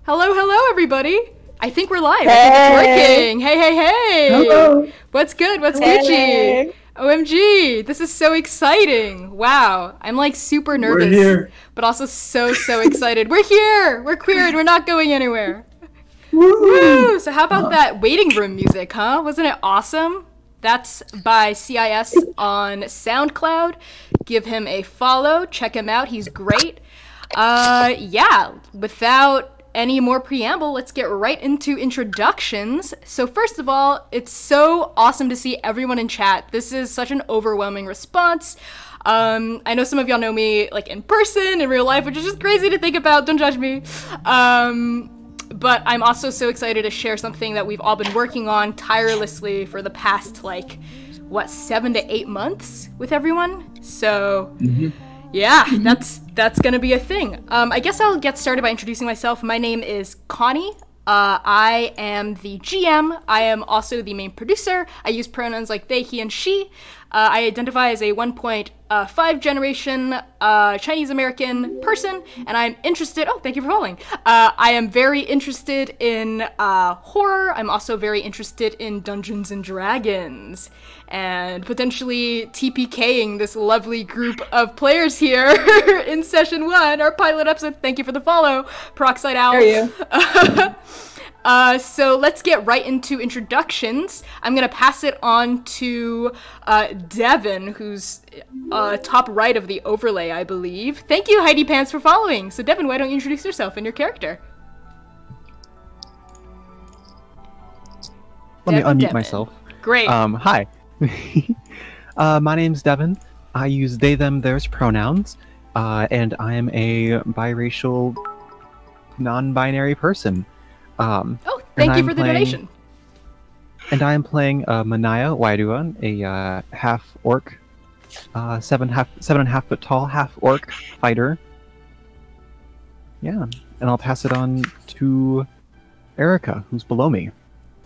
Hello, hello, everybody. I think we're live. Hey. I think it's working. Hey, hey, hey. Hello. What's good? What's Hey. Gucci? OMG, this is so exciting. Wow. I'm like super nervous, We're here. but also so excited. We're here. We're queer and we're not going anywhere. Woo. Woo! So how about that waiting room music, huh? Wasn't it awesome? That's by CIS on SoundCloud. Give him a follow. Check him out. He's great. Yeah, without any more preamble, let's get right into introductions. So first of all, it's so awesome to see everyone in chat. This is such an overwhelming response. I know some of y'all know me like in person, in real life, which is just crazy to think about. Don't judge me. But I'm also so excited to share something that we've all been working on tirelessly for the past, like, what, 7 to 8 months with everyone? So, yeah, that's gonna be a thing. I guess I'll get started by introducing myself. My name is Connie. I am the GM. I am also the main producer. I use pronouns like they, he, and she. I identify as a 1.5 generation Chinese American person, and I'm interested. Oh, thank you for following. I am very interested in horror. I'm also very interested in Dungeons and Dragons, and potentially TPKing this lovely group of players here in session 1, our pilot episode. Thank you for the follow, Peroxide Owl. How are you? So let's get right into introductions. I'm gonna pass it on to Devin, who's top right of the overlay, I believe. Thank you, Heidi Pants, for following. So Devin, why don't you introduce yourself and your character? Let me unmute Devin. myself. Great. Hi. My name's Devin. I use they, them, theirs pronouns, and I am a biracial, non-binary person. Thank you for the donation. And I am playing Manaya Wairua, a half orc, 7.5 foot tall half orc fighter. Yeah, and I'll pass it on to Erica, who's below me.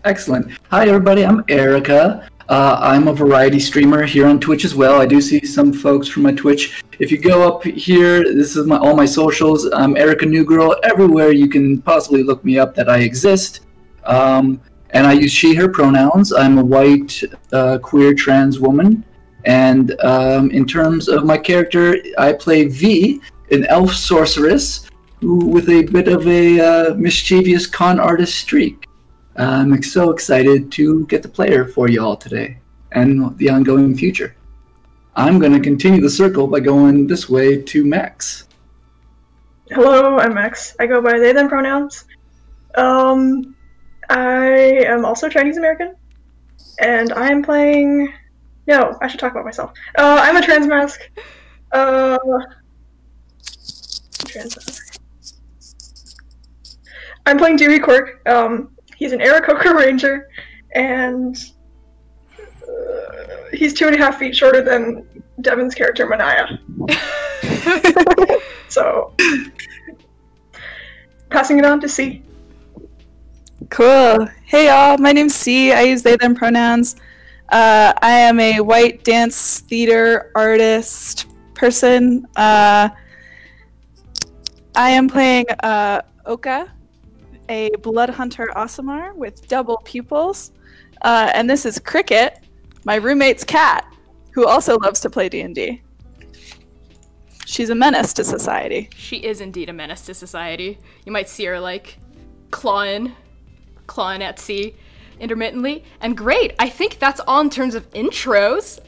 Excellent. Hi, everybody. I'm Erica. I'm a variety streamer here on Twitch as well. I do see some folks from my Twitch. If you go up here, this is all my socials. I'm Erica New Girl. Everywhere you can possibly look me up that I exist. And I use she, her pronouns. I'm a white, queer, trans woman. And in terms of my character, I play V, an elf sorceress, with a bit of a mischievous con artist streak. I'm so excited to get the player for y'all today and the ongoing future. I'm going to continue the circle by going this way to Max. Hello, I'm Max. I go by they, them pronouns. I am also Chinese American, and I am playing... No, I should talk about myself. I'm a trans mask. I'm playing Dewey Quirk. He's an Aarakocra Ranger, and he's 2.5 feet shorter than Devin's character, Manaya. So, passing it on to C. Cool. Hey y'all, my name's C. I use they, them pronouns. I am a white dance theater artist person. I am playing Oka, a blood hunter Aasimar with double pupils. And this is Cricket, my roommate's cat, who also loves to play D&D. She's a menace to society. She is indeed a menace to society. You might see her, like, clawing at C intermittently. And great, I think that's all in terms of intros.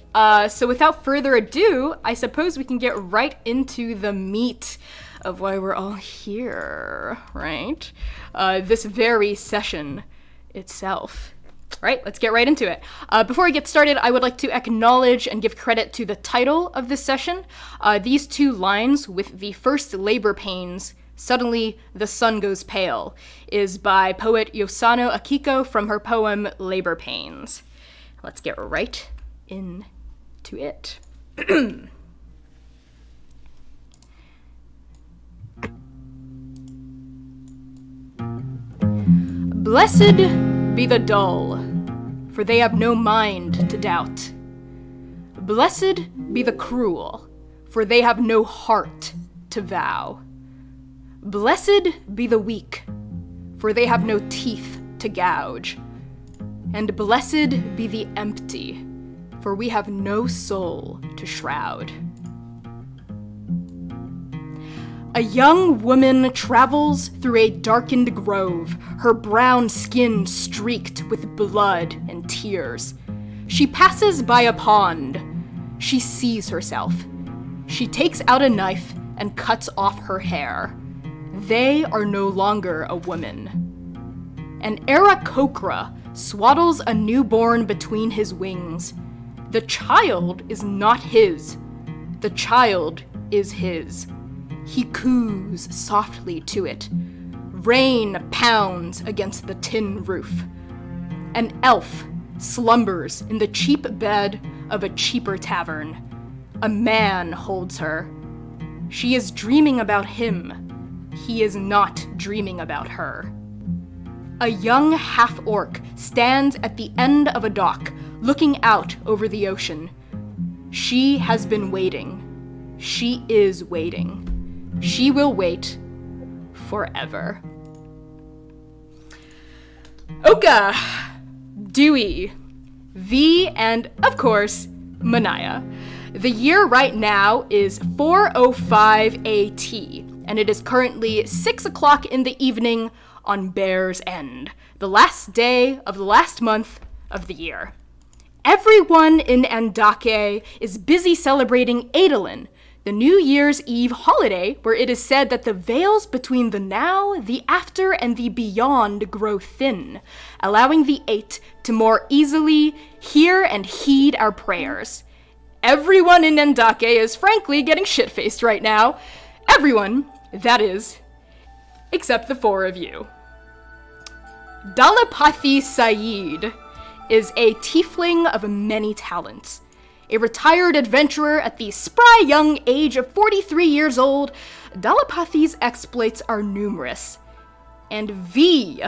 So without further ado, I suppose we can get right into the meat of why we're all here, right? This very session itself. Right, let's get right into it. Before we get started, I would like to acknowledge and give credit to the title of this session. These two lines with the first labor pains, "Suddenly the sun goes pale," is by poet Yosano Akiko from her poem Labor Pains. Let's get right into it. Blessed be the dull, for they have no mind to doubt. Blessed be the cruel, for they have no heart to vow. Blessed be the weak, for they have no teeth to gouge. And blessed be the empty, for we have no soul to shroud. A young woman travels through a darkened grove, her brown skin streaked with blood and tears. She passes by a pond. She sees herself. She takes out a knife and cuts off her hair. They are no longer a woman. And Aarakocra swaddles a newborn between his wings. The child is not his. The child is his. He coos softly to it. Rain pounds against the tin roof. An elf slumbers in the cheap bed of a cheaper tavern. A man holds her. She is dreaming about him. He is not dreaming about her. A young half-orc stands at the end of a dock, looking out over the ocean. She has been waiting. She is waiting. She will wait forever. Oka, Dewey, V, and, of course, Manaya. The year right now is 4:05 AT, and it is currently 6 o'clock in the evening on Bear's End, the last day of the last month of the year. Everyone in Andake is busy celebrating Adolin, the New Year's Eve holiday where it is said that the veils between the now, the after, and the beyond grow thin, allowing the eight to more easily hear and heed our prayers. Everyone in Andake is frankly getting shit-faced right now. Everyone, that is, except the four of you. Dalapathi Saeed is a tiefling of many talents. A retired adventurer at the spry young age of 43 years old, Dalapathi's exploits are numerous. And V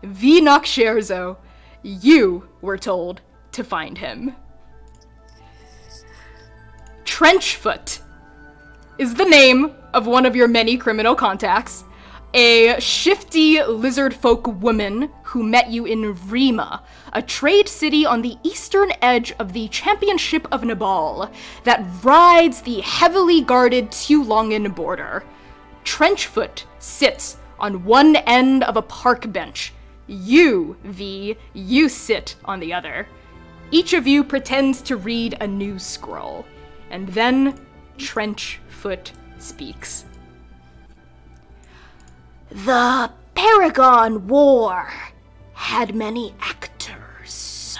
Noksherzo, you were told to find him. Trenchfoot is the name of one of your many criminal contacts. A shifty lizard folk woman who met you in Rima, a trade city on the eastern edge of the Championship of Nabal that rides the heavily guarded Tulongan border. Trenchfoot sits on one end of a park bench. You, V, you sit on the other. Each of you pretends to read a news scroll, and then Trenchfoot speaks. The Paragon War had many actors.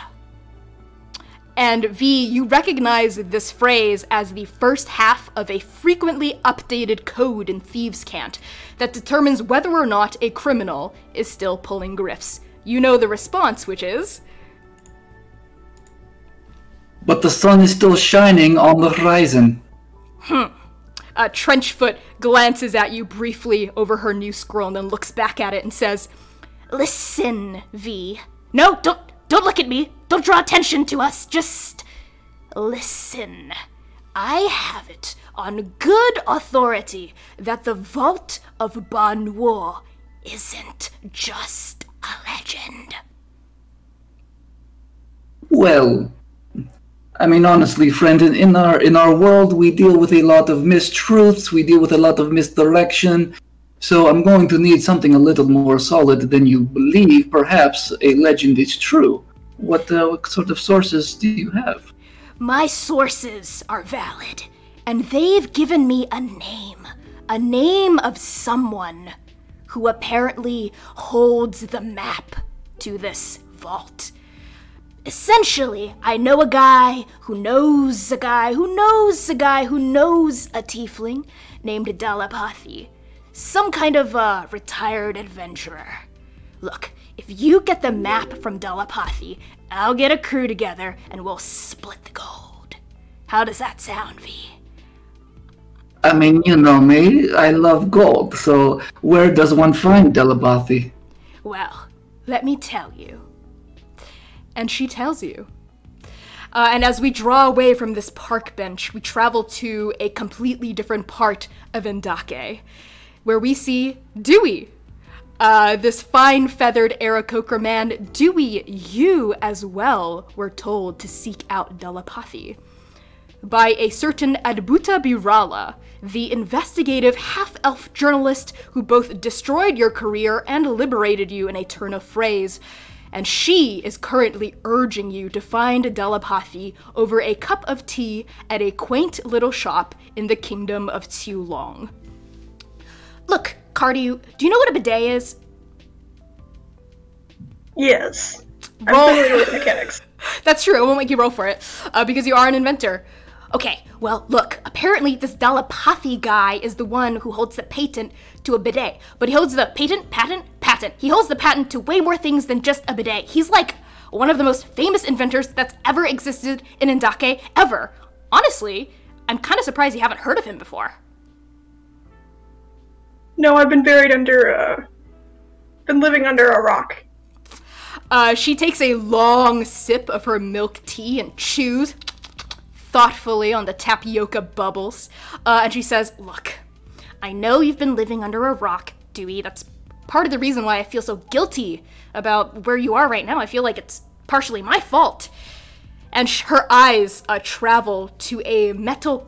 And V, you recognize this phrase as the first half of a frequently updated code in Thieves' Cant that determines whether or not a criminal is still pulling grifts. You know the response, which is... But the sun is still shining on the horizon. Trenchfoot glances at you briefly over her new scroll and then looks back at it and says, Listen, V. No, don't look at me. Don't draw attention to us. Just listen. I have it on good authority that the Vault of Banwo isn't just a legend. Well, I mean, honestly, friend, in our world, we deal with a lot of mistruths, we deal with a lot of misdirection, so I'm going to need something a little more solid than you believe. Perhaps a legend is true. What sort of sources do you have? My sources are valid, and they've given me a name of someone who apparently holds the map to this vault. Essentially, I know a guy who knows a guy who knows a guy who knows a tiefling named Dalapathi. Some kind of retired adventurer. Look, if you get the map from Dalapathi, I'll get a crew together and we'll split the gold. How does that sound, V? I mean, you know me, I love gold, so where does one find Dalapathi? Well, let me tell you. And she tells you. And as we draw away from this park bench, we travel to a completely different part of Andake, where we see Dewey. this fine-feathered Aarakocra man, Dewey, you as well were told to seek out Dalapathi by a certain Adbuta Birala, the investigative half-elf journalist who both destroyed your career and liberated you in a turn of phrase. And she is currently urging you to find Dalapathi over a cup of tea at a quaint little shop in the kingdom of Tulong. Look, Cardew, do you know what a bidet is? Yes. Roll. I'm familiar with mechanics. That's true, I won't make you roll for it, because you are an inventor. Okay, well, look, apparently this Dalapathi guy is the one who holds the patent to a bidet. But he holds the patent. He holds the patent to way more things than just a bidet. He's like one of the most famous inventors that's ever existed in Indake, ever. Honestly, I'm kind of surprised you haven't heard of him before. No, I've been been living under a rock. She takes a long sip of her milk tea and chews thoughtfully on the tapioca bubbles, and she says, look, I know you've been living under a rock, Dewey. That's part of the reason why I feel so guilty about where you are right now. I feel like it's partially my fault. And her eyes travel to a metal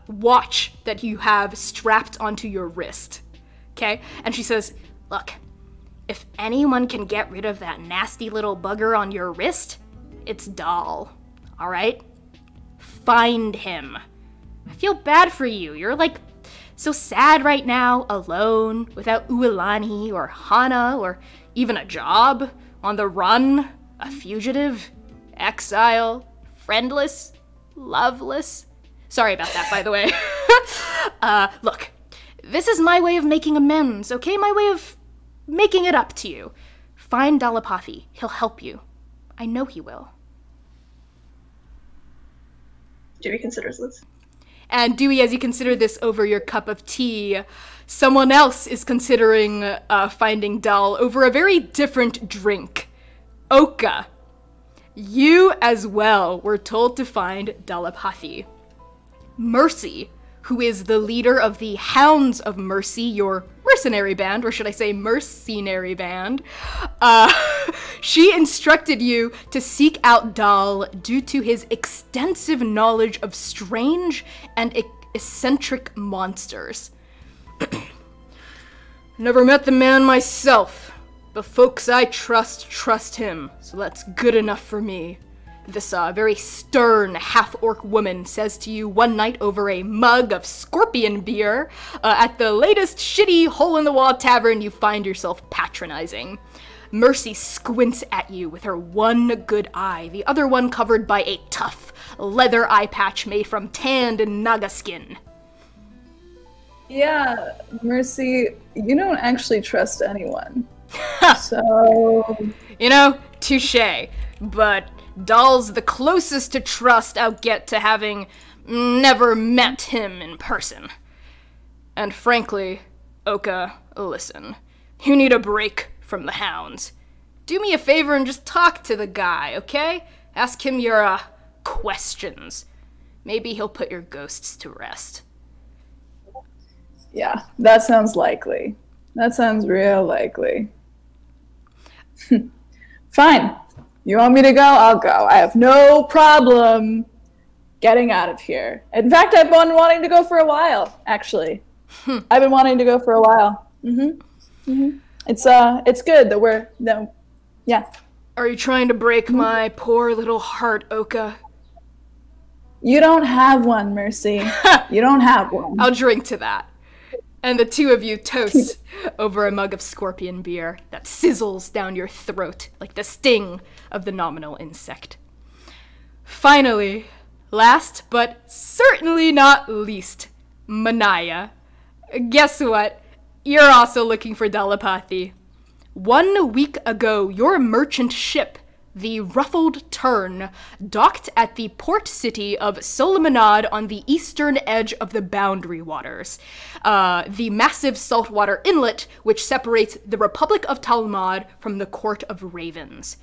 watch that you have strapped onto your wrist, okay? And she says, look, if anyone can get rid of that nasty little bugger on your wrist, it's Dal. All right? Find him. I feel bad for you. You're like so sad right now, alone, without Uilani or Hana or even a job, on the run, a fugitive, exile, friendless, loveless. Sorry about that, by the way. Look, this is my way of making amends, okay? My way of making it up to you. Find Dalapathi. He'll help you. I know he will. Dewey considers this. And Dewey, as you consider this over your cup of tea, someone else is considering finding Dal over a very different drink. Oka. You as well were told to find Dalapathi. Mercy, who is the leader of the Hounds of Mercy, your mercenary band, or should I say mercenary band, she instructed you to seek out Dal due to his extensive knowledge of strange and eccentric monsters. Never met the man myself, but folks I trust him, so that's good enough for me. This very stern half-orc woman says to you one night over a mug of scorpion beer at the latest shitty hole-in-the-wall tavern you find yourself patronizing. Mercy squints at you with her one good eye, the other one covered by a tough leather eye patch made from tanned naga skin. Yeah, Mercy, you don't actually trust anyone. So... You know, touche, but Dal's the closest to trust I'll get to having never met him in person. And frankly, Oka, listen, you need a break from the Hounds. Do me a favor and just talk to the guy, okay? Ask him your, questions. Maybe he'll put your ghosts to rest. Yeah, that sounds likely. That sounds real likely. Fine. You want me to go? I'll go. I have no problem getting out of here. In fact, I've been wanting to go for a while, actually. I've been wanting to go for a while. It's good that yeah. Are you trying to break my poor little heart, Oka? You don't have one, Mercy. You don't have one. I'll drink to that. And the two of you toast over a mug of scorpion beer that sizzles down your throat like the sting of the nominal insect. Finally, last but certainly not least, Manaya. Guess what? You're also looking for Dalapathi. 1 week ago, your merchant ship, the Ruffled Tern, docked at the port city of Solomonad on the eastern edge of the Boundary Waters, the massive saltwater inlet which separates the Republic of Talmud from the Court of Ravens.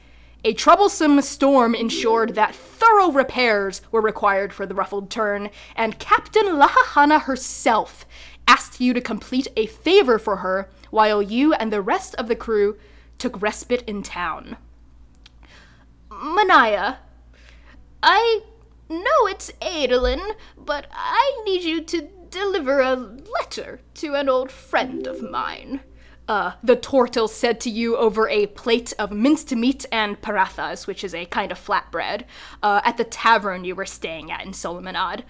A troublesome storm ensured that thorough repairs were required for the Ruffled Tern, and Captain Lahahana herself asked you to complete a favor for her while you and the rest of the crew took respite in town. Manaya, I know it's Adolin, but I need you to deliver a letter to an old friend of mine. The Tortle said to you over a plate of minced meat and parathas, which is a kind of flatbread, at the tavern you were staying at in Solomonad.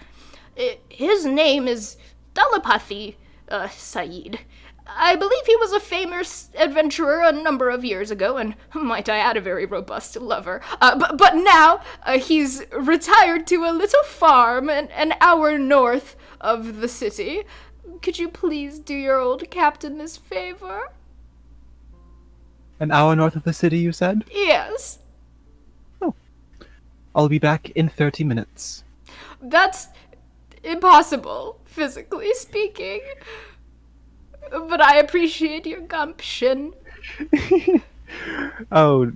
His name is Dalapathi Saeed. I believe he was a famous adventurer a number of years ago, and might I add, a very robust lover. But now he's retired to a little farm an hour north of the city. Could you please do your old captain this favor? An hour north of the city, you said? Yes. Oh. I'll be back in 30 minutes. That's impossible, physically speaking. But I appreciate your gumption. Oh,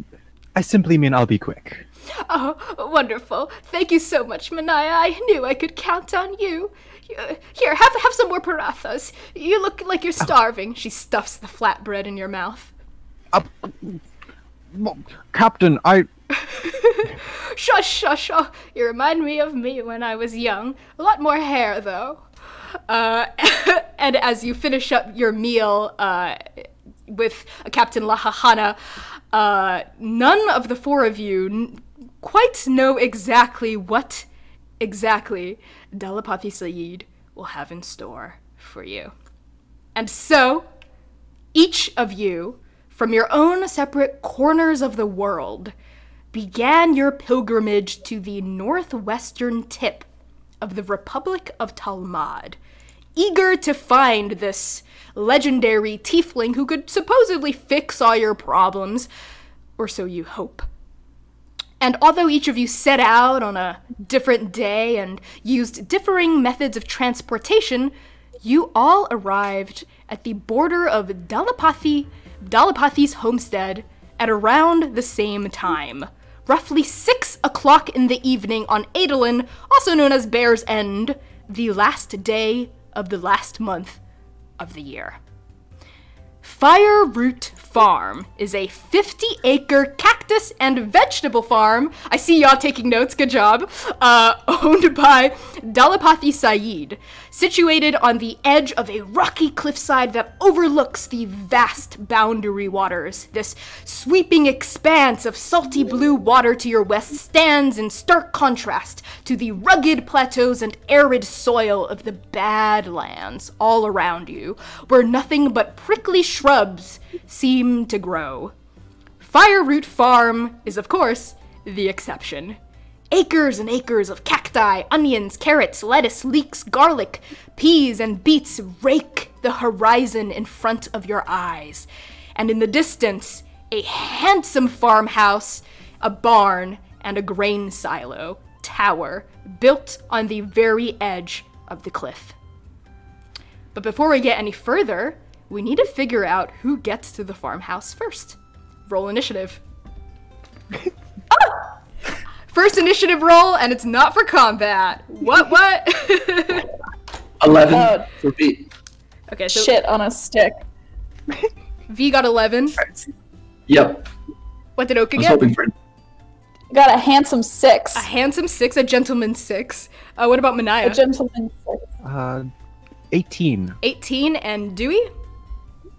I simply mean I'll be quick. Oh, wonderful. Thank you so much, Manaya. I knew I could count on you. Here, have some more parathas. You look like you're starving. She stuffs the flatbread in your mouth. Captain, I... Shush. You remind me of me when I was young. A lot more hair, though. And as you finish up your meal with Captain Lahahana, none of the four of you quite know exactly what Dalapathi Saeed will have in store for you. And so, each of you, from your own separate corners of the world, began your pilgrimage to the northwestern tip of the Republic of Talmud, eager to find this legendary tiefling who could supposedly fix all your problems, or so you hope. And although each of you set out on a different day and used differing methods of transportation, you all arrived at the border of Dalapathi's homestead at around the same time. Roughly 6 o'clock in the evening on Adolin, also known as Bear's End, the last day of the last month of the year. Fireroot Farm is a 50-acre cactus and vegetable farm. I see y'all taking notes, good job. Owned by Dalapathi Saeed, situated on the edge of a rocky cliffside that overlooks the vast boundary waters. This sweeping expanse of salty blue water to your west stands in stark contrast to the rugged plateaus and arid soil of the Badlands all around you, where nothing but prickly shrubs seem to grow. Fireroot Farm is, of course, the exception. Acres and acres of cacti, onions, carrots, lettuce, leeks, garlic, peas, and beets rake the horizon in front of your eyes. And in the distance, a handsome farmhouse, a barn, and a grain silo tower built on the very edge of the cliff. But before we get any further, we need to figure out who gets to the farmhouse first. Roll initiative. First initiative roll, and it's not for combat. What? 11 for V. Okay, so Shit on a stick. V got 11. Yep. What did Oka I was get? hoping for Got a handsome 6. A handsome 6, a gentleman 6. What about A Manaya? gentleman 6. 18. 18, and Dewey?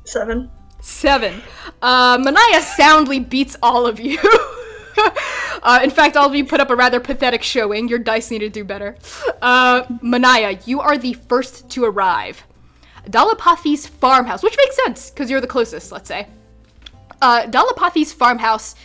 7. 7. Manaya soundly beats all of you. In fact, all of you put up a rather pathetic showing. Your dice need to do better. Manaya, you are the first to arrive. Dalapathi's farmhouse, which makes sense, because you're the closest, let's say. Dalapathi's farmhouse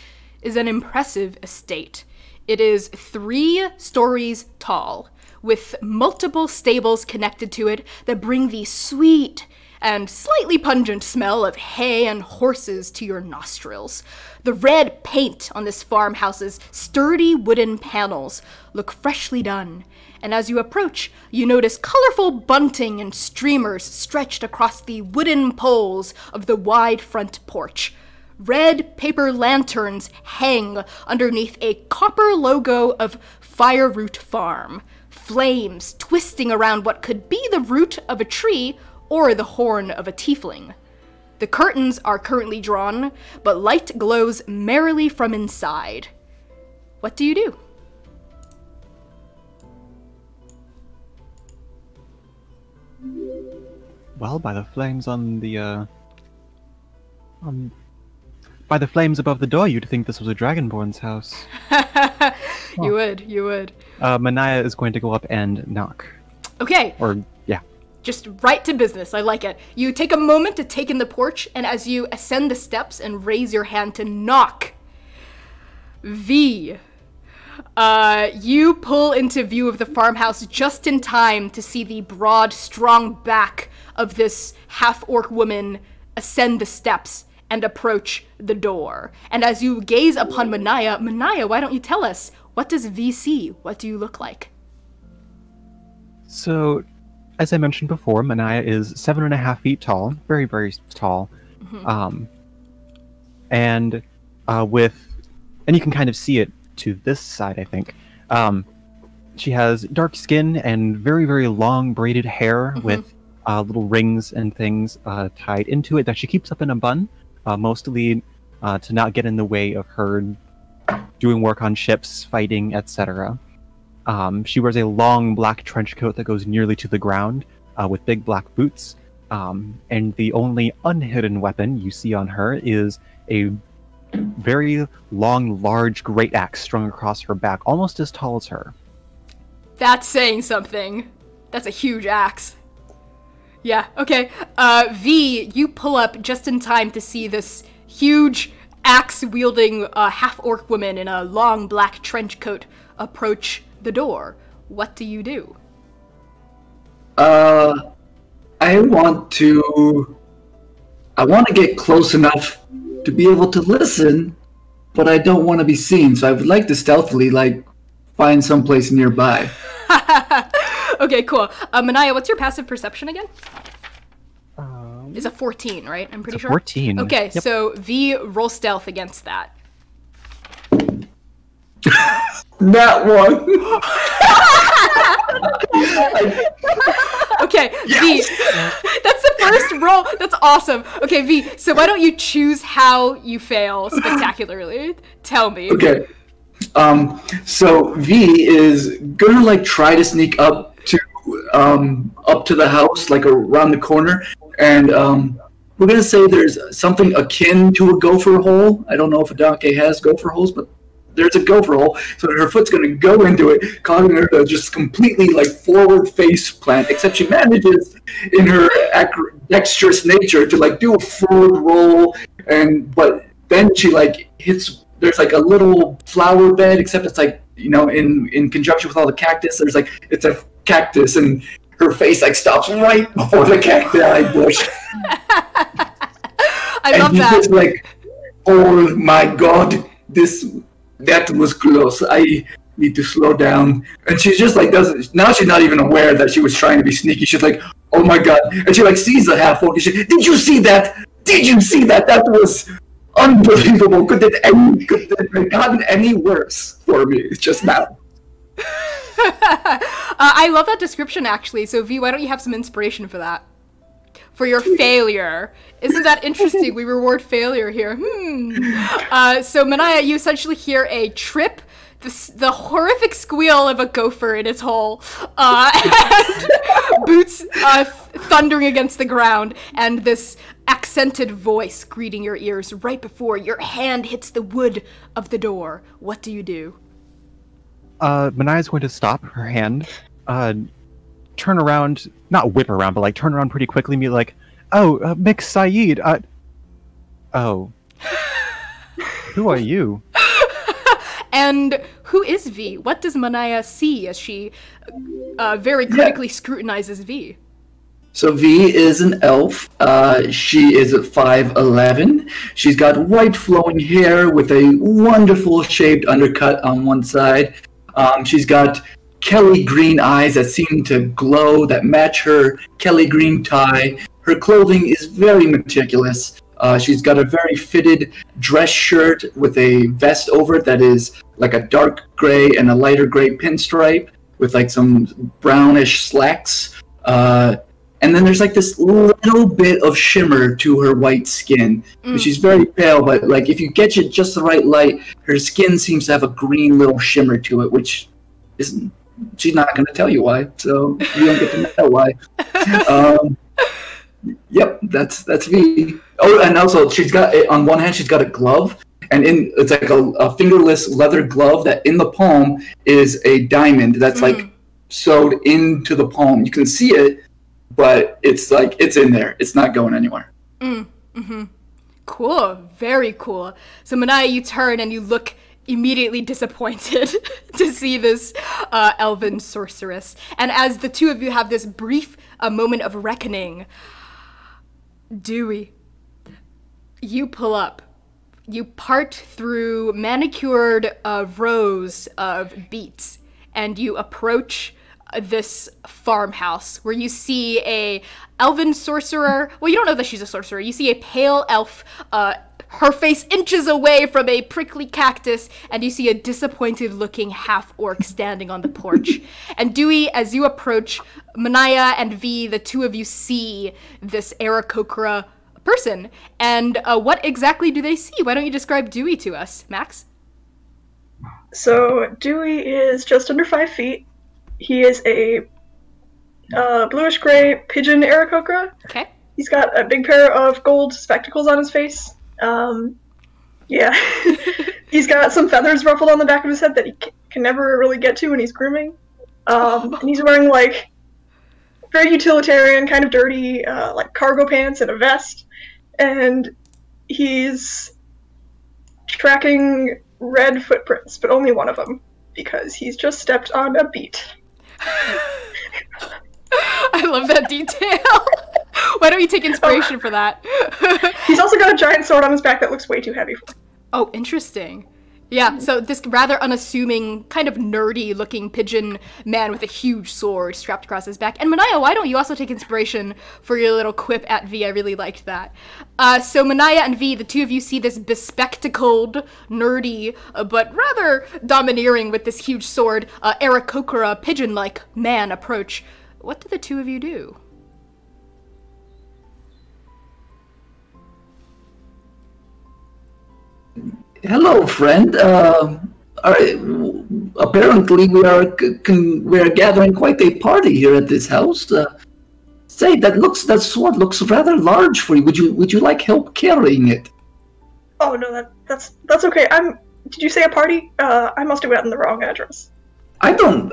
is an impressive estate. It is 3 stories tall, with multiple stables connected to it that bring the sweet and slightly pungent smell of hay and horses to your nostrils. The red paint on this farmhouse's sturdy wooden panels look freshly done, and as you approach, you notice colorful bunting and streamers stretched across the wooden poles of the wide front porch. Red paper lanterns hang underneath a copper logo of Fireroot Farm, flames twisting around what could be the root of a tree or the horn of a tiefling. The curtains are currently drawn, but light glows merrily from inside. What do you do? Well, by the flames on the, by the flames above the door, you'd think this was a Dragonborn's house. You would. Manaya is going to go up and knock. Okay. Or, yeah. Just right to business. I like it. You take a moment to take in the porch, and as you ascend the steps and raise your hand to knock, V, you pull into view of the farmhouse just in time to see the broad, strong back of this half-orc woman ascend the steps and approach the door. And as you gaze upon Manaya, why don't you tell us, what does V see? What do you look like? So, as I mentioned before, Manaya is 7.5 feet tall, very, very tall. Mm-hmm. And you can kind of see it to this side, I think. She has dark skin and very, very long braided hair with little rings and things tied into it that she keeps up in a bun, mostly to not get in the way of her doing work on ships, fighting, etc. She wears a long black trench coat that goes nearly to the ground with big black boots. And the only unhidden weapon you see on her is a very long, large great axe strung across her back, almost as tall as her. That's saying something. That's a huge axe. Yeah, okay. V, you pull up just in time to see this huge axe-wielding half-orc woman in a long black trench coat approach the door. What do you do? I want to get close enough to be able to listen, but I don't want to be seen, so I would like to stealthily, find someplace nearby. Okay, cool. Manaya, what's your passive perception again? It's a 14, right? I'm pretty sure. 14. Okay, Yep. so V, roll stealth against that. That one. Okay, yes! V, that's the first roll. That's awesome. Okay, V, so why don't you choose how you fail spectacularly? Tell me. Okay. So V is gonna try to sneak up to the house, around the corner, and we're gonna say there's something akin to a gopher hole. I don't know if a donkey has gopher holes, but there's a gopher hole, so her foot's gonna go into it, causing her to just completely forward face plant. Except she manages, in her dexterous nature, to do a forward roll, but then she hits. There's a little flower bed, except it's in conjunction with all the cactus. There's it's a cactus, and her face stops right before the cacti bush. I love that. And she's oh my god, that was close. I need to slow down. And she just doesn't. Now she's not even aware that she was trying to be sneaky. She's oh my god, and she sees the half-orc. Did you see that? Did you see that? That was unbelievable. Could it have gotten any worse for me just now? I love that description, actually. So, V, why don't you have some inspiration for that? For your failure. Isn't that interesting? We reward failure here. So, Manaya, you essentially hear a trip, the horrific squeal of a gopher in its hole, and boots thundering against the ground, and this accented voice greeting your ears right before your hand hits the wood of the door. What do you do? Manaya's going to stop her hand, turn around, not whip around, but turn around pretty quickly and be oh, Mick Saeed, oh. Who are you? And who is V? What does Manaya see as she very critically scrutinizes V? So V is an elf. She is 5'11". She's got white flowing hair with a wonderful shaped undercut on one side. She's got Kelly green eyes that seem to glow, that match her Kelly green tie. Her clothing is very meticulous. She's got a very fitted dress shirt with a vest over it that is a dark gray and a lighter gray pinstripe with some brownish slacks. and then there's like this little bit of shimmer to her white skin. She's very pale, but like if you get it just the right light, her skin seems to have a green little shimmer to it, which isn't. She's not going to tell you why, so you don't get to know why. Yep, that's V. Oh, and also she's got on one hand she's got a glove, and it's like a fingerless leather glove that in the palm is a diamond that's like sewed into the palm. You can see it, but it's like it's in there. It's not going anywhere. Cool, very cool. So Manaya, you turn and you look immediately disappointed to see this elven sorceress. And as the two of you have this brief moment of reckoning, Dewey, you pull up. You part through manicured rows of beets, and you approach this farmhouse where you see a elven sorcerer. Well, you don't know that she's a sorcerer. You see a pale elf, her face inches away from a prickly cactus, and you see a disappointed-looking half-orc standing on the porch. And Dewey, as you approach, Manaya and V, the two of you see this Aarakocra person. And what exactly do they see? Why don't you describe Dewey to us, Max? So Dewey is just under 5 feet. He is a bluish-gray pigeon Aarakocra. Okay. He's got a big pair of gold spectacles on his face. Yeah. He's got some feathers ruffled on the back of his head that he can never really get to when he's grooming. And he's wearing, like, very utilitarian, kind of dirty, like, cargo pants and a vest. And he's tracking red footprints, but only one of them, because he's just stepped on a beet. I love that detail. Why don't you take inspiration for that? He's also got a giant sword on his back that looks way too heavy for him. Oh, interesting. Yeah, so this rather unassuming, kind of nerdy-looking pigeon man with a huge sword strapped across his back. And Manaya, why don't you also take inspiration for your little quip at V? I really liked that. So Manaya and V, the two of you see this bespectacled, nerdy, but rather domineering with this huge sword, Aarakocra pigeon-like man approach. What do the two of you do? Hello, friend. Apparently, we are gathering quite a party here at this house. Say, that sword looks rather large for you. Would you like help carrying it? Oh no, that's okay. Did you say a party? I must have gotten the wrong address. I don't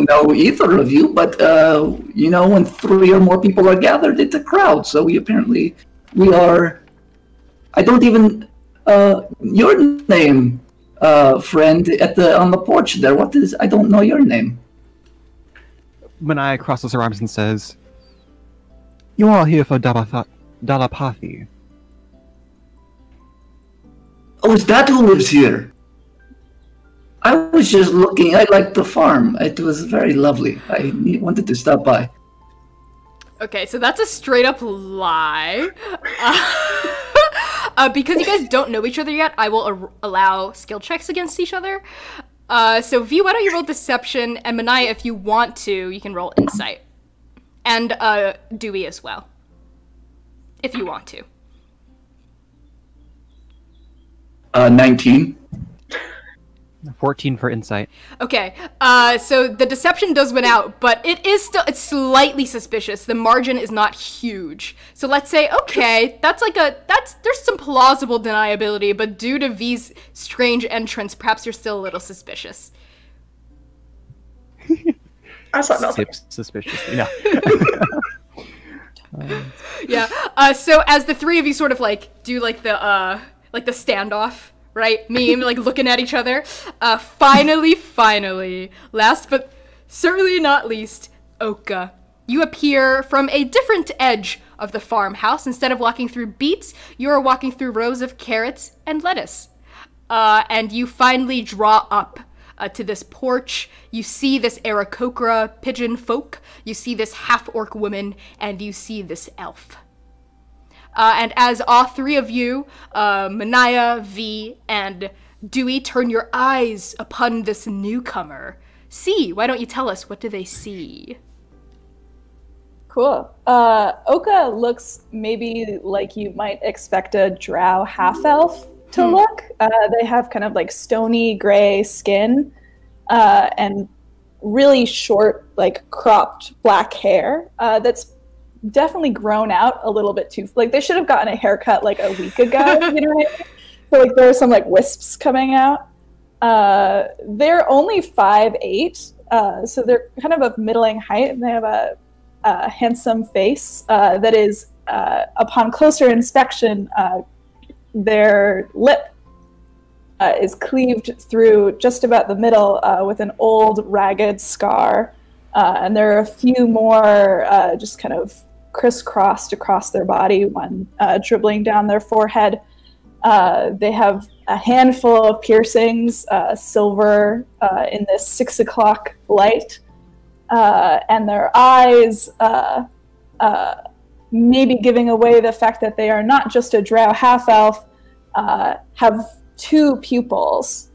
know either of you, but when 3 or more people are gathered, it's a crowd. So we are. I don't even. Your name, friend, on the porch there. What is? I don't know your name. Manaya crosses her arms and says, "You are here for Dalapathi." Oh, is that who lives here? I was just looking. I liked the farm. It was very lovely. I wanted to stop by. Okay, so that's a straight up lie. Because you guys don't know each other yet, I will allow skill checks against each other. So V, why don't you roll Deception, and Manaya, if you want to, you can roll Insight. And Dewey as well, if you want to. 19. 14 for Insight. Okay, so the deception does win out, but it's slightly suspicious. The margin is not huge. So let's say, okay, there's some plausible deniability, but due to V's strange entrance, perhaps you're still a little suspicious. I saw nothing. Suspiciously, no. Yeah, so as the three of you sort of do the standoff, right? Meme, looking at each other. Finally, last but certainly not least, Oka. You appear from a different edge of the farmhouse. Instead of walking through beets, you are walking through rows of carrots and lettuce. And you finally draw up to this porch. You see this Aarakocra pigeon folk. You see this half-orc woman, and you see this elf. And as all three of you, Manaya, V, and Dewey, turn your eyes upon this newcomer, why don't you tell us, what do they see? Cool. Oka looks maybe like you might expect a drow half-elf to look. They have kind of like stony gray skin and really short, like cropped black hair that's definitely grown out a little bit too. Like they should have gotten a haircut like a week ago, you know what I mean? So like there are some like wisps coming out. They're only 5'8", so they're kind of middling height, and they have a handsome face that is, upon closer inspection, their lip is cleaved through just about the middle with an old ragged scar, and there are a few more just kind of crisscrossed across their body, one dribbling down their forehead. They have a handful of piercings, silver in this 6 o'clock light. And their eyes, maybe giving away the fact that they are not just a drow half-elf, have 2 pupils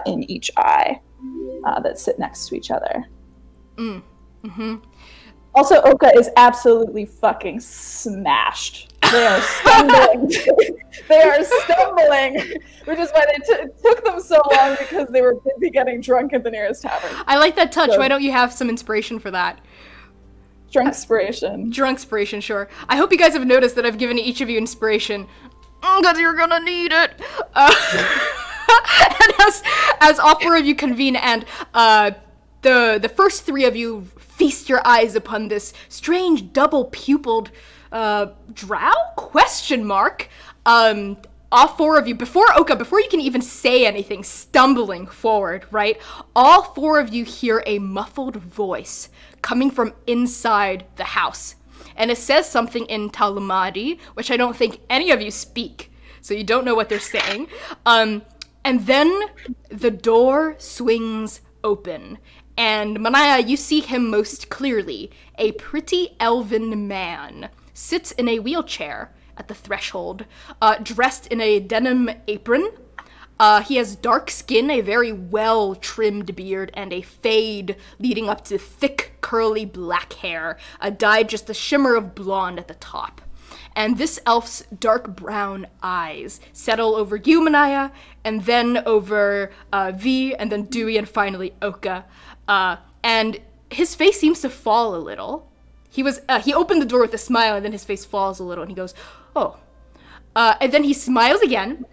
in each eye that sit next to each other. Also, Oka is absolutely fucking smashed. They are stumbling. They are stumbling, which is why they took them so long, because they were busy getting drunk at the nearest tavern. I like that touch. So, why don't you have some inspiration for that? Drunkspiration. Drunkspiration, sure. I hope you guys have noticed that I've given each of you inspiration, because you're gonna need it. And as all 4 of you convene, and the first 3 of you feast your eyes upon this strange double-pupiled drow? Question mark. All 4 of you, before you can even say anything, stumbling forward, right? All 4 of you hear a muffled voice coming from inside the house. And it says something in Talamadi, which I don't think any of you speak, so you don't know what they're saying. And then the door swings open. And Manaya, you see him most clearly. A pretty elven man sits in a wheelchair at the threshold, dressed in a denim apron. He has dark skin, a very well-trimmed beard, and a fade leading up to thick, curly black hair, dyed just a shimmer of blonde at the top. And this elf's dark brown eyes settle over you, Manaya, and then over V, and then Dewey, and finally Oka. And his face seems to fall a little. He opened the door with a smile, and then his face falls a little, and he goes, "Oh." And then he smiles again,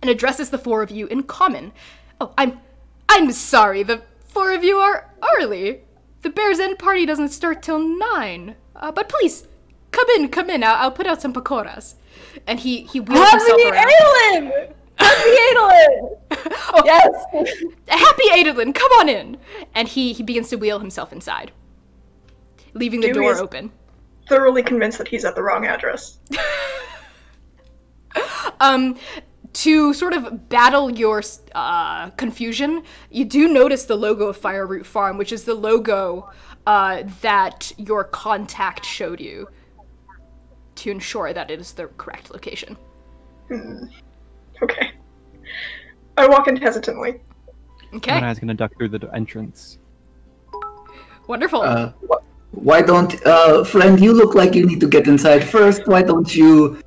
and addresses the 4 of you in common. "Oh, I'm sorry, the 4 of you are early. The Bear's End party doesn't start till 9. But please, come in, I'll put out some pakoras." And he wheels himself around. Adolin! Happy Adolin! Oh, yes! Happy Adolin, come on in! And he begins to wheel himself inside, leaving the door open. Thoroughly convinced that he's at the wrong address. To sort of battle your confusion, you do notice the logo of Fireroot Farm, which is the logo that your contact showed you to ensure that it is the correct location. Okay. I walk in hesitantly. Okay. And I was gonna duck through the entrance. Wonderful. Why don't, friend, you look like you need to get inside first. Why don't you,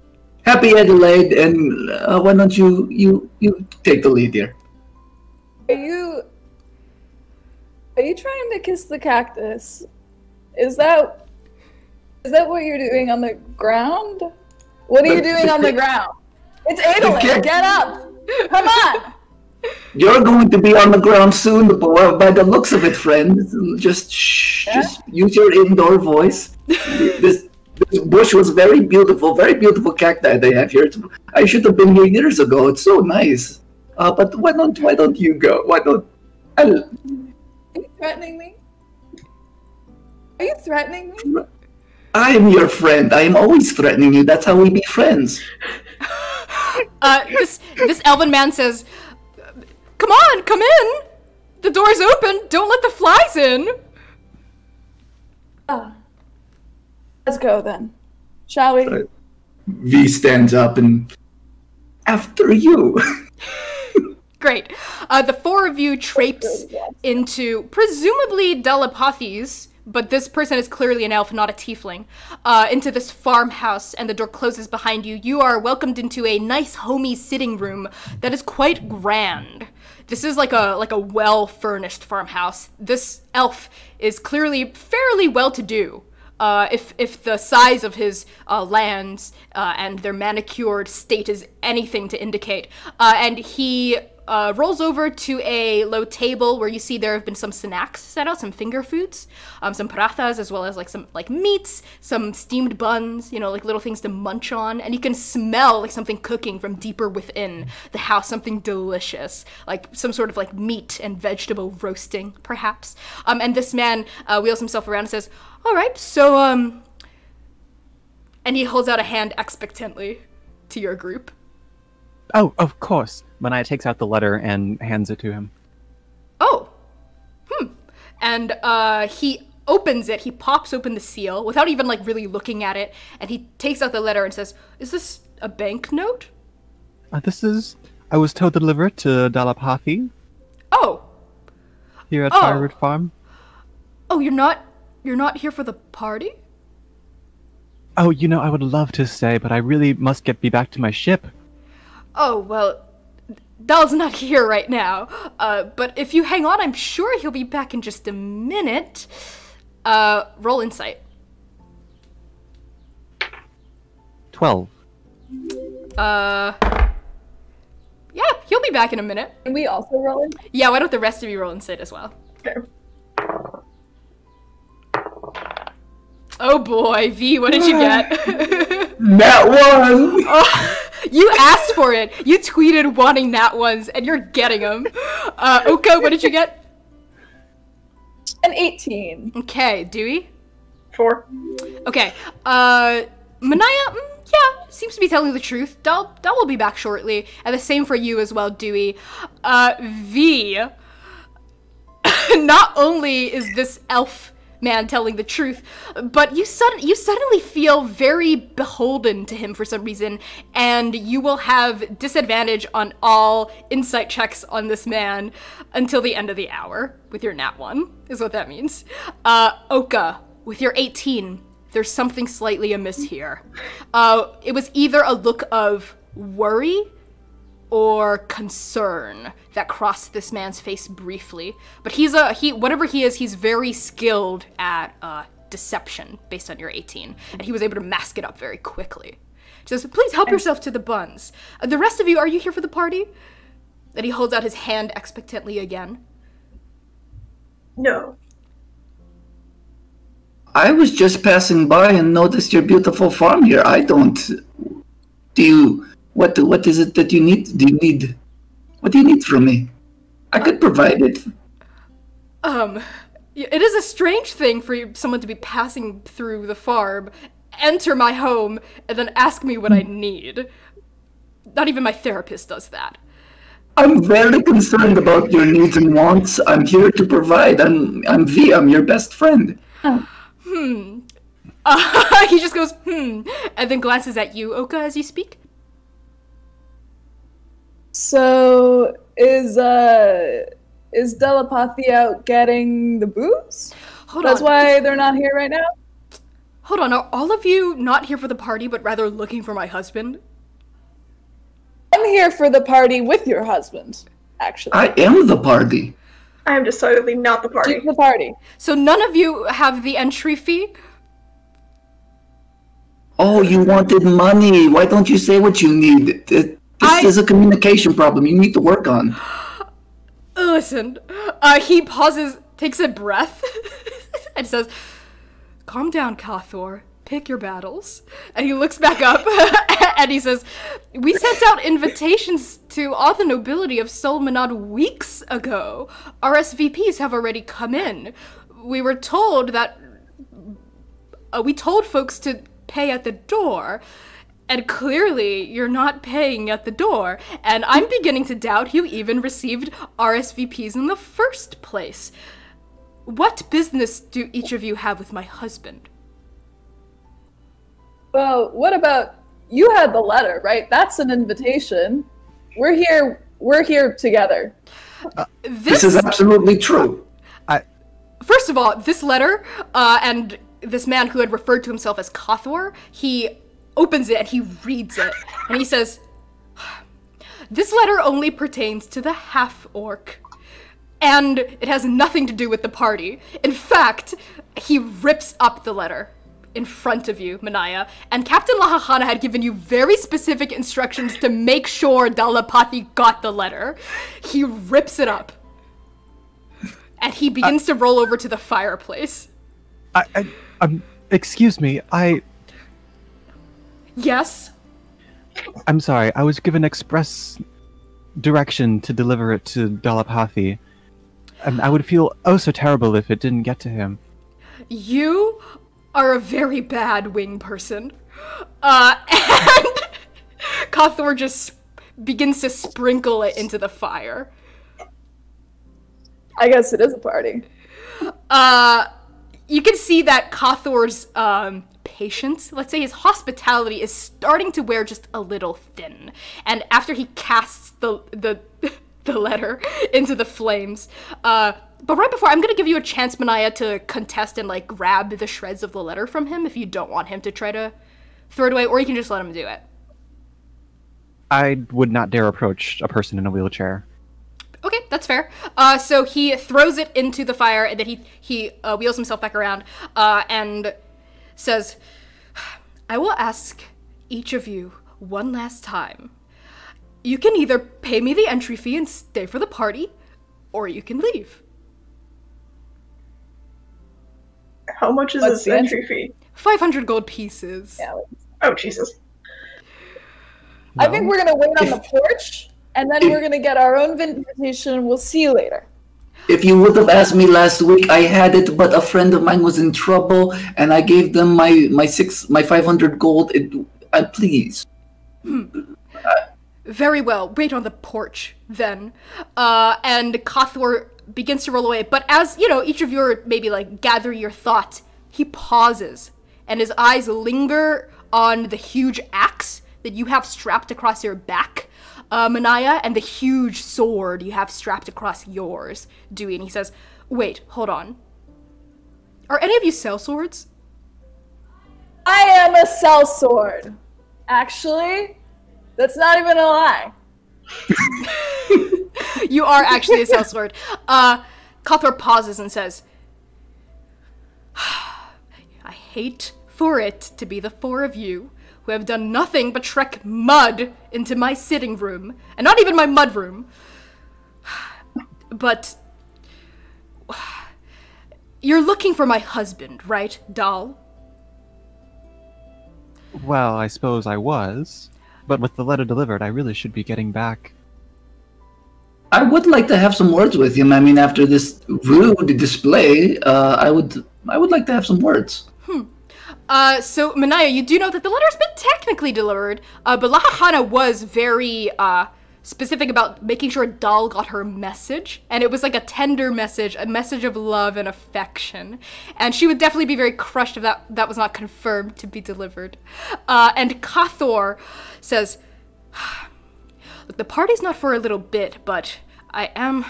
Happy Adelaide, and why don't you take the lead here? Are you trying to kiss the cactus? Is that what you're doing on the ground? What are you doing on the ground? It's Adelaide, get up! Come on! You're going to be on the ground soon, by the looks of it, friend. Just shh, just use your indoor voice. This bush was very beautiful cacti they have here. I should have been here years ago. It's so nice. But why don't you go? Why don't? Are you threatening me? Are you threatening me? I am your friend. I am always threatening you. That's how we be friends. This elven man says, "Come on, come in! The door's open! Don't let the flies in!" Let's go then. Shall we? V stands up and... After you! Great. The 4 of you traipse into, presumably, Delapathi's but this person is clearly an elf, not a tiefling, into this farmhouse, and the door closes behind you. You are welcomed into a nice, homey sitting room that is quite grand. This is like a well-furnished farmhouse. This elf is clearly fairly well-to-do. If the size of his lands and their manicured state is anything to indicate. And he rolls over to a low table where you see there have been some snacks set out, some finger foods, some parathas, as well as like some like meats, some steamed buns, like little things to munch on. And you can smell like something cooking from deeper within the house, something delicious, like some sort of like meat and vegetable roasting, perhaps. And this man wheels himself around and says, "All right, so, and he holds out a hand expectantly to your group. Oh, of course. Manaya takes out the letter and hands it to him. Oh. And, he opens it, he pops open the seal, without even, like, really looking at it, and he takes out the letter and says, "Is this a banknote?" I was told to deliver it to Dalapathi. Oh. Here at Firewood Farm. Oh, you're not here for the party? Oh, I would love to stay, but I really must be back to my ship. Oh, well, Dal's not here right now. But if you hang on, I'm sure he'll be back in just a minute. Roll insight. 12. Yeah, he'll be back in a minute. Can we also roll in? Yeah, why don't the rest of you roll insight as well? Okay. Oh boy, V, what did you get? That one! Oh, you asked for it. You tweeted wanting nat ones, and you're getting them. Oka, what did you get? An 18. Okay, Dewey? 4. Okay, Manaya, yeah, seems to be telling the truth. Dal will be back shortly, and the same for you as well, Dewey. V, not only is this elf man telling the truth, but you suddenly feel very beholden to him for some reason, and you will have disadvantage on all insight checks on this man until the end of the hour with your nat 1, is what that means. Oka, with your 18, there's something slightly amiss here. It was either a look of worry or concern that crossed this man's face briefly. But whatever he is, he's very skilled at deception based on your 18. And he was able to mask it up very quickly. He says, "Please help yourself to the buns. The rest of you, are you here for the party?" And he holds out his hand expectantly again. No. I was just passing by and noticed your beautiful farm here. What is it that you need? What do you need from me? I could provide it. It is a strange thing for someone to be passing through the farm, enter my home, and then ask me what I need. Not even my therapist does that. I'm very concerned about your needs and wants. I'm here to provide. I'm V. I'm your best friend. He just goes, and then glances at you, Oka, as you speak. So, is Dalapathi out getting the booze? That's why they're not here right now? Hold on, are all of you not here for the party, but rather looking for my husband? I'm here for the party with your husband, actually. I am the party. I am decidedly not the party. The party. So none of you have the entry fee? Oh, you wanted money. Why don't you say what you need? This is a communication problem you need to work on. Listen, he pauses, takes a breath, and says, "Calm down, Cathor. Pick your battles." And he looks back up, and he says, "We sent out invitations to all the nobility of Solmanad weeks ago. RSVPs have already come in. We were told that... we told folks to pay at the door. And clearly, you're not paying at the door, and I'm beginning to doubt you even received RSVPs in the first place. What business do each of you have with my husband?" Well, what about... You had the letter, right? That's an invitation. We're here together. This is absolutely true. First of all, this letter, and this man who had referred to himself as Kothor, he opens it and he reads it. And he says, "This letter only pertains to the half-orc. And it has nothing to do with the party. In fact, he rips up the letter in front of you, Manaya. And Captain Lahahana had given you very specific instructions to make sure Dalapathi got the letter. He rips it up. And he begins to roll over to the fireplace. Excuse me, Yes? I'm sorry, I was given express direction to deliver it to Dalapathi. And I would feel oh so terrible if it didn't get to him. You are a very bad wing person. And Kothor just begins to sprinkle it into the fire. I guess it is a party. You can see that Kothor's patience, let's say his hospitality, is starting to wear just a little thin. And after he casts the letter into the flames, but right before, I'm gonna give you a chance, Manaya, to contest and like grab the shreds of the letter from him if you don't want him to try to throw it away, or you can just let him do it. I would not dare approach a person in a wheelchair. Okay, that's fair. So he throws it into the fire, and then he wheels himself back around, and says, "I will ask each of you one last time. You can either pay me the entry fee and stay for the party, or you can leave." How much is What's this the entry fee? 500 gold pieces. Yeah. Oh, Jesus. I think we're gonna wait on the porch, and then we're gonna get our own invitation. We'll see you later. If you would have asked me last week, I had it, but a friend of mine was in trouble, and I gave them my 500 gold. Please. Very well. Wait on the porch, then. And Kothor begins to roll away. But as, you know, each of you are maybe, like, gather your thoughts, he pauses. And his eyes linger on the huge axe that you have strapped across your back, Manaya, and the huge sword you have strapped across yours, Dewey. And he says, "Wait, hold on. Are any of you sellswords?" I am a sellsword. Actually, that's not even a lie. You are actually a sellsword. Kothor pauses and says, "I hate for it to be the four of you who have done nothing but trek mud into my sitting room, and not even my mud room. But you're looking for my husband, right, Dal?" Well, I suppose I was. But with the letter delivered, I really should be getting back. I would like to have some words with him. I mean, after this rude display, I would like to have some words. So, Manaya, you do know that the letter's been technically delivered, but Lahahana was very, specific about making sure Dal got her message, and it was like a tender message, a message of love and affection, and she would definitely be very crushed if that was not confirmed to be delivered. And Kothor says, "Look, the party's not for a little bit, but I am...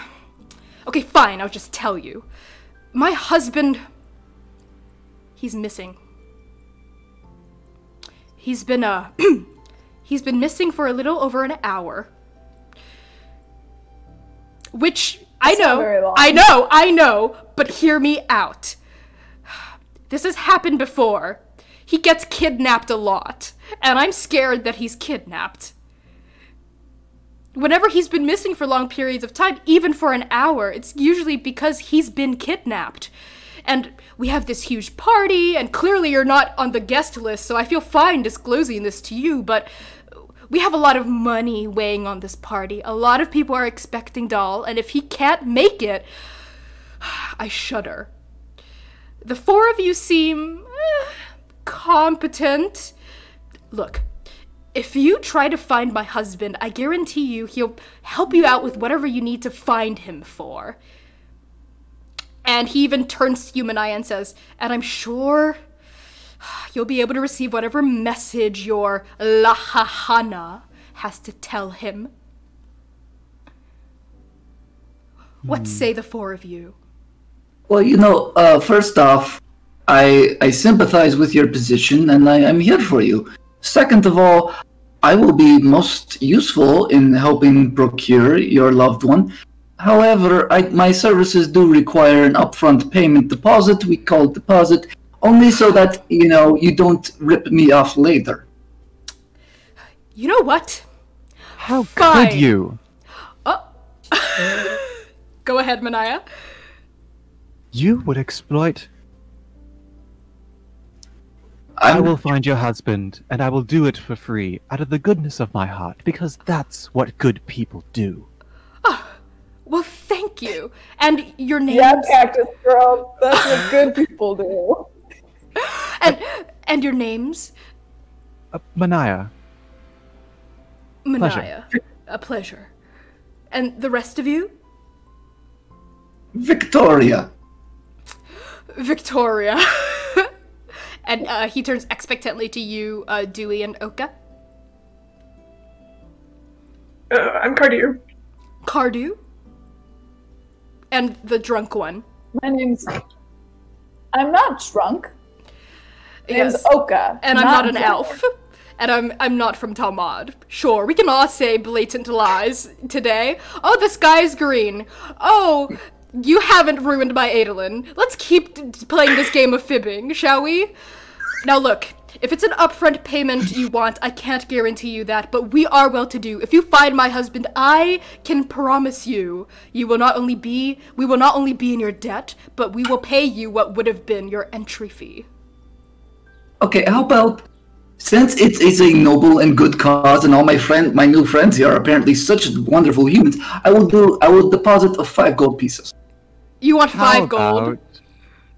Okay, fine, I'll just tell you. My husband... he's missing. He's been, he's been missing for a little over an hour. Which, I That's not very long. I know, but hear me out. This has happened before. He gets kidnapped a lot, and I'm scared that he's kidnapped. Whenever he's been missing for long periods of time, even for an hour, it's usually because he's been kidnapped. And we have this huge party, and clearly you're not on the guest list, so I feel fine disclosing this to you, but we have a lot of money weighing on this party. A lot of people are expecting Dal, and if he can't make it, I shudder. The four of you seem competent. Look, if you try to find my husband, I guarantee you he'll help you out with whatever you need to find him for." And he even turns to you, Manaya, and says, "And I'm sure you'll be able to receive whatever message your Lahahana has to tell him." What say the four of you? Well, first off, I sympathize with your position, and I'm here for you. Second of all, I will be most useful in helping procure your loved one. However, my services do require an upfront payment deposit. We call it deposit, only so that, you don't rip me off later. You know what? How Fine. could you? Oh. Go ahead, Manaya. You would exploit. I will find your husband, and I will do it for free, out of the goodness of my heart, because that's what good people do. Well, thank you. And your name? Yeah, Cactus Girl. That's what good people do. And your names? Manaya. Manaya. A pleasure. And the rest of you? Victoria. Victoria. And he turns expectantly to you, Dewey and Oka. I'm Cardew. Cardew? And the drunk one. My name's... I'm not drunk. My name's Yes. Oka. And I'm not an drunk. elf. And I'm not from Talmud. Sure, we can all say blatant lies today. Oh, the sky's green. Oh, you haven't ruined my Adolin. Let's keep playing this game of fibbing, shall we? Now look, if it's an upfront payment you want, I can't guarantee you that, but we are well-to-do. If you find my husband, I can promise you, we will not only be in your debt, but we will pay you what would have been your entry fee. Okay, how about, since it's a noble and good cause, and all my new friends here are apparently such wonderful humans, I will deposit 5 gold pieces. You want 5 How gold? about-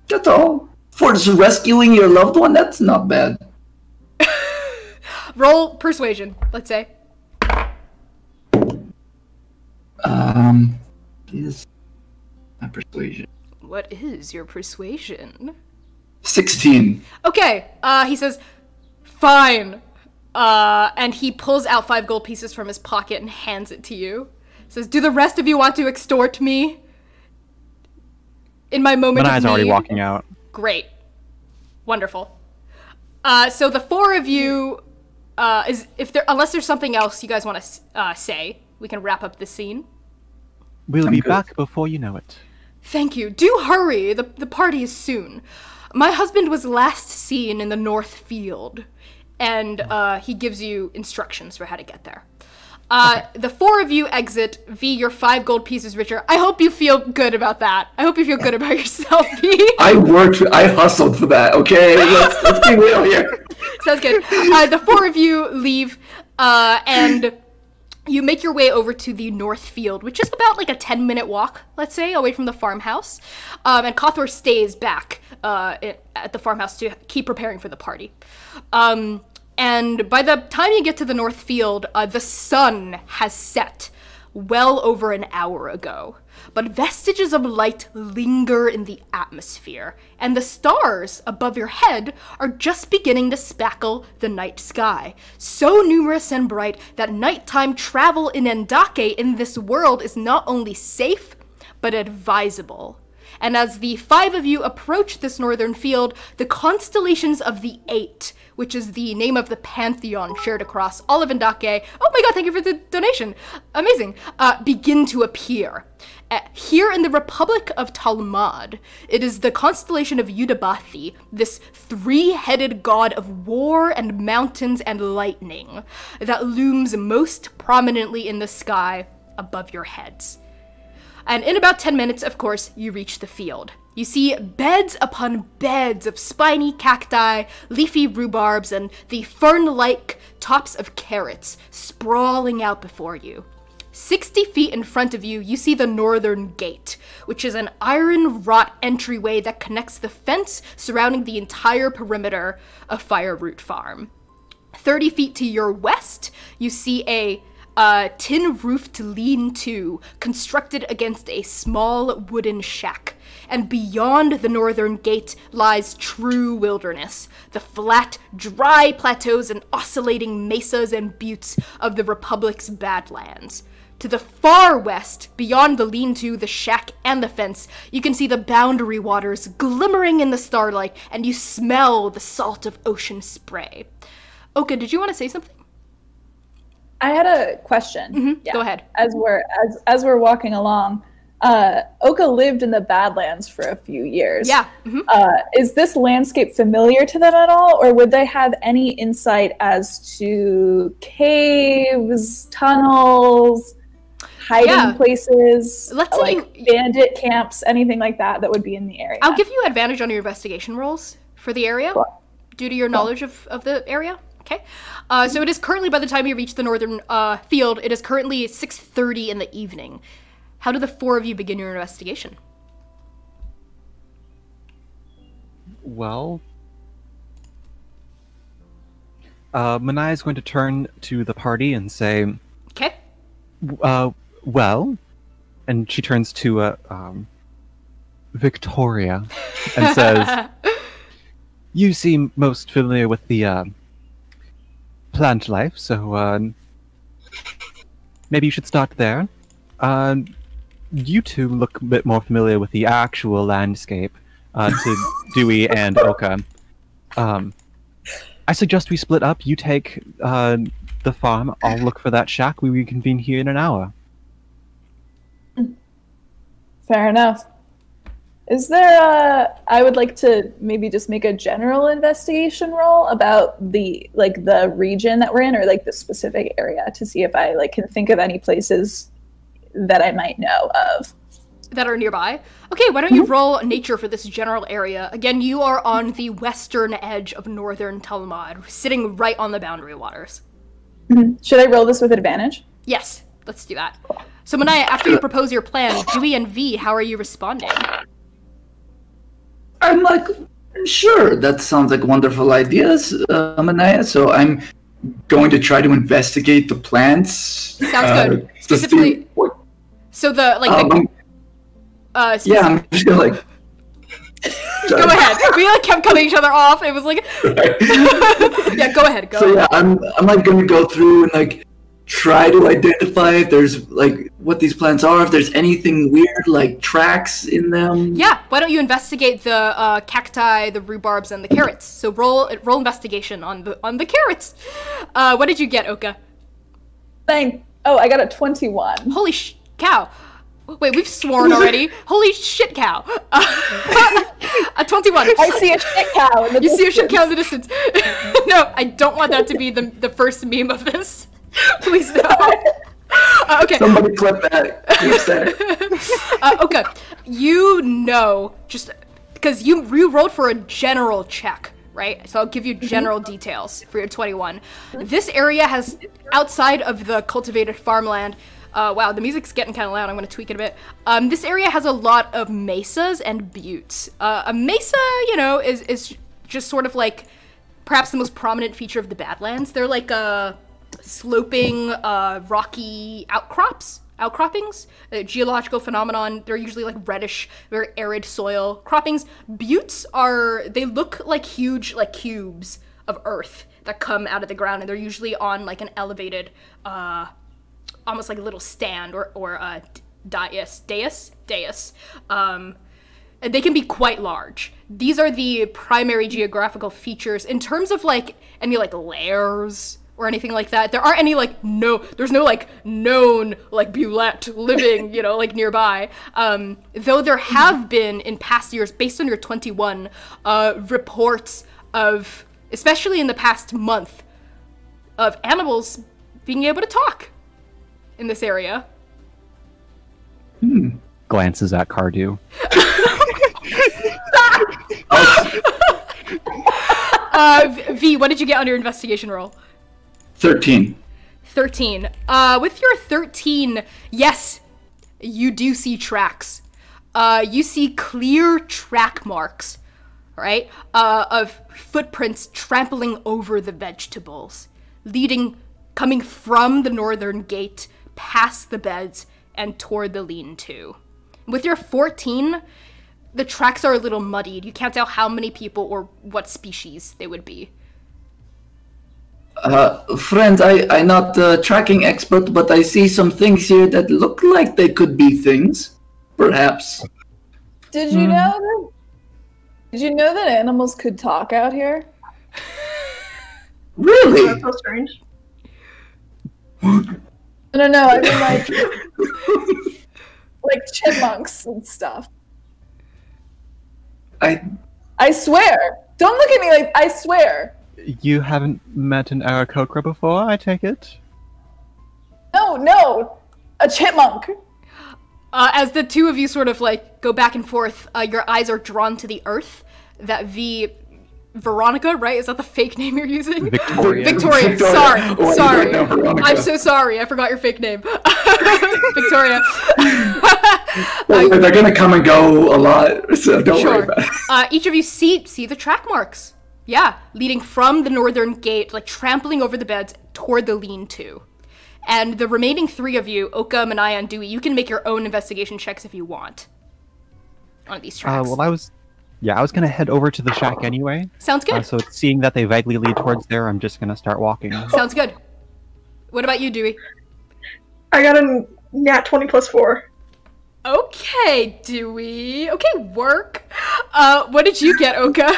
That's all. For just rescuing your loved one, that's not bad. Roll persuasion, let's say. Is my persuasion What is your persuasion? 16? Okay, he says, fine. And he pulls out 5 gold pieces from his pocket and hands it to you. Says, do the rest of you want to extort me? In my moment Manaya's of already need? walking out. Great. Wonderful. So the 4 of you, unless there's something else you guys want to say, we can wrap up the scene. We'll I'm be good. back before you know it. Thank you. Do hurry. The party is soon. My husband was last seen in the North Field, and he gives you instructions for how to get there. The 4 of you exit. V, your 5 gold pieces richer. I hope you feel good about that. I hope you feel good about yourself, V. I hustled for that, okay? Let's be real here. Sounds good. The 4 of you leave, and you make your way over to the North Field, which is about like a 10-minute walk, let's say, away from the farmhouse. And Kothor stays back at the farmhouse to keep preparing for the party. And by the time you get to the North Field, the sun has set well over an hour ago. But vestiges of light linger in the atmosphere, and the stars above your head are just beginning to spackle the night sky. So numerous and bright that nighttime travel in Endake in this world is not only safe, but advisable. And as the 5 of you approach this northern field, the constellations of the 8, which is the name of the pantheon shared across all of Endake, oh my god, thank you for the donation, amazing, begin to appear. Here in the Republic of Talmud, it is the constellation of Yudabathi, this 3-headed god of war and mountains and lightning, that looms most prominently in the sky above your heads. And in about 10 minutes, of course, you reach the field. You see beds upon beds of spiny cacti, leafy rhubarbs, and the fern-like tops of carrots sprawling out before you. 60 feet in front of you, you see the Northern Gate, which is an iron-wrought entryway that connects the fence surrounding the entire perimeter of Fireroot Farm. 30 feet to your west, you see a tin-roofed lean-to constructed against a small wooden shack. And beyond the Northern Gate lies true wilderness, the flat, dry plateaus and oscillating mesas and buttes of the Republic's Badlands. To the far west, beyond the lean-to, the shack, and the fence, you can see the boundary waters glimmering in the starlight, and you smell the salt of ocean spray. Oka, did you want to say something? I had a question. Go ahead. As we're walking along, Oka lived in the Badlands for a few years. Yeah. Is this landscape familiar to them at all, or would they have any insight as to caves, tunnels, hiding places, Let's bandit camps, anything like that would be in the area? I'll give you advantage on your investigation rolls for the area, due to your knowledge of the area. Okay. So it is currently, by the time you reach the northern field, it is currently 6:30 in the evening. How do the four of you begin your investigation? Well, Manaya is going to turn to the party and say, Okay. well, and she turns to Victoria and says, you seem most familiar with the plant life, so maybe you should start there. You two look a bit more familiar with the actual landscape, to Dewey and Oka. I suggest we split up. You take the farm. I'll look for that shack. We reconvene here in an hour. Fair enough. Is there I would like to maybe just make a general investigation roll about the region that we're in, or the specific area, to see if I can think of any places that I might know of. That are nearby? Okay, why don't you roll nature for this general area? Again, you are on the western edge of northern Talmud, sitting right on the boundary waters. Should I roll this with advantage? Yes, let's do that. So Manaya, after you propose your plan, Dewey and V, how are you responding? I'm like, sure, that sounds like wonderful ideas, Manaya. So I'm going to try to investigate the plants. Sounds good. Specifically, so yeah, I'm just gonna go ahead. We kept cutting each other off. It was yeah, go ahead. Go ahead. Yeah, I'm gonna go through and try to identify if there's what these plants are, if there's anything weird like tracks in them. Yeah, why don't you investigate the cacti, the rhubarbs, and the carrots? So roll investigation on the carrots. What did you get, Oka? I got a 21. Holy cow. Wait, we've sworn already. Holy shit cow. A 21. I see a shit cow in the distance. You see a shit cow in the distance. No, I don't want that to be the first meme of this. Please no. Okay. Somebody clip that. Okay. Just because you rolled for a general check, right? So I'll give you general details for your 21. This area has, outside of the cultivated farmland, wow, the music's getting kind of loud. I'm going to tweak it a bit. This area has a lot of mesas and buttes. A mesa, is just sort of perhaps the most prominent feature of the Badlands. They're sloping, rocky outcroppings, geological phenomenon. They're usually reddish, very arid soil. Croppings. Buttes they look like huge cubes of earth that come out of the ground, and they're usually on an elevated, almost like a little stand or a dais. And they can be quite large. These are the primary geographical features. In terms of any lairs or anything like that, there aren't any there's no known Bulette living nearby. Though there have been in past years, based on your 21, reports of, especially in the past month, of animals being able to talk in this area. Glances at Cardew. V, what did you get on your investigation roll? 13. 13. With your 13, yes, you do see tracks. You see clear track marks, right? Of footprints trampling over the vegetables, coming from the northern gate, past the beds, and toward the lean-to. With your 14, the tracks are a little muddied. You can't tell how many people or what species they would be. Friends, I'm not a tracking expert, but I see some things here that look like they could be things. Perhaps. Did you know that? Did you know that animals could talk out here? Really? That's so strange. No, I mean like chipmunks and stuff. I swear. Don't look at me like I swear. You haven't met an Aarakocra before, I take it? No, a chipmunk. As the two of you sort of like go back and forth, your eyes are drawn to the earth. That Veronica, right? Is that the fake name you're using? Victoria. Victoria. Sorry. I'm so sorry. I forgot your fake name. Victoria. Well, they're gonna come and go a lot, so don't worry about it. Each of you see the track marks. Yeah, leading from the northern gate, like trampling over the beds toward the lean-to. And the remaining three of you, Oka, Manaya, and Dewey, you can make your own investigation checks if you want on these tracks. Well, I was gonna head over to the shack anyway. Sounds good. So seeing that they vaguely lead towards there, I'm just gonna start walking. Sounds good. What about you, Dewey? I got a nat 20 plus 4. Okay, Dewey. Okay, work. What did you get, Oka?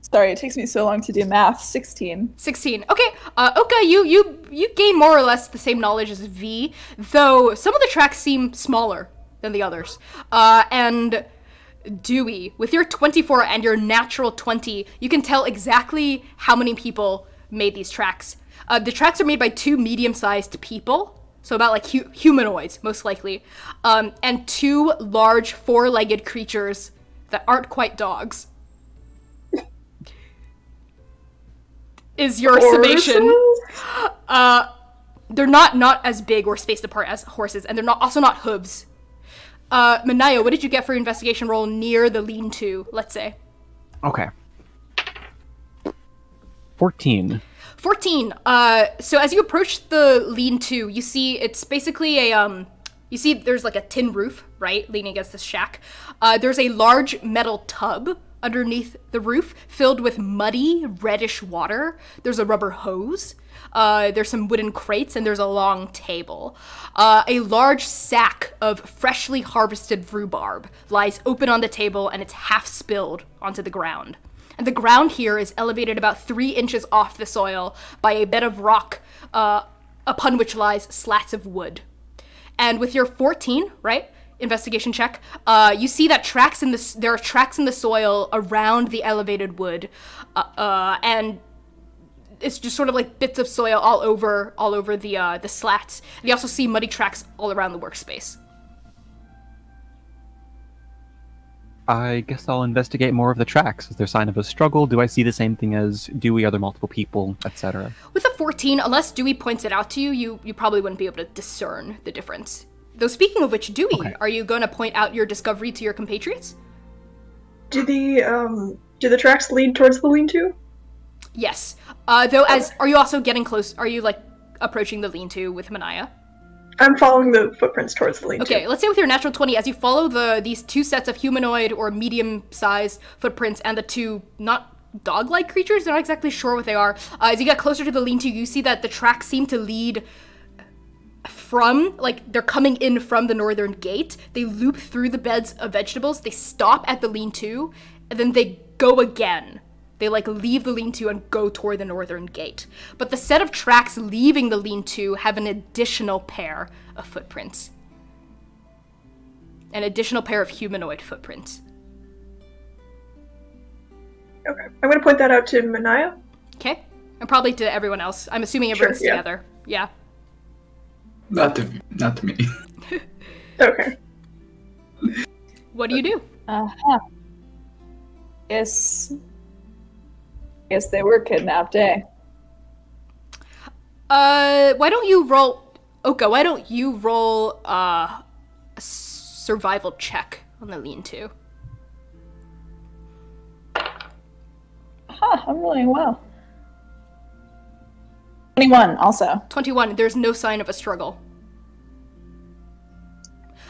Sorry, it takes me so long to do math. 16. 16. Okay, Oka, you gain more or less the same knowledge as V, though some of the tracks seem smaller than the others. And Dewey, with your 24 and your natural 20, you can tell exactly how many people made these tracks. The tracks are made by 2 medium-sized people, so about like humanoids, most likely, and 2 large 4-legged creatures that aren't quite dogs. Is your summation. They're not as big or spaced apart as horses, and they're also not hooves. Manaya, what did you get for your investigation roll near the lean-to, let's say? Okay. 14. 14. So as you approach the lean-to, you see it's basically a, you see there's like a tin roof, right, leaning against this shack. There's a large metal tub underneath the roof filled with muddy, reddish water. There's a rubber hose. There's some wooden crates, and there's a long table. A large sack of freshly harvested rhubarb lies open on the table, and it's half spilled onto the ground. And the ground here is elevated about 3 inches off the soil by a bed of rock, upon which lies slats of wood. And with your 14, right, investigation check, you see that there are tracks in the soil around the elevated wood, and it's just sort of like bits of soil all over the slats. And you also see muddy tracks all around the workspace. I guess I'll investigate more of the tracks. Is there sign of a struggle? Do I see the same thing as Dewey? Are there multiple people, etc.? With a 14, unless Dewey points it out to you, you probably wouldn't be able to discern the difference. Though speaking of which, Dewey, Okay. Are you going to point out your discovery to your compatriots? Do the tracks lead towards the lean-to? Yes. Though, are you also getting close? Are you like approaching the lean-to with Manaya? I'm following the footprints towards the lean-to. Okay, let's say with your natural 20, as you follow these 2 sets of humanoid or medium-sized footprints and the 2 not dog-like creatures, they're not exactly sure what they are. As you get closer to the lean-to, you see that the tracks seem to lead from, like, they're coming in from the northern gate. They loop through the beds of vegetables, they stop at the lean-to, and then they go again. They, like, leave the lean-to and go toward the northern gate. But the set of tracks leaving the lean-to have an additional pair of footprints. An additional pair of humanoid footprints. Okay. I'm going to point that out to Manaya. Okay? And probably to everyone else. I'm assuming everyone's yeah. together. Yeah. Not to me. Okay. What do you do? Uh-huh. Guess they were kidnapped, eh? Why don't you roll... Oka, why don't you roll, a survival check on the lean-to? Huh, I'm rolling well. 21, also. 21, there's no sign of a struggle.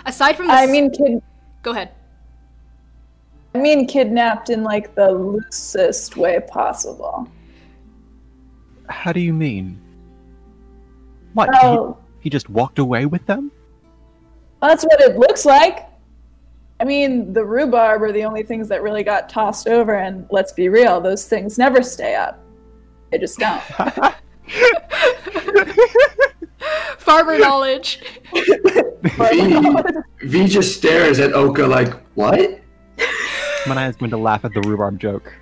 Aside from this... I mean, Go ahead. I mean kidnapped in like the loosest way possible. How do you mean? What? Oh, He just walked away with them? that's what it looks like. I mean, the rhubarb are the only things that really got tossed over, and let's be real, those things never stay up. They just don't. Farmer knowledge. V just stares at Oka like, what? Manaya's going to laugh at the rhubarb joke.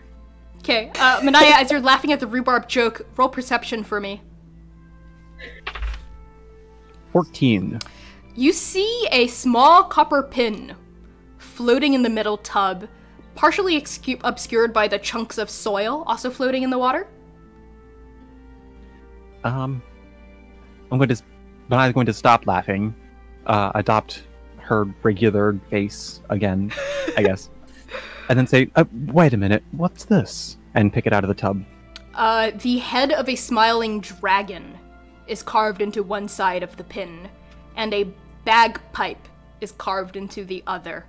Okay, Manaya, as you're laughing at the rhubarb joke, roll perception for me. 14. You see a small copper pin floating in the middle tub, partially obscured by the chunks of soil also floating in the water. Manaya's going to stop laughing, adopt her regular face again, I guess, and then say, wait a minute, what's this? And pick it out of the tub. The head of a smiling dragon is carved into one side of the pin, and a bagpipe is carved into the other.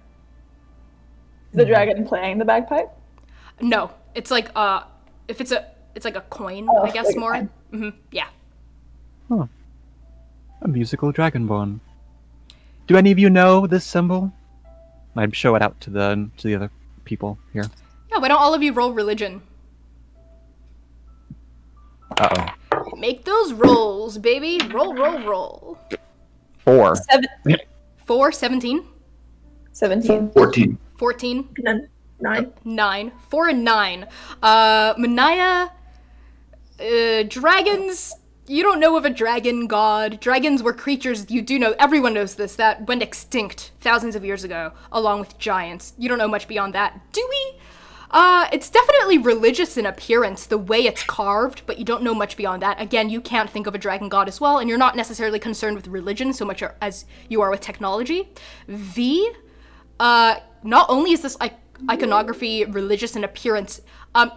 The dragon playing the bagpipe? No, it's like it's like a coin, I guess, like a more. coin. Mm-hmm. Yeah. Huh. A musical dragonborn. Do any of you know this symbol? I'd show it out to the other people here. Yeah. Why don't all of you roll religion? Uh-oh. Make those rolls, baby. Roll. 4. 4, 17, 17. 14. 14, And then 9. 9. 4 and 9. Manaya, dragons, you don't know of a dragon god. Dragons were creatures, you do know, everyone knows this, that went extinct thousands of years ago, along with giants. You don't know much beyond that, do we? It's definitely religious in appearance, the way it's carved, but you don't know much beyond that. Again, you can't think of a dragon god as well, and you're not necessarily concerned with religion so much as you are with technology. V, not only is this iconography religious in appearance,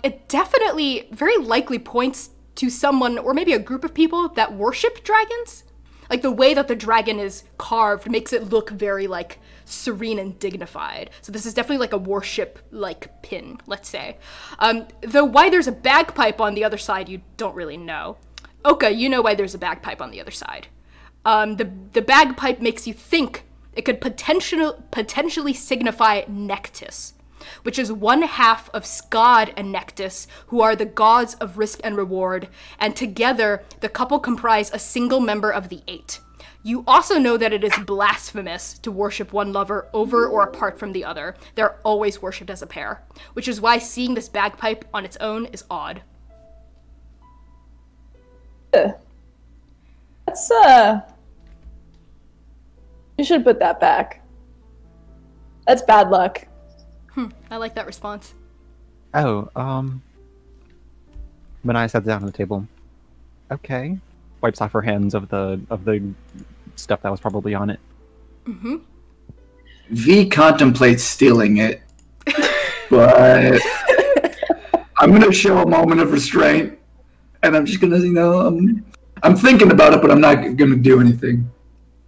it definitely very likely points to someone, or maybe a group of people, that worship dragons. Like, the way that the dragon is carved makes it look very, like, serene and dignified. So this is definitely, like, a worship-like pin, let's say. Though why there's a bagpipe on the other side, you don't really know. Oka, you know why there's a bagpipe on the other side. The bagpipe makes you think it could potentially signify Nectis, which is one half of Skad and Nectis, who are the gods of risk and reward, and together the couple comprise a single member of the 8. You also know that it is blasphemous to worship one lover over or apart from the other. They're always worshipped as a pair, which is why seeing this bagpipe on its own is odd. That's, you should put that back. That's bad luck. I like that response. Oh, Manaya sits down on the table. Okay. Wipes off her hands of the stuff that was probably on it. Mm-hmm. V contemplates stealing it, but I'm gonna show a moment of restraint, and I'm just gonna, I'm thinking about it, but I'm not gonna do anything.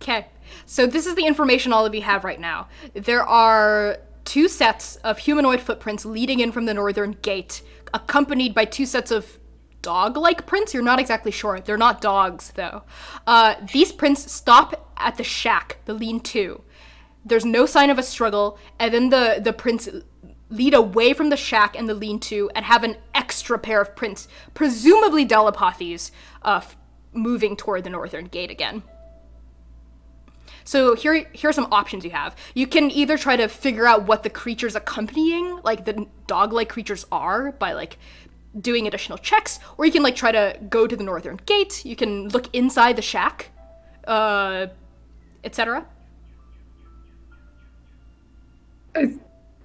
Okay, so this is the information all of you have right now. There are 2 sets of humanoid footprints leading in from the northern gate, accompanied by 2 sets of dog-like prints. You're not exactly sure. They're not dogs, though. These prints stop at the shack, the lean-to. There's no sign of a struggle, and then the prints lead away from the shack and the lean-to and have an extra pair of prints, presumably Delapathes, moving toward the northern gate again. So here are some options you have. You can either try to figure out what the creatures accompanying, like the dog-like creatures are, by like doing additional checks, or you can like try to go to the northern gate. You can look inside the shack, etc.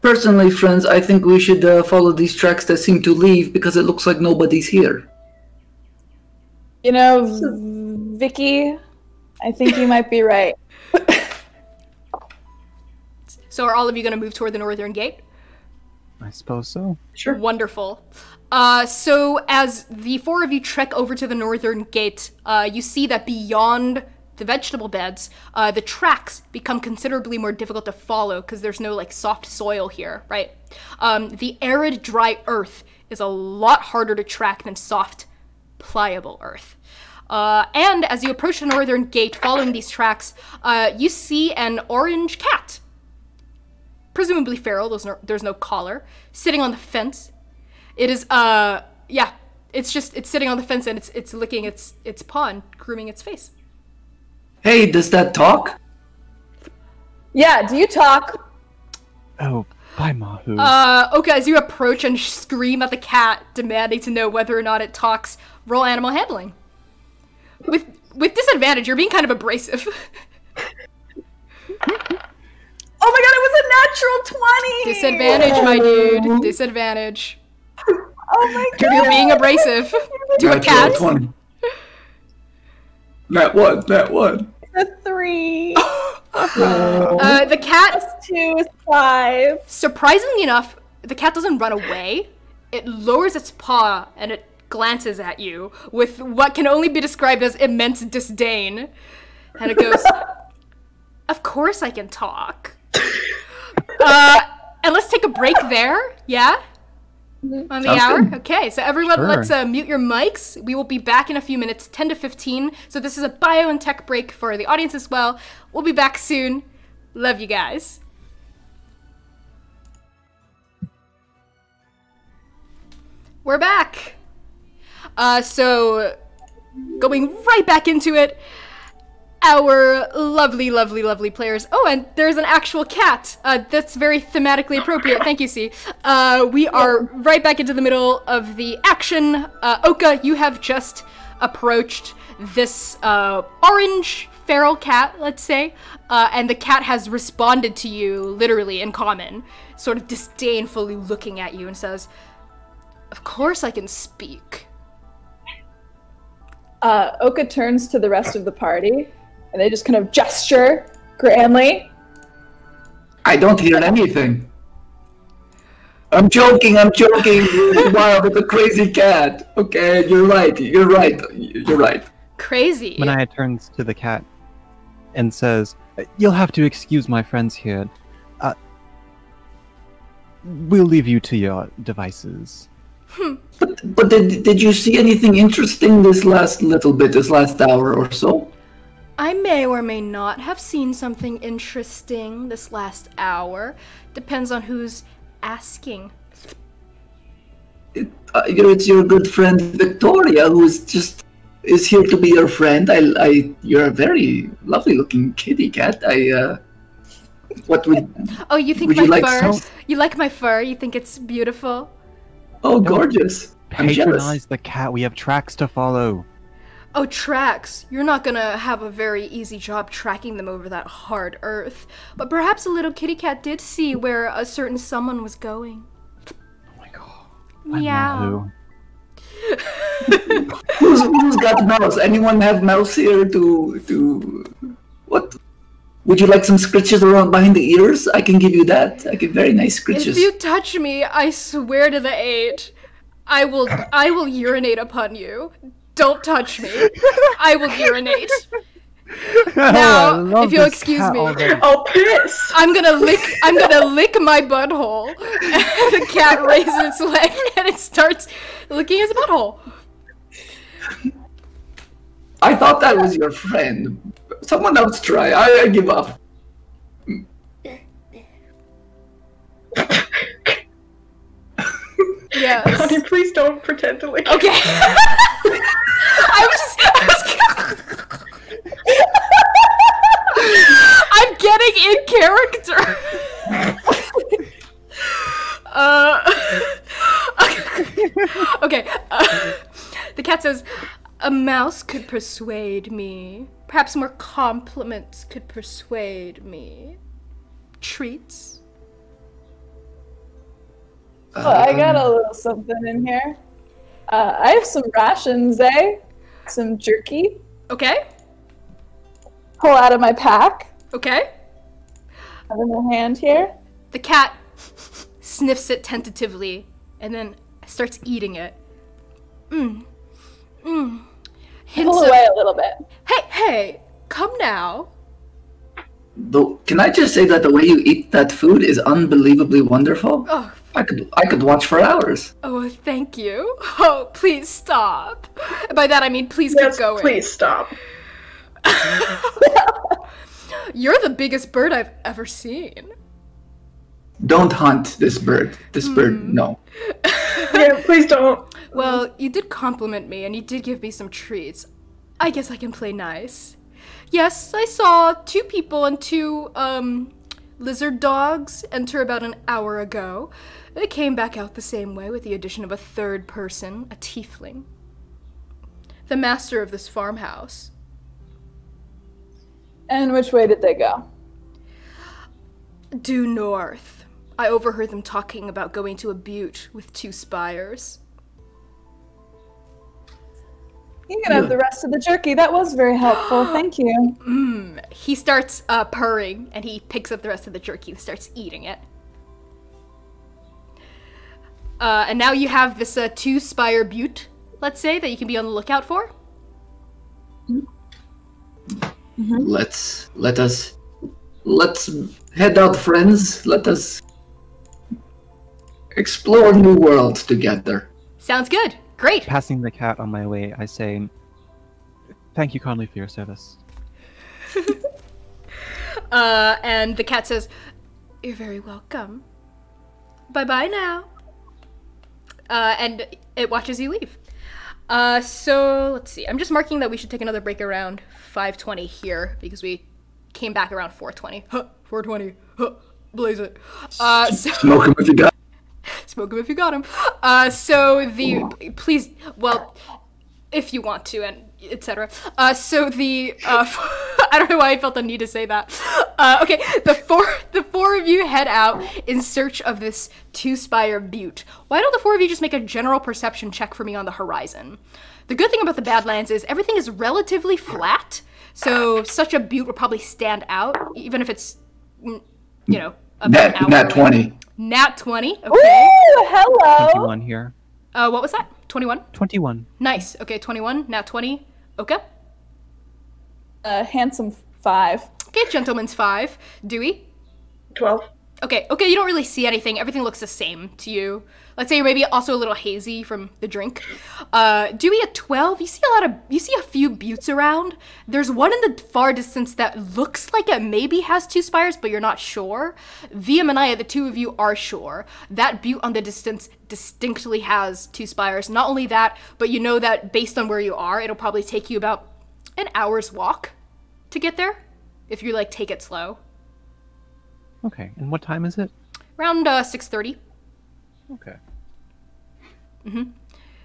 Personally, friends, I think we should follow these tracks that seem to leave because it looks like nobody's here. You know, Vicky, I think you might be right. So are all of you going to move toward the northern gate? I suppose so. Sure. Wonderful. So as the 4 of you trek over to the northern gate, you see that beyond the vegetable beds, the tracks become considerably more difficult to follow because there's no like soft soil here, right? The arid, dry earth is a lot harder to track than soft, pliable earth. And as you approach the northern gate following these tracks, you see an orange cat. Presumably feral, there's no collar, sitting on the fence. It is, it's sitting on the fence and it's licking its paw and grooming its face. Hey, does that talk? Yeah, do you talk? Oh, bye, Mahu. Okay, as you approach and scream at the cat, demanding to know whether or not it talks, roll animal handling. With disadvantage, you're being kind of abrasive. Oh my god, it was a natural 20! Disadvantage, my dude. Disadvantage. Oh my god. You're being abrasive to a cat. 20. That one. A 3. The cat, +2 is 5. surprisingly enough, the cat doesn't run away. It lowers its paw and it glances at you with what can only be described as immense disdain. And it goes, of course I can talk. And let's take a break there, yeah? On the Sounds hour? good. Okay, so everyone, Sure. let's mute your mics. We will be back in a few minutes, 10 to 15. So this is a bio and tech break for the audience as well. We'll be back soon. Love you guys. We're back. So going right back into it. Our lovely, lovely, lovely players. Oh, and there's an actual cat. That's very thematically appropriate. Thank you, C. We are right back into the middle of the action. Oka, you have just approached this orange feral cat, let's say, and the cat has responded to you literally in common, sort of disdainfully looking at you and says, "Of course I can speak." Oka turns to the rest of the party, and they just kind of gesture grandly. I don't hear anything. I'm joking. Wow, with a crazy cat. Okay, you're right. Crazy. Manaya turns to the cat and says, "You'll have to excuse my friends here. We'll leave you to your devices." But did you see anything interesting this last hour or so? I may or may not have seen something interesting this last hour. Depends on who's asking. It's your good friend Victoria who is here to be your friend. You're a very lovely looking kitty cat. Oh, you think Would my you like fur? some? You like my fur? You think it's beautiful? Oh, gorgeous. I'm jealous. Patronize the cat. We have tracks to follow. Oh, tracks. You're not gonna have a very easy job tracking them over that hard earth. But perhaps a little kitty cat did see where a certain someone was going. Oh my god. Meow. Who's got mouse? Anyone have mouse here to what? Would you like some scritches around behind the ears? I can give you that. I get very nice scritches. If you touch me, I swear to the 8, I will urinate upon you. Don't touch me. I will urinate. Now, if you'll excuse me, Oh, piss! I'm gonna lick my butthole. And the cat raises its leg and it starts licking his butthole. I thought that was your friend. Someone else try. I give up. Yes. Honey, please don't pretend to lick. Okay. I'm getting in character. Okay. The cat says, "A mouse could persuade me. Perhaps more compliments could persuade me. Treats." Oh, I got a little something in here. I have some rations, some jerky. Okay. Pull out of my pack. Okay. Have in my hand here. The cat sniffs it tentatively and then starts eating it. Hints Pull of, away a little bit. hey, come now. Can I just say that the way you eat that food is unbelievably wonderful? Oh, I could watch for hours. oh, thank you. Oh, please stop. By that I mean please Yes, keep going. please stop. You're the biggest bird I've ever seen. Don't hunt this bird. This bird, no. Yeah, please don't. Well, you did compliment me and you did give me some treats. I guess I can play nice. Yes, I saw 2 people and 2, lizard dogs enter about an hour ago. They came back out the same way with the addition of a 3rd person, a tiefling. The master of this farmhouse. And which way did they go? Due north. I overheard them talking about going to a butte with 2 spires. You can have the rest of the jerky. That was very helpful. Thank you. He starts purring, and he picks up the rest of the jerky and starts eating it. And now you have this 2-spire butte, let's say, that you can be on the lookout for. Let's head out, friends. Let us explore new worlds together. Sounds good. Great. Passing the cat on my way, I say, "Thank you, Conley, for your service." And the cat says, "You're very welcome. Bye-bye now." And it watches you leave. So let's see. I'm just marking that we should take another break around 5:20 here because we came back around 4:20. 4:20. Blaze it. So Smoke 'em if you got. smoke him if you got him. Please, well, if you want to, and etc. I don't know why I felt the need to say that. Okay, the four of you head out in search of this 2-spire butte. Why don't the 4 of you just make a general perception check for me on the horizon? The good thing about the Badlands is everything is relatively flat, so such a butte would probably stand out, even if it's, about an hour Nat away. 20. Nat 20, okay. Ooh, hello. 21 here. What was that? 21? 21. Nice. Okay, 21, Nat 20. Okay. Handsome 5. Okay, gentleman's 5. Dewey? 12. Okay, you don't really see anything. Everything looks the same to you. Let's say you're maybe also a little hazy from the drink. Dewey at 12, you see a few buttes around. There's one in the far distance that looks like it maybe has 2 spires, but you're not sure. Viam and I, the 2 of you, are sure. That butte on the distance distinctly has 2 spires. Not only that, but you know that based on where you are, it'll probably take you about an hour's walk to get there, if you, take it slow. Okay, and what time is it? Around 6:30. Okay.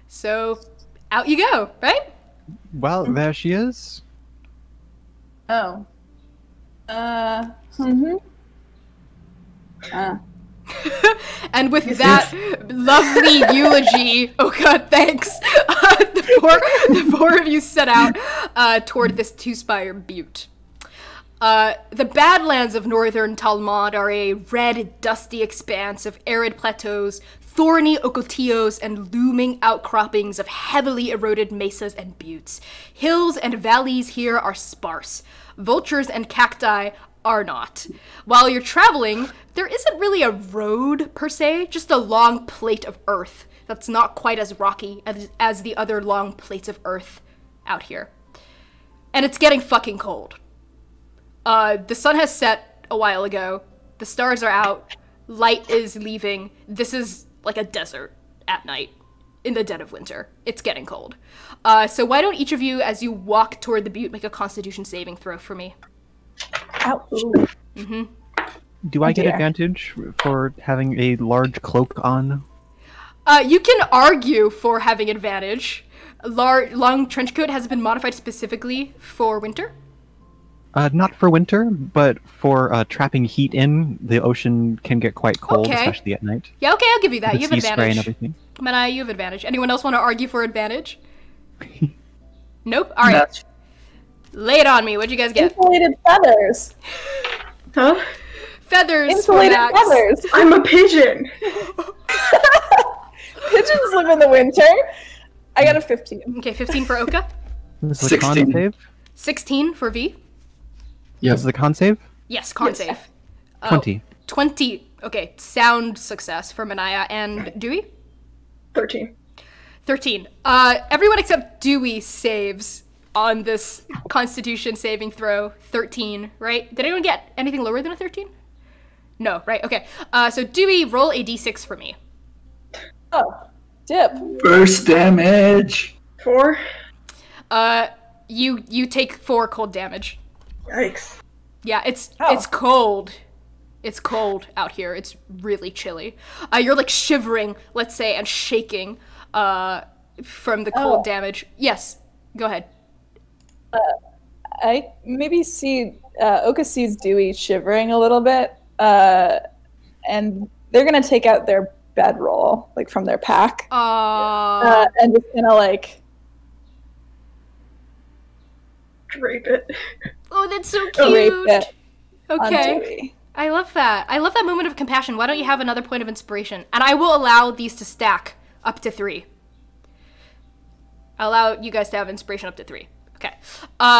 So, out you go, right? Well, there she is. Oh. And with that lovely eulogy, oh god, thanks. The four of you set out toward this 2-spire butte. The Badlands of northern Talmud are a red, dusty expanse of arid plateaus, thorny ocotillos, and looming outcroppings of heavily eroded mesas and buttes. Hills and valleys here are sparse. Vultures and cacti are not. While you're traveling, there isn't really a road per se, just a long plate of earth that's not quite as rocky as the other long plates of earth out here. And it's getting fucking cold. The sun has set a while ago. The stars are out. Light is leaving. This is like a desert at night in the dead of winter. It's getting cold. So why don't each of you, as you walk toward the butte, make a Constitution saving throw for me? Ow. Do I get dear. advantage for having a large cloak on? You can argue for having advantage. Long trench coat has been modified specifically for winter. Not for winter, but for trapping heat in. The ocean can get quite cold, Okay. especially at night. Yeah, okay, I'll give you that. With You have sea spray and advantage. everything. Mana, you have advantage. Anyone else want to argue for advantage? Nope. All right. That's- Lay it on me. What'd you guys get? Insulated feathers. Huh? Feathers. Insulated Sportax. feathers. I'm a pigeon. Pigeons live in the winter. I got a 15. Okay, 15 for Oka. This is a con 16. save. 16 for V. Yep. This is a con save? Yes, con Yes. save. 20. 20. Okay, sound success for Manaya and Dewey. 13. 13. Everyone except Dewey saves on this Constitution saving throw. 13, right? Did anyone get anything lower than a 13? No, right? Okay. So Dewey, roll a d6 for me. Oh, dip. Burst damage. 4. You take 4 cold damage. Yikes. Yeah, it's Oh. it's cold. It's cold out here. It's really chilly. You're like shivering, let's say, and shaking from the cold Oh. damage. Yes, go ahead. I maybe see Oka sees Dewey shivering a little bit, and they're gonna take out their bedroll like from their pack, and just kind of like Drape it. Oh, that's so rape cute. it on Okay. Dewey. I love that. I love that moment of compassion. Why don't you have another point of inspiration? And I will allow these to stack up to 3. I'll allow you guys to have inspiration up to 3. Okay.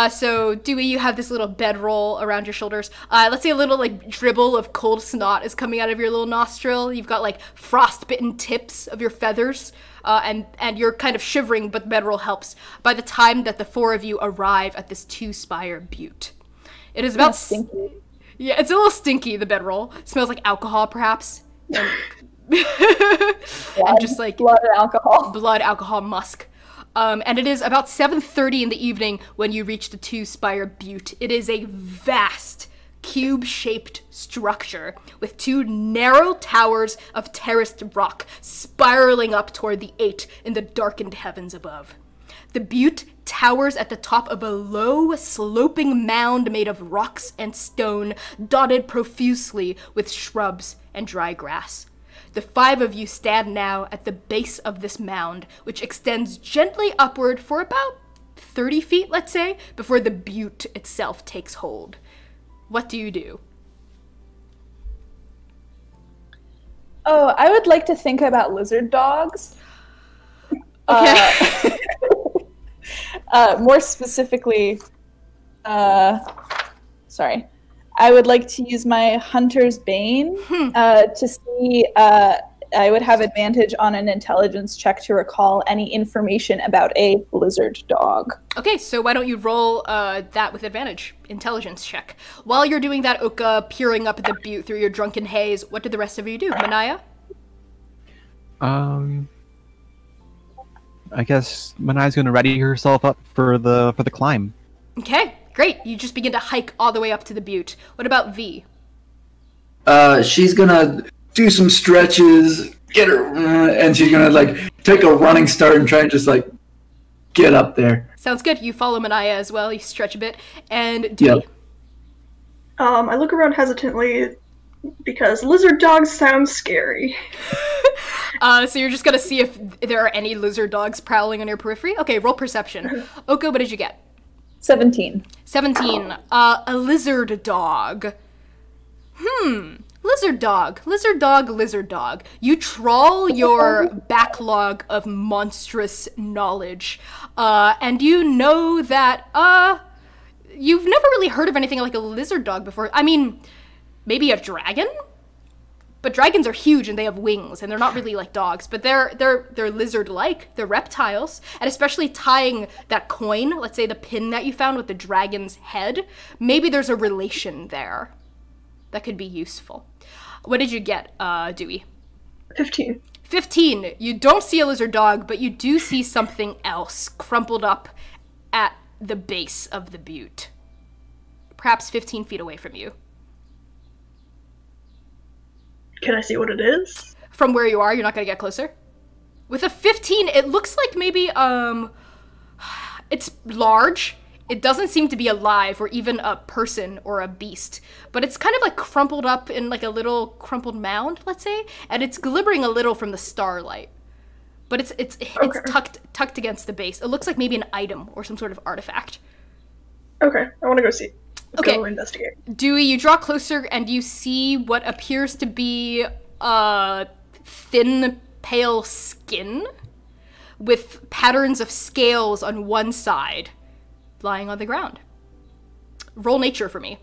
So Dewey, you have this little bedroll around your shoulders. Let's say a little like dribble of cold snot is coming out of your little nostril. You've got like frostbitten tips of your feathers, and you're kind of shivering, but the bedroll helps. By the time that the 4 of you arrive at this 2-spire butte, it is about Stinky. yeah, it's a little stinky, the bedroll. Smells like alcohol, perhaps. And, and just like blood and alcohol. blood, alcohol, musk. And it is about 7:30 in the evening when you reach the 2-spire butte. It is a vast, cube-shaped structure with 2 narrow towers of terraced rock spiraling up toward the 8 in the darkened heavens above. The butte towers at the top of a low, sloping mound made of rocks and stone, dotted profusely with shrubs and dry grass. The 5 of you stand now at the base of this mound, which extends gently upward for about 30 feet, let's say, before the butte itself takes hold. What do you do? Oh, I would like to think about lizard dogs. Okay. More specifically, sorry. I would like to use my Hunter's Bane to see. I would have advantage on an intelligence check to recall any information about a lizard dog. Okay, so why don't you roll that with advantage? Intelligence check. While you're doing that, Oka, peering up at the butte through your drunken haze, what did the rest of you do? Manaya? I guess Manaya's going to ready herself up for the climb. Okay, great. You just begin to hike all the way up to the butte. What about V? She's gonna do some stretches, get her, and she's gonna like take a running start and try and just like get up there. Sounds good. You follow Manaya as well. You stretch a bit. And Dewey? Yep. I look around hesitantly because lizard dogs sound scary. So you're just gonna see if there are any lizard dogs prowling on your periphery? Okay, roll perception. Oka, what did you get? 17. 17. A lizard dog. Lizard dog. Lizard dog, lizard dog. You trawl your backlog of monstrous knowledge, and you know that, you've never really heard of anything like a lizard dog before. I mean, maybe a dragon? But dragons are huge and they have wings and they're not really like dogs, but they're lizard-like. They're reptiles, and especially tying that coin, let's say the pin that you found with the dragon's head, maybe there's a relation there that could be useful. What did you get, Dewey? 15. 15. You don't see a lizard dog, but you do see something else crumpled up at the base of the butte. Perhaps 15 feet away from you. Can I see what it is? From where you are, you're not gonna get closer? With a 15, it looks like maybe, it's large. It doesn't seem to be alive or even a person or a beast, but it's kind of like crumpled up in like a little crumpled mound, let's say, and it's glimmering a little from the starlight. But it's Okay. tucked against the base. It looks like maybe an item or some sort of artifact. Okay, I want to go see. Let's Okay. go investigate. Dewey, you draw closer and you see what appears to be thin, pale skin with patterns of scales on one side lying on the ground. Roll nature for me.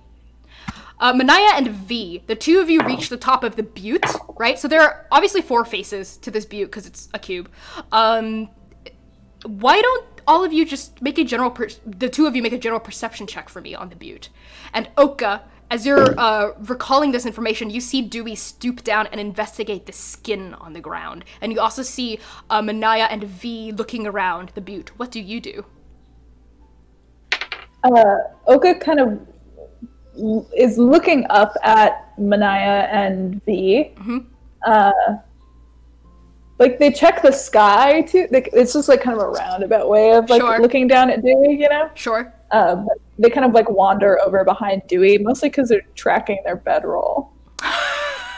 Manaya and V, the two of you reach the top of the butte, right? So there are obviously 4 faces to this butte because it's a cube. Why don't all of you just make a the 2 of you make a general perception check for me on the butte? And Oka, as you're recalling this information, you see Dewey stoop down and investigate the skin on the ground. And you also see Manaya and V looking around the butte. What do you do? Oka kind of is looking up at Manaya and V. Like, they check the sky, too. Like, it's just, like, kind of a roundabout way of, like, looking down at Dewey, you know? Sure. But they kind of, like, wander over behind Dewey, mostly because they're tracking their bedroll.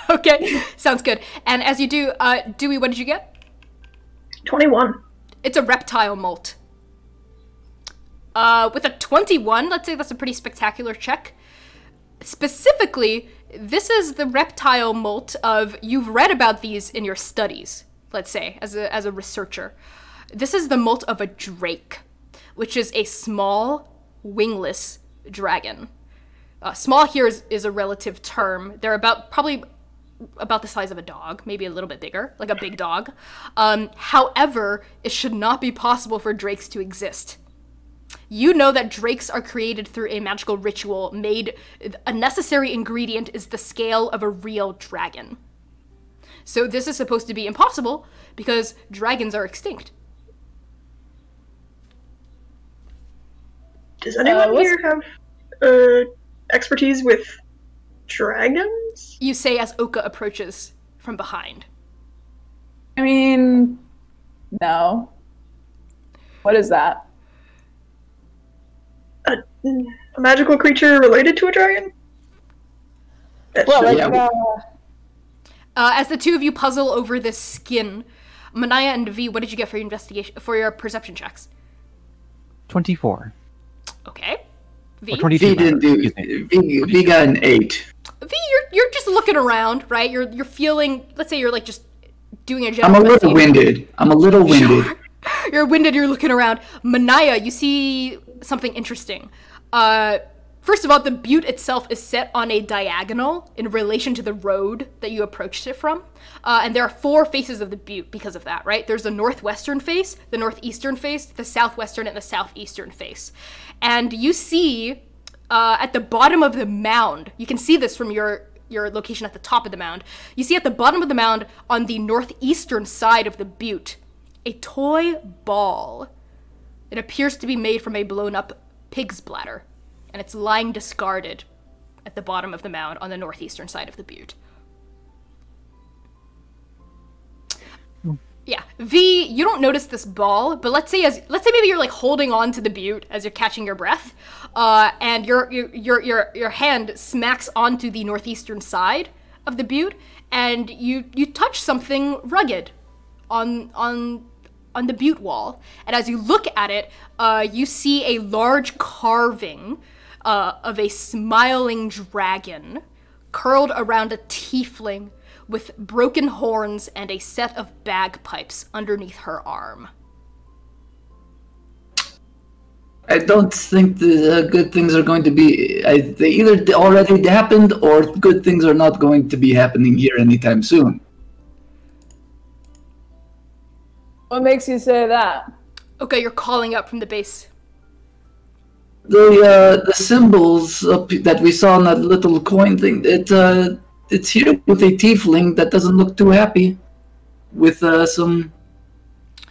Okay, sounds good. And as you do, Dewey, what did you get? 21. It's a reptile molt. With a 21, let's say that's a pretty spectacular check. Specifically, this is the reptile molt of, you've read about these in your studies, let's say, as a researcher. This is the molt of a drake, which is a small, wingless dragon. Small here is a relative term. They're probably about the size of a dog, maybe a little bit bigger, like a big dog. However, it should not be possible for drakes to exist. You know that drakes are created through a magical ritual a necessary ingredient is the scale of a real dragon. So this is supposed to be impossible because dragons are extinct. Does anyone here have expertise with dragons? You say as Oka approaches from behind. I mean, no. What is that? A magical creature related to a dragon? As the 2 of you puzzle over this skin, Manaya and V, what did you get for your investigation, for your perception checks? 24. Okay. V? Or 22. V didn't do. V got an 8. V, you're just looking around, right? You're feeling. Let's say you're like just doing a general. I'm a little winded. Sure. You're winded. You're looking around. Manaya, you see something interesting. First of all, the butte itself is set on a diagonal in relation to the road that you approached it from. And there are 4 faces of the butte because of that, right? There's the northwestern face, the northeastern face, the southwestern, and the southeastern face. And you see at the bottom of the mound, you can see this from your location at the top of the mound. You see at the bottom of the mound on the northeastern side of the butte, a toy ball. It appears to be made from a blown up pig's bladder, and it's lying discarded at the bottom of the mound on the northeastern side of the butte. Yeah, V, you don't notice this ball, but let's say maybe you're like holding on to the butte as you're catching your breath, and your hand smacks onto the northeastern side of the butte, and you touch something rugged on the butte wall, and as you look at it, you see a large carving of a smiling dragon curled around a tiefling with broken horns and a set of bagpipes underneath her arm. I don't think the good things are going to be. They either already happened or good things are not going to be happening here anytime soon. What makes you say that? Okay, you're calling up from the base. The symbols that we saw on that little coin thing, it's here with a tiefling that doesn't look too happy. With some...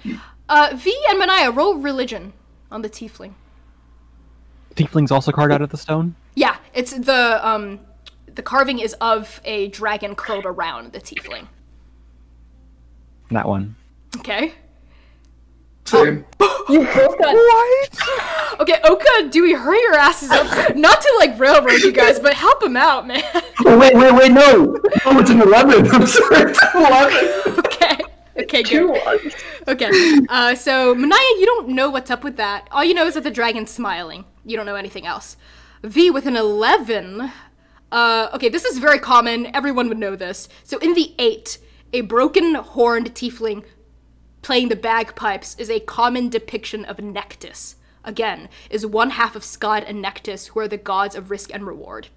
V and Manaya, roll religion on the tiefling. Tiefling's also carved out of the stone? Yeah, it's the carving is of a dragon curled around the tiefling. That one. Okay. Same. You both got What? Okay, Oka, Dewey, hurry your asses up. Not to like railroad you guys, but help him out, man. Oh, wait, no! Oh, it's an 11. I'm sorry, it's an 11. Okay, good. Okay, so Manaya, you don't know what's up with that. All you know is that the dragon's smiling. You don't know anything else. V with an 11. Okay, this is very common. Everyone would know this. So in the 8, a broken horned tiefling playing the bagpipes is a common depiction of Nectis. Again, is one half of Skad and Nectis, who are the gods of risk and reward.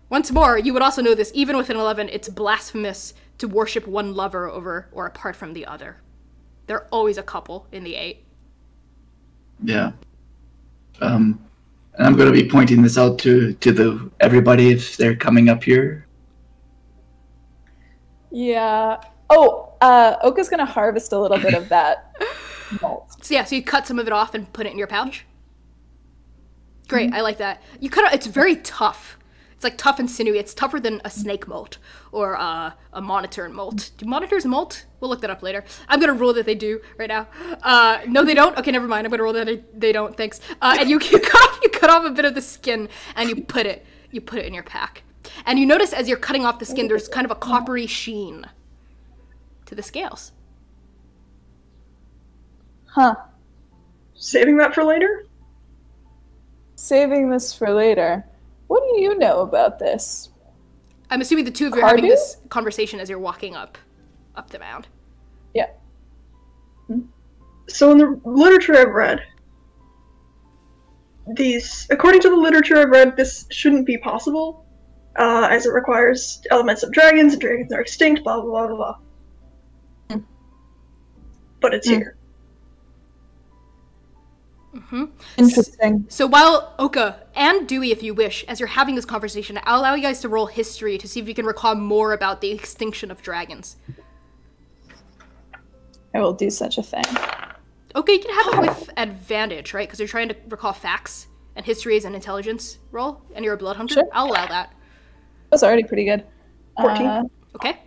Once more, you would also know this, even with an 11, it's blasphemous to worship one lover over or apart from the other. They're always a couple in the 8. Yeah. And I'm going to be pointing this out to everybody if they're coming up here. Yeah. Oh, Oka's gonna harvest a little bit of that malt. So yeah, so you cut some of it off and put it in your pouch. Great, I like that. You cut it, it's very tough. It's like tough and sinewy. It's tougher than a snake molt or a monitor molt. Do monitors molt? We'll look that up later. I'm gonna rule that they do right now. No, they don't. Okay, never mind. I'm gonna rule that they don't. Thanks. And you cut off a bit of the skin and you put it in your pack. And you notice as you're cutting off the skin, there's kind of a coppery sheen to the scales. Huh. Saving that for later? Saving this for later. What do you know about this? I'm assuming the two of you are having this conversation as you're walking up the mound. Yeah. So in the literature I've read, according to the literature I've read, this shouldn't be possible, as it requires elements of dragons, and dragons are extinct, blah, blah, blah, blah, blah. But it's here. Mm-hmm. Interesting. So while Oka and Dewey, if you wish, as you're having this conversation, I'll allow you guys to roll history to see if you can recall more about the extinction of dragons. I will do such a thing. Okay, you can have it with advantage, right? Because you're trying to recall facts, and history is an intelligence roll, and you're a blood hunter. Sure. I'll allow that. That's already pretty good. 14. Okay.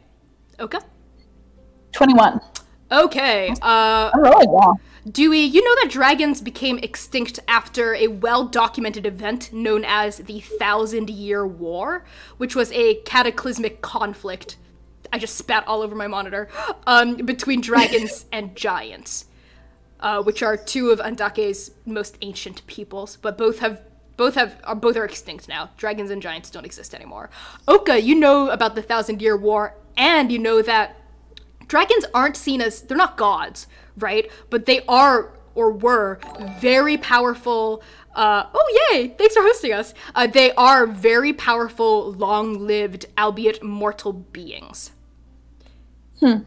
Oka? 21. Okay. I'm really wrong. Dewey, you know that dragons became extinct after a well-documented event known as the 1,000-Year War, which was a cataclysmic conflict. I just spat all over my monitor. Between dragons and giants, which are two of Andake's most ancient peoples, but both are extinct now. Dragons and giants don't exist anymore. Oka, you know about the 1,000-Year War, and you know that dragons aren't seen as, they're not gods, right? But they are, or were, very powerful, oh yay, thanks for hosting us. They are very powerful, long-lived, albeit mortal beings. You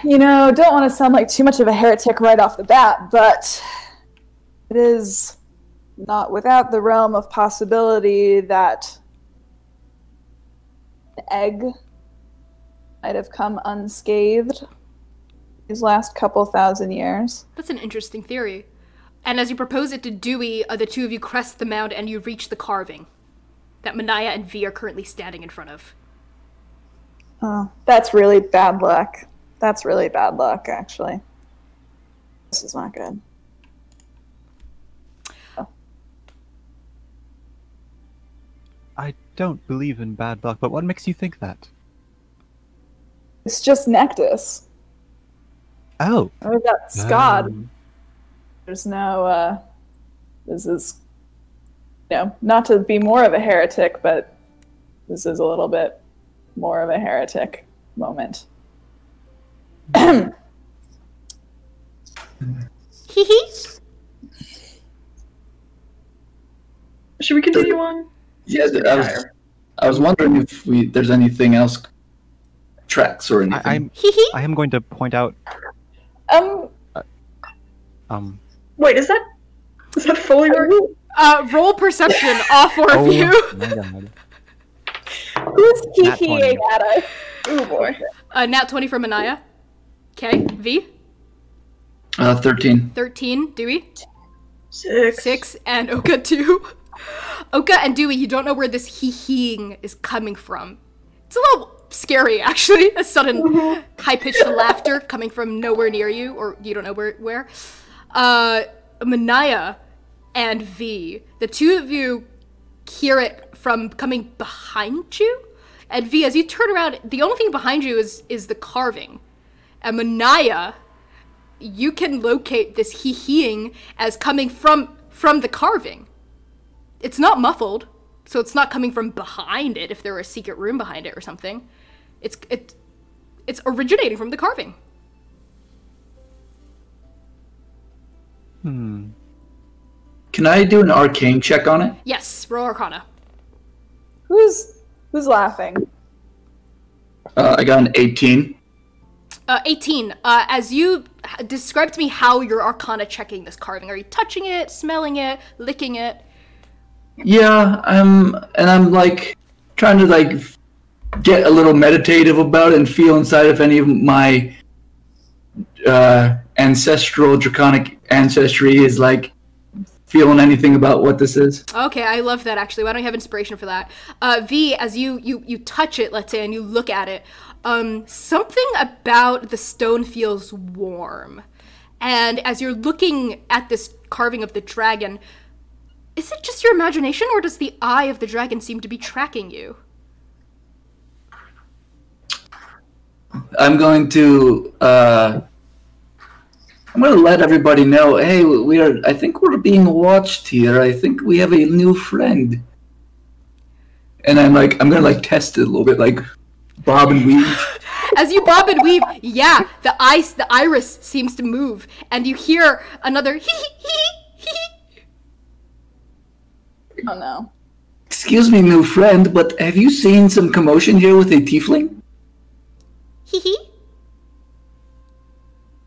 know, don't want to sound like too much of a heretic right off the bat, but it is not without the realm of possibility that an egg might have come unscathed these last couple thousand years. That's an interesting theory. And as you propose it to Dewey, the two of you crest the mound and you reach the carving that Manaya and V are currently standing in front of. Oh, that's really bad luck. That's really bad luck, actually. This is not good. Oh. I don't believe in bad luck, but what makes you think that? It's just Nectus. Oh. We've got Scod. There's no, this is, you know, not to be more of a heretic, but this is a little bit more of a heretic moment. Hee hee. Should we continue on? Yeah, I was wondering if there's anything else, tracks or anything. I am going to point out. Wait, is that fully work? Roll perception, all four of you. My God. Who's Nat 20. hee-heeing at us? Oh boy. Nat 20 for Manaya. Okay, V. 13. 13, Dewey. 6. 6, and Oka 2. Oka and Dewey, you don't know where this hee-heeing is coming from. It's a little scary, actually. A sudden high-pitched laughter coming from nowhere near you, or you don't know where. Manaya and V, the two of you hear it from coming behind you. And V, as you turn around, the only thing behind you is the carving. And Manaya, you can locate this hee-heeing as coming from the carving. It's not muffled, so it's not coming from behind it if there were a secret room behind it or something. It's originating from the carving. Can I do an arcane check on it? Yes, roll Arcana. Who's laughing? I got an 18. 18. As you describe to me how you're Arcana checking this carving. Are you touching it, smelling it, licking it? Yeah, I'm like trying to like get a little meditative about it and feel inside if any of my ancestral draconic ancestry is like feeling anything about what this is. Okay, I love that actually. Why don't you have inspiration for that? V, as you touch it, let's say, and you look at it, something about the stone feels warm. And as you're looking at this carving of the dragon, is it just your imagination, or does the eye of the dragon seem to be tracking you? I'm going to let everybody know, hey, I think we're being watched here. I think we have a new friend. And I'm gonna like test it a little bit, like bob and weave. As you bob and weave, yeah, the iris seems to move, and you hear another hee hee hee hee. Oh no. Excuse me, new friend, but have you seen some commotion here with a tiefling? Hee hee.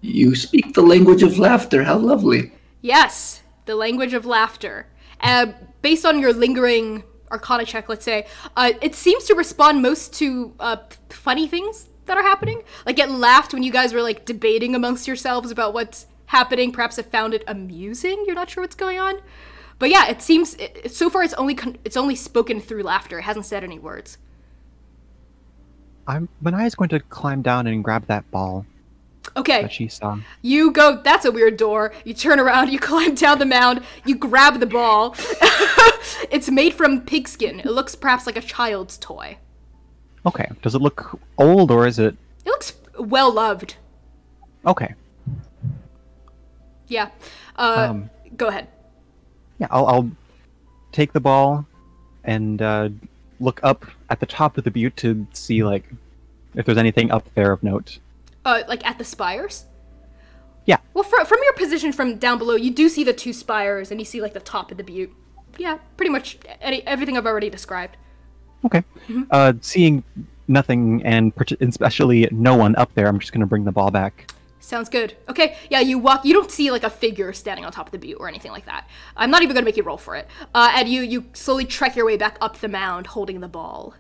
You speak the language of laughter. How lovely. Yes, the language of laughter. Based on your lingering Arcana check, let's say, it seems to respond most to funny things that are happening. Like, it laughed when you guys were like debating amongst yourselves about what's happening. Perhaps it found it amusing. You're not sure what's going on. But yeah, it seems so far it's only spoken through laughter. It hasn't said any words. Manai's going to climb down and grab that ball Okay. that she saw. You go, that's a weird door. You turn around, you climb down the mound, you grab the ball. It's made from pigskin. It looks perhaps like a child's toy. Okay. Does it look old, or is it... It looks well loved. Okay. Yeah. Go ahead. Yeah, I'll take the ball and look up at the top of the butte to see, like, if there's anything up there of note. Like at the spires? Yeah. Well, from your position from down below, you do see the two spires, and you see, like, the top of the butte. Yeah, pretty much everything I've already described. Okay. Seeing nothing, and especially no one up there, I'm just going to bring the ball back. Sounds good. Okay, yeah, you walk, you don't see, like, a figure standing on top of the butte or anything like that. I'm not even gonna make you roll for it. And you slowly trek your way back up the mound, holding the ball.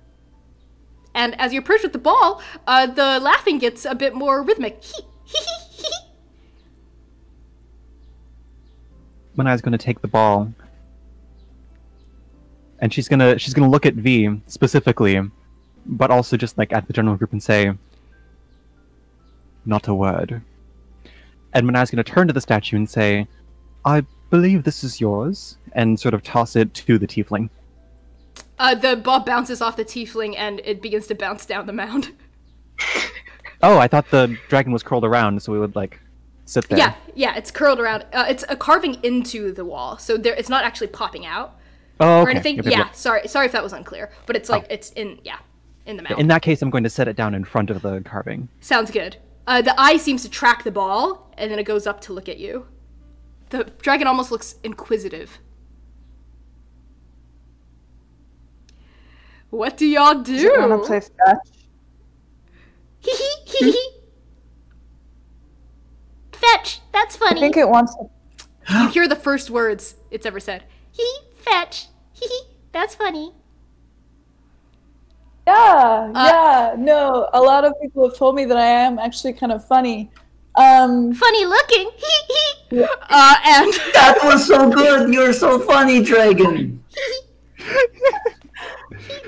And as you approach with the ball, the laughing gets a bit more rhythmic. Hee, hee, hee, hee. Manai's going to take the ball, and she's gonna look at V specifically, but also just like at the general group and say, "Not a word." And Manai's going to turn to the statue and say, "I believe this is yours," and sort of toss it to the tiefling. The ball bounces off the tiefling and it begins to bounce down the mound. Oh, I thought the dragon was curled around, so we would like sit there. Yeah, it's curled around. It's a carving into the wall, so it's not actually popping out Oh, or okay. anything. Yep, Yeah, yep. sorry if that was unclear, but it's like it's in the mound. In that case, I'm going to set it down in front of the carving. Sounds good. The eye seems to track the ball, and then it goes up to look at you. The dragon almost looks inquisitive. What do y'all do? Does it want to play fetch? Hee hee hee hee. Fetch. That's I funny. think it wants to. You hear the first words it's ever said. Hee fetch. Hee hee. That's funny. Yeah, no. A lot of people have told me that I am actually kind of funny. Funny looking. Hee hee. And That was so good. You're so funny, dragon.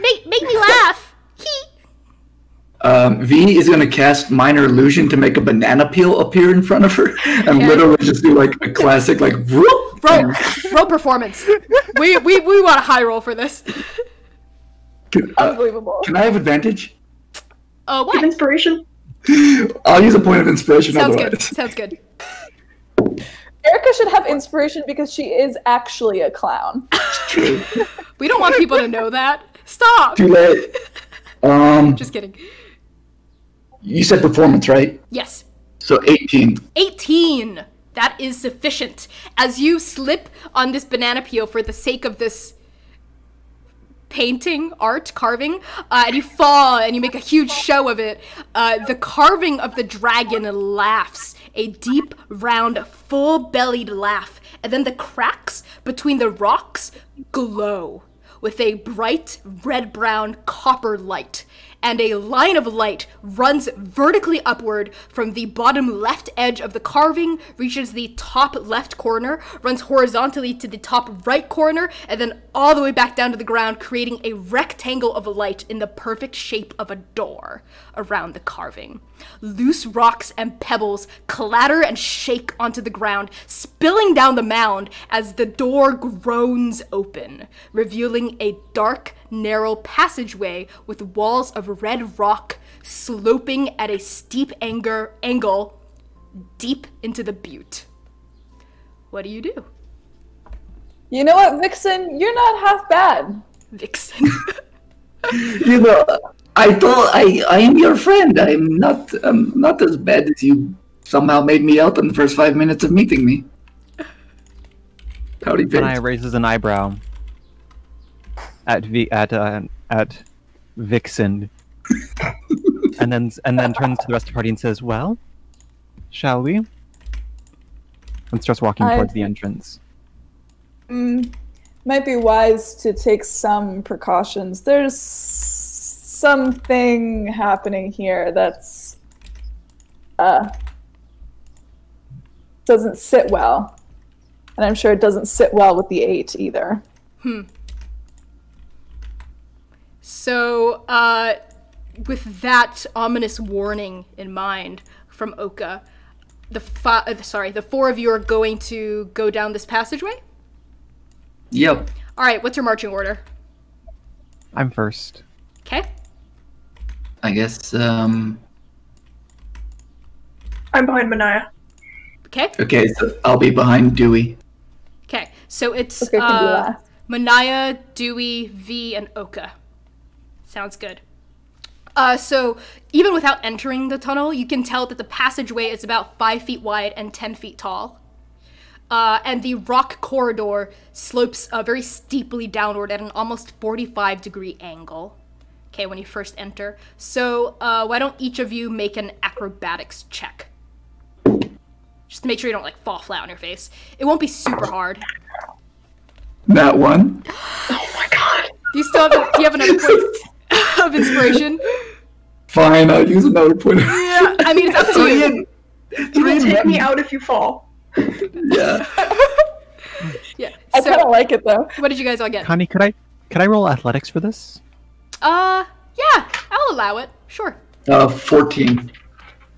make me laugh. Hee. V is going to cast Minor Illusion to make a banana peel appear in front of her, and literally just do like a classic like whoop. Roll performance. We want a high roll for this. Unbelievable. Can I have advantage? Oh, Give what? inspiration. I'll use a point of inspiration Sounds otherwise. good. Sounds good. Erica should have inspiration because she is actually a clown. True. We don't want people to know that. Stop. Too late. Just kidding. You said performance, right? Yes. So 18. 18. That is sufficient. As you slip on this banana peel for the sake of this painting, art, carving, and you fall and you make a huge show of it. The carving of the dragon laughs, a deep, round, full-bellied laugh, and then the cracks between the rocks glow with a bright red-brown copper light, and a line of light runs vertically upward from the bottom left edge of the carving, reaches the top left corner, runs horizontally to the top right corner, and then all the way back down to the ground, creating a rectangle of light in the perfect shape of a door around the carving. Loose rocks and pebbles clatter and shake onto the ground, spilling down the mound as the door groans open, revealing a dark, narrow passageway with walls of red rock sloping at a steep angle deep into the butte. What do you do? You know what, Vixen? You're not half bad. Vixen. You know, I am your friend. I'm not as bad as you somehow made me out in the first 5 minutes of meeting me. Howdy, Vince. Manaya raises an eyebrow at Vixen, and then turns to the rest of the party and says, "Well, shall we?" And starts walking towards the entrance. Might be wise to take some precautions. There's something happening here that's doesn't sit well, and I'm sure it doesn't sit well with the 8 either. So, with that ominous warning in mind from Oka, the 4 of you are going to go down this passageway? Yep. Alright, what's your marching order? I'm first. Okay. I guess, I'm behind Manaya. Okay. Okay, so I'll be behind Dewey. Okay. So it's Okay, can do last. Manaya, Dewey, V, and Oka. Sounds good. So even without entering the tunnel, you can tell that the passageway is about 5 feet wide and 10 feet tall. And the rock corridor slopes very steeply downward at an almost 45-degree angle. Okay, when you first enter. So why don't each of you make an acrobatics check? Just to make sure you don't, like, fall flat on your face. It won't be super hard. That one. Oh my god. Do you have another point of inspiration? Fine, I'll use another point. Yeah, I mean, it's up to you. You will take me out if you fall. Yeah. Yeah. I So, kind of like it though. what did you guys all get? Connie, could I roll athletics for this? Yeah, I'll allow it. Sure. 14.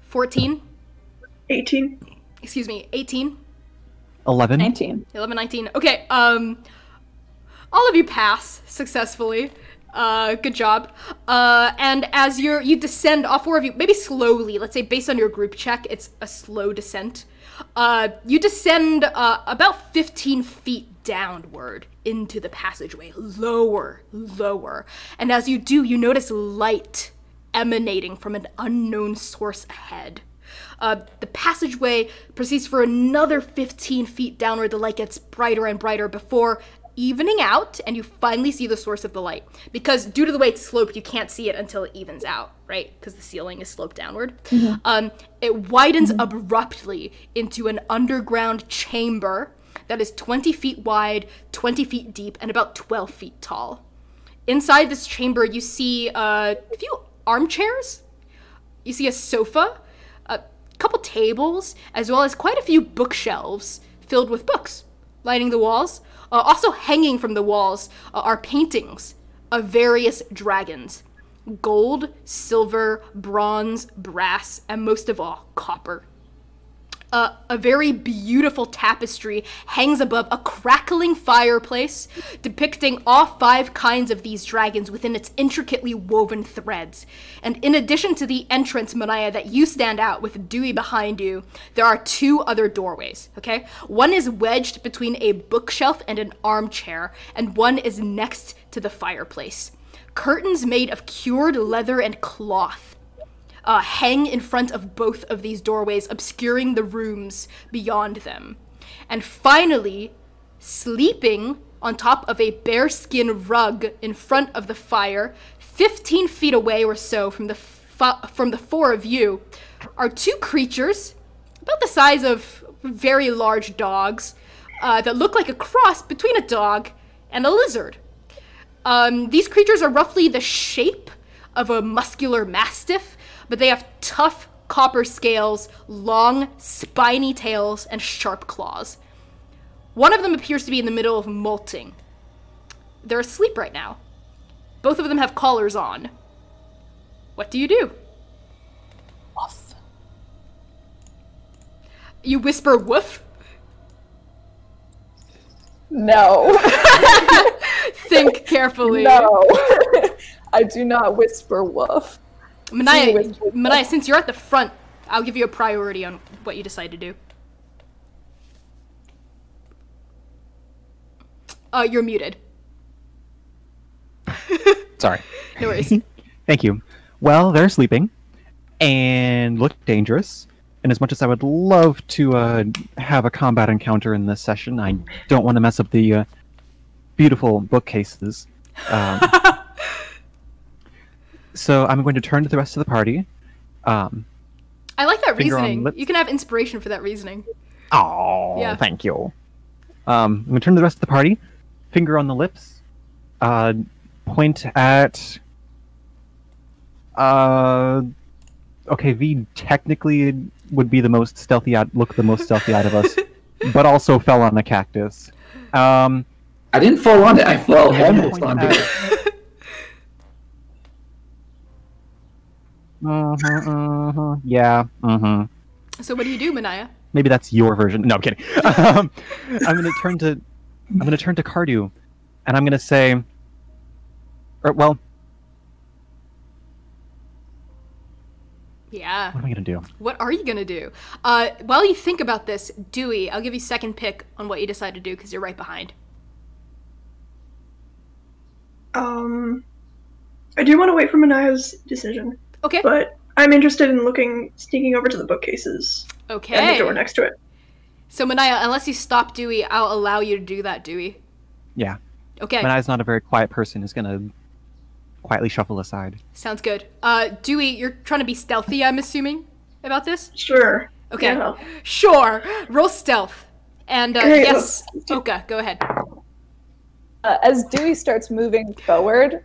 14. 18. Excuse me, 18. 11. 19. 11, 19. Okay, all of you pass successfully. Good job. And as you descend, all 4 of you, maybe slowly, let's say based on your group check, it's a slow descent. You descend about 15 feet downward into the passageway, lower. And as you do, you notice light emanating from an unknown source ahead. The passageway proceeds for another 15 feet downward. The light gets brighter and brighter before evening out, and you finally see the source of the light. Because due to the way it's sloped, you can't see it until it evens out, right? Because the ceiling is sloped downward. It widens abruptly into an underground chamber that is 20 feet wide, 20 feet deep, and about 12 feet tall. Inside this chamber, you see a few armchairs. You see a sofa, a couple tables, as well as quite a few bookshelves filled with books lining the walls. Also hanging from the walls are paintings of various dragons. Gold, silver, bronze, brass, and most of all, copper. A very beautiful tapestry hangs above a crackling fireplace, depicting all 5 kinds of these dragons within its intricately woven threads. And in addition to the entrance, Manaya, that you stand out with Dewey behind you, there are 2 other doorways, okay? One is wedged between a bookshelf and an armchair, and one is next to the fireplace. Curtains made of cured leather and cloth hang in front of both of these doorways, obscuring the rooms beyond them. And finally, sleeping on top of a bearskin rug in front of the fire, 15 feet away or so from the four of you, are two creatures about the size of very large dogs that look like a cross between a dog and a lizard. These creatures are roughly the shape of a muscular mastiff, but they have tough copper scales, long, spiny tails, and sharp claws. One of them appears to be in the middle of molting. They're asleep right now. Both of them have collars on. What do you do? Woof. You whisper woof? No. Think carefully. No. I do not whisper woof. Manaya, since you're at the front, I'll give you a priority on what you decide to do. You're muted. Sorry. No worries. Thank you. Well, they're sleeping and look dangerous. And as much as I would love to have a combat encounter in this session, I don't want to mess up the beautiful bookcases. So I'm going to turn to the rest of the party. I like that Finger on reasoning. lips. You can have inspiration for that reasoning. Oh, Yeah. thank you. I'm going to turn to the rest of the party. Finger on the lips. Point at... Okay, V technically would be the most stealthy out of us, but also fell on a cactus. I didn't fall on it. I fell Yeah, almost point onto at- it. Yeah. So what do you do, Manaya? Maybe that's your version. No, I'm kidding. I'm gonna turn to Cardew, and I'm gonna say, well, Yeah. what am I gonna do? What are you gonna do? While you think about this, Dewey, I'll give you second pick on what you decide to do because you're right behind. I do want to wait for Manaya's decision, Okay. but I'm interested in sneaking over to the bookcases and the Okay. door next to it. So Manaya, unless you stop Dewey, I'll allow you to do that, Dewey. Yeah, Okay. Manai's not a very quiet person. Is gonna quietly shuffle aside. Sounds good. Dewey, you're trying to be stealthy, I'm assuming, about this? Sure. Okay. Yeah. Sure. Roll stealth. And Great, yes, Oka, go ahead. As Dewey starts moving forward,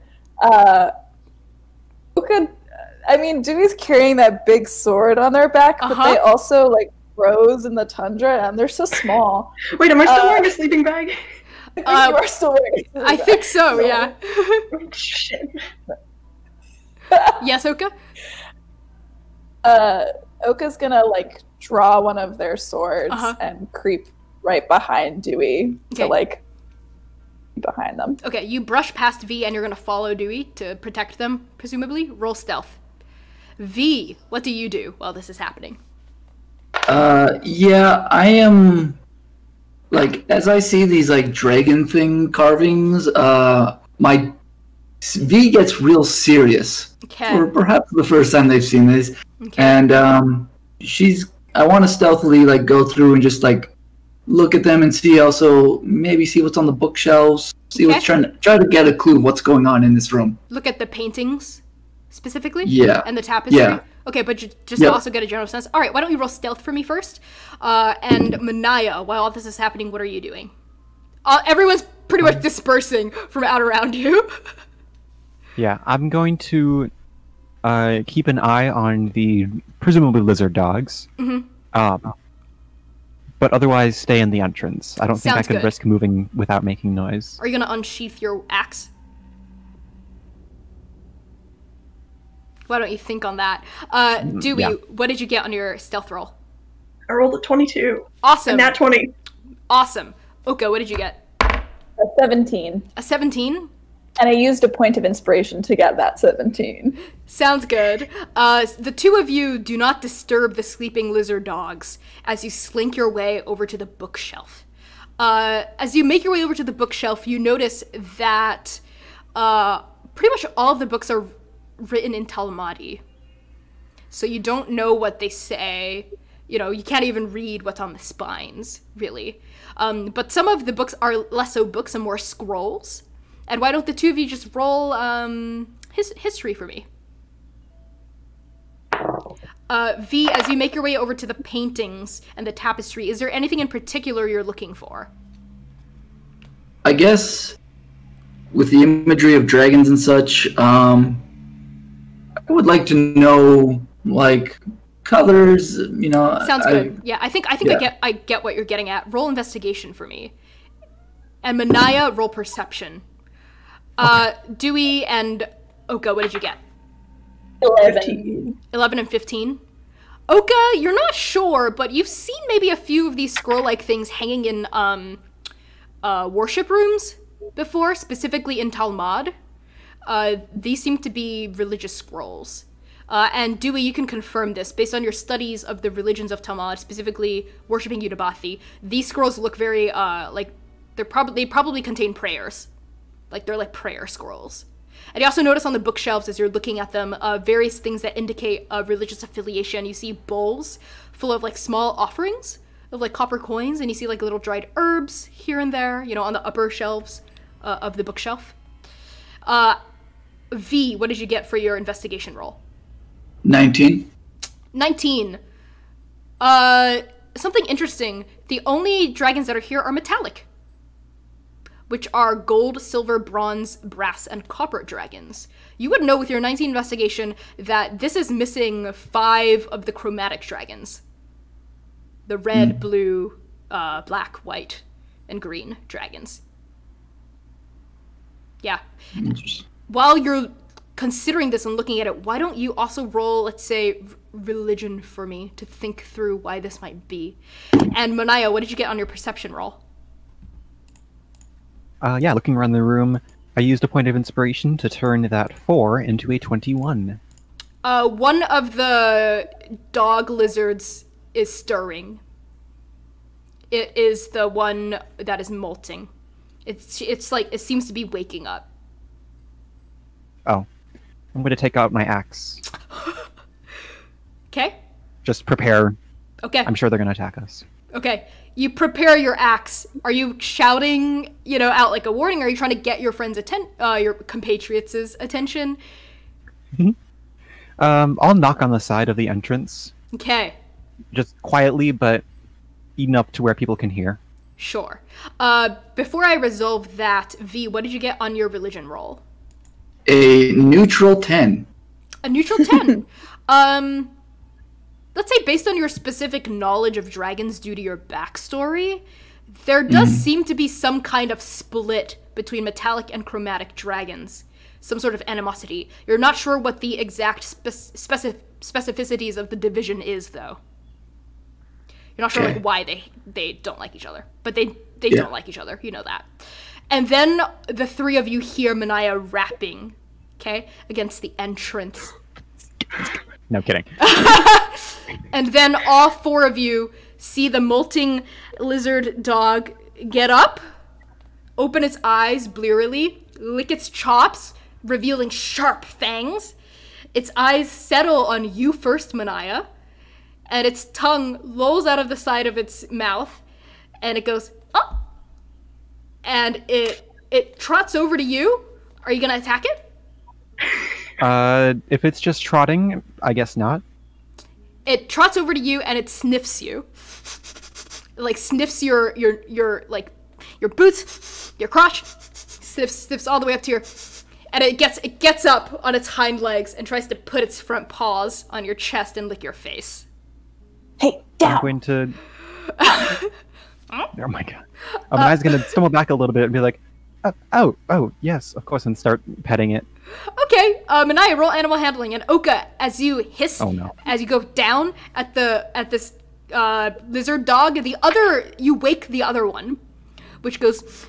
Dewey's carrying that big sword on their back, but Uh-huh. they also froze in the tundra, and they're so small. Wait, am I still wearing a sleeping bag? You are still wearing a I think so, No. yeah. Oh, shit. Yes, Oka? Oka's gonna draw one of their swords Uh-huh. and creep right behind Dewey Okay. to behind them. Okay, you brush past V and you're gonna follow Dewey to protect them, presumably. Roll stealth. V, what do you do while this is happening? Yeah, I am. As I see these dragon thing carvings, my V gets real serious. Okay. For perhaps the first time they've seen this, Okay. and I want to stealthily go through and just look at them and see maybe see what's on the bookshelves, see what's Okay. try to get a clue of what's going on in this room. Look at the paintings, specifically? Yeah. And the tapestry? Yeah. Okay, but just Yep. to also get a general sense. All right, why don't you roll stealth for me first? And Manaya, while all this is happening, what are you doing? Everyone's pretty much dispersing from out around you. Yeah, I'm going to keep an eye on the presumably lizard dogs. Mhm. But otherwise stay in the entrance. I don't think I Sounds could good. risk moving without making noise. Are you gonna unsheath your axe? Why don't you think on that? Dewey, yeah. what did you get on your stealth roll? I rolled a 22. Awesome. And nat 20. Awesome. Oka, what did you get? A 17. A 17? And I used a point of inspiration to get that 17. Sounds good. The two of you do not disturb the sleeping lizard dogs as you slink your way over to the bookshelf. As you make your way over to the bookshelf, you notice that pretty much all of the books are written in Talamadi. So you don't know what they say. You know, you can't even read what's on the spines, really. But some of the books are less so books and more scrolls. And why don't the two of you just roll history for me? V, as you make your way over to the paintings and the tapestry, is there anything in particular you're looking for? I guess with the imagery of dragons and such, I would like to know, like, colors, you know. Sounds good. Yeah, I think I get what you're getting at. Roll investigation for me. And Manaya, roll perception. Dewey and Oka, what did you get? 11 and 15. Oka, you're not sure, but you've seen maybe a few of these scroll-like things hanging in worship rooms before, specifically in Talmud. These seem to be religious scrolls. And Dewey, you can confirm this based on your studies of the religions of Talmud, specifically worshipping Yutabathi. These scrolls look very like they probably contain prayers, like they're like prayer scrolls. And you also notice on the bookshelves as you're looking at them various things that indicate religious affiliation. You see bowls full of like small offerings of like copper coins, and you see like little dried herbs here and there, you know, on the upper shelves of the bookshelf. V, what did you get for your investigation roll? 19. 19. Something interesting. The only dragons that are here are metallic, which are gold, silver, bronze, brass, and copper dragons. You would know with your 19 investigation that this is missing 5 of the chromatic dragons. The red, blue, black, white, and green dragons. Yeah. While you're considering this and looking at it, why don't you also roll, let's say, religion for me to think through why this might be? And Manaya, what did you get on your perception roll? Yeah, looking around the room, I used a point of inspiration to turn that 4 into a 21. One of the dog lizards is stirring. It is the one that is molting. It's like, it seems to be waking up. Oh. I'm going to take out my axe. Okay. Just prepare. Okay. I'm sure they're going to attack us. Okay. You prepare your axe. Are you shouting, you know, out like a warning? Or are you trying to get your friends' your compatriots' attention? I'll knock on the side of the entrance. Okay. Just quietly, but enough to where people can hear. Sure. Before I resolve that, V, what did you get on your religion roll? A neutral 10. A neutral 10. Let's say based on your specific knowledge of dragons due to your backstory, there does seem to be some kind of split between metallic and chromatic dragons. Some sort of animosity. You're not sure what the exact specificities of the division is, though. You're not sure like why they don't like each other. But they don't like each other. You know that. And then the three of you hear Manaya rapping, okay, against the entrance. No kidding. And then all 4 of you see the molting lizard dog get up, open its eyes blearily, lick its chops, revealing sharp fangs. Its eyes settle on you first, Manaya, and its tongue lolls out of the side of its mouth, and it goes, oh! And it trots over to you. Are you gonna attack it? If it's just trotting, I guess not. It trots over to you and it sniffs you. It, like, sniffs your like your boots, your crotch, sniffs all the way up to your, and it gets up on its hind legs and tries to put its front paws on your chest and lick your face. Hey, down! I'm going to... Oh my god. Manaya's going to stumble back a little bit and be like, oh, yes, of course, and start petting it. Okay, Manaya, roll animal handling, and Oka, as you hiss, as you go down at this lizard dog, you wake the other one, which goes,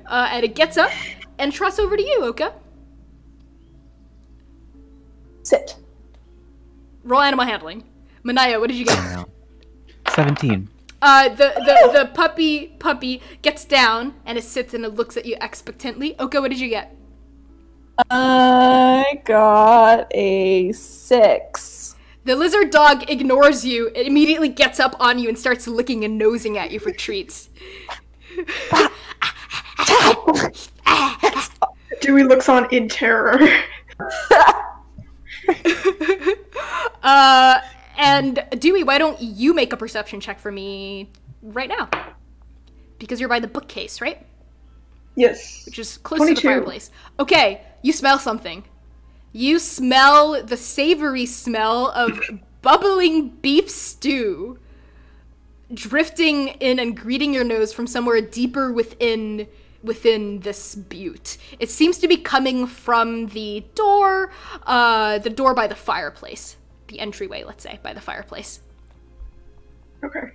and it gets up and trots over to you, Oka. Sit. Roll animal handling. Manaya, what did you get? 17. The puppy gets down and it sits and it looks at you expectantly. Oka, what did you get? I got a 6. The lizard dog ignores you. It immediately gets up on you and starts licking and nosing at you for treats. Dewey looks on in terror. And Dewey, why don't you make a perception check for me right now? Because you're by the bookcase, right? Yes. Which is close 22. to the fireplace. Okay, you smell something. You smell the savory smell of bubbling beef stew drifting in and greeting your nose from somewhere deeper within this butte. It seems to be coming from the door by the fireplace. The entryway, let's say, by the fireplace. Okay.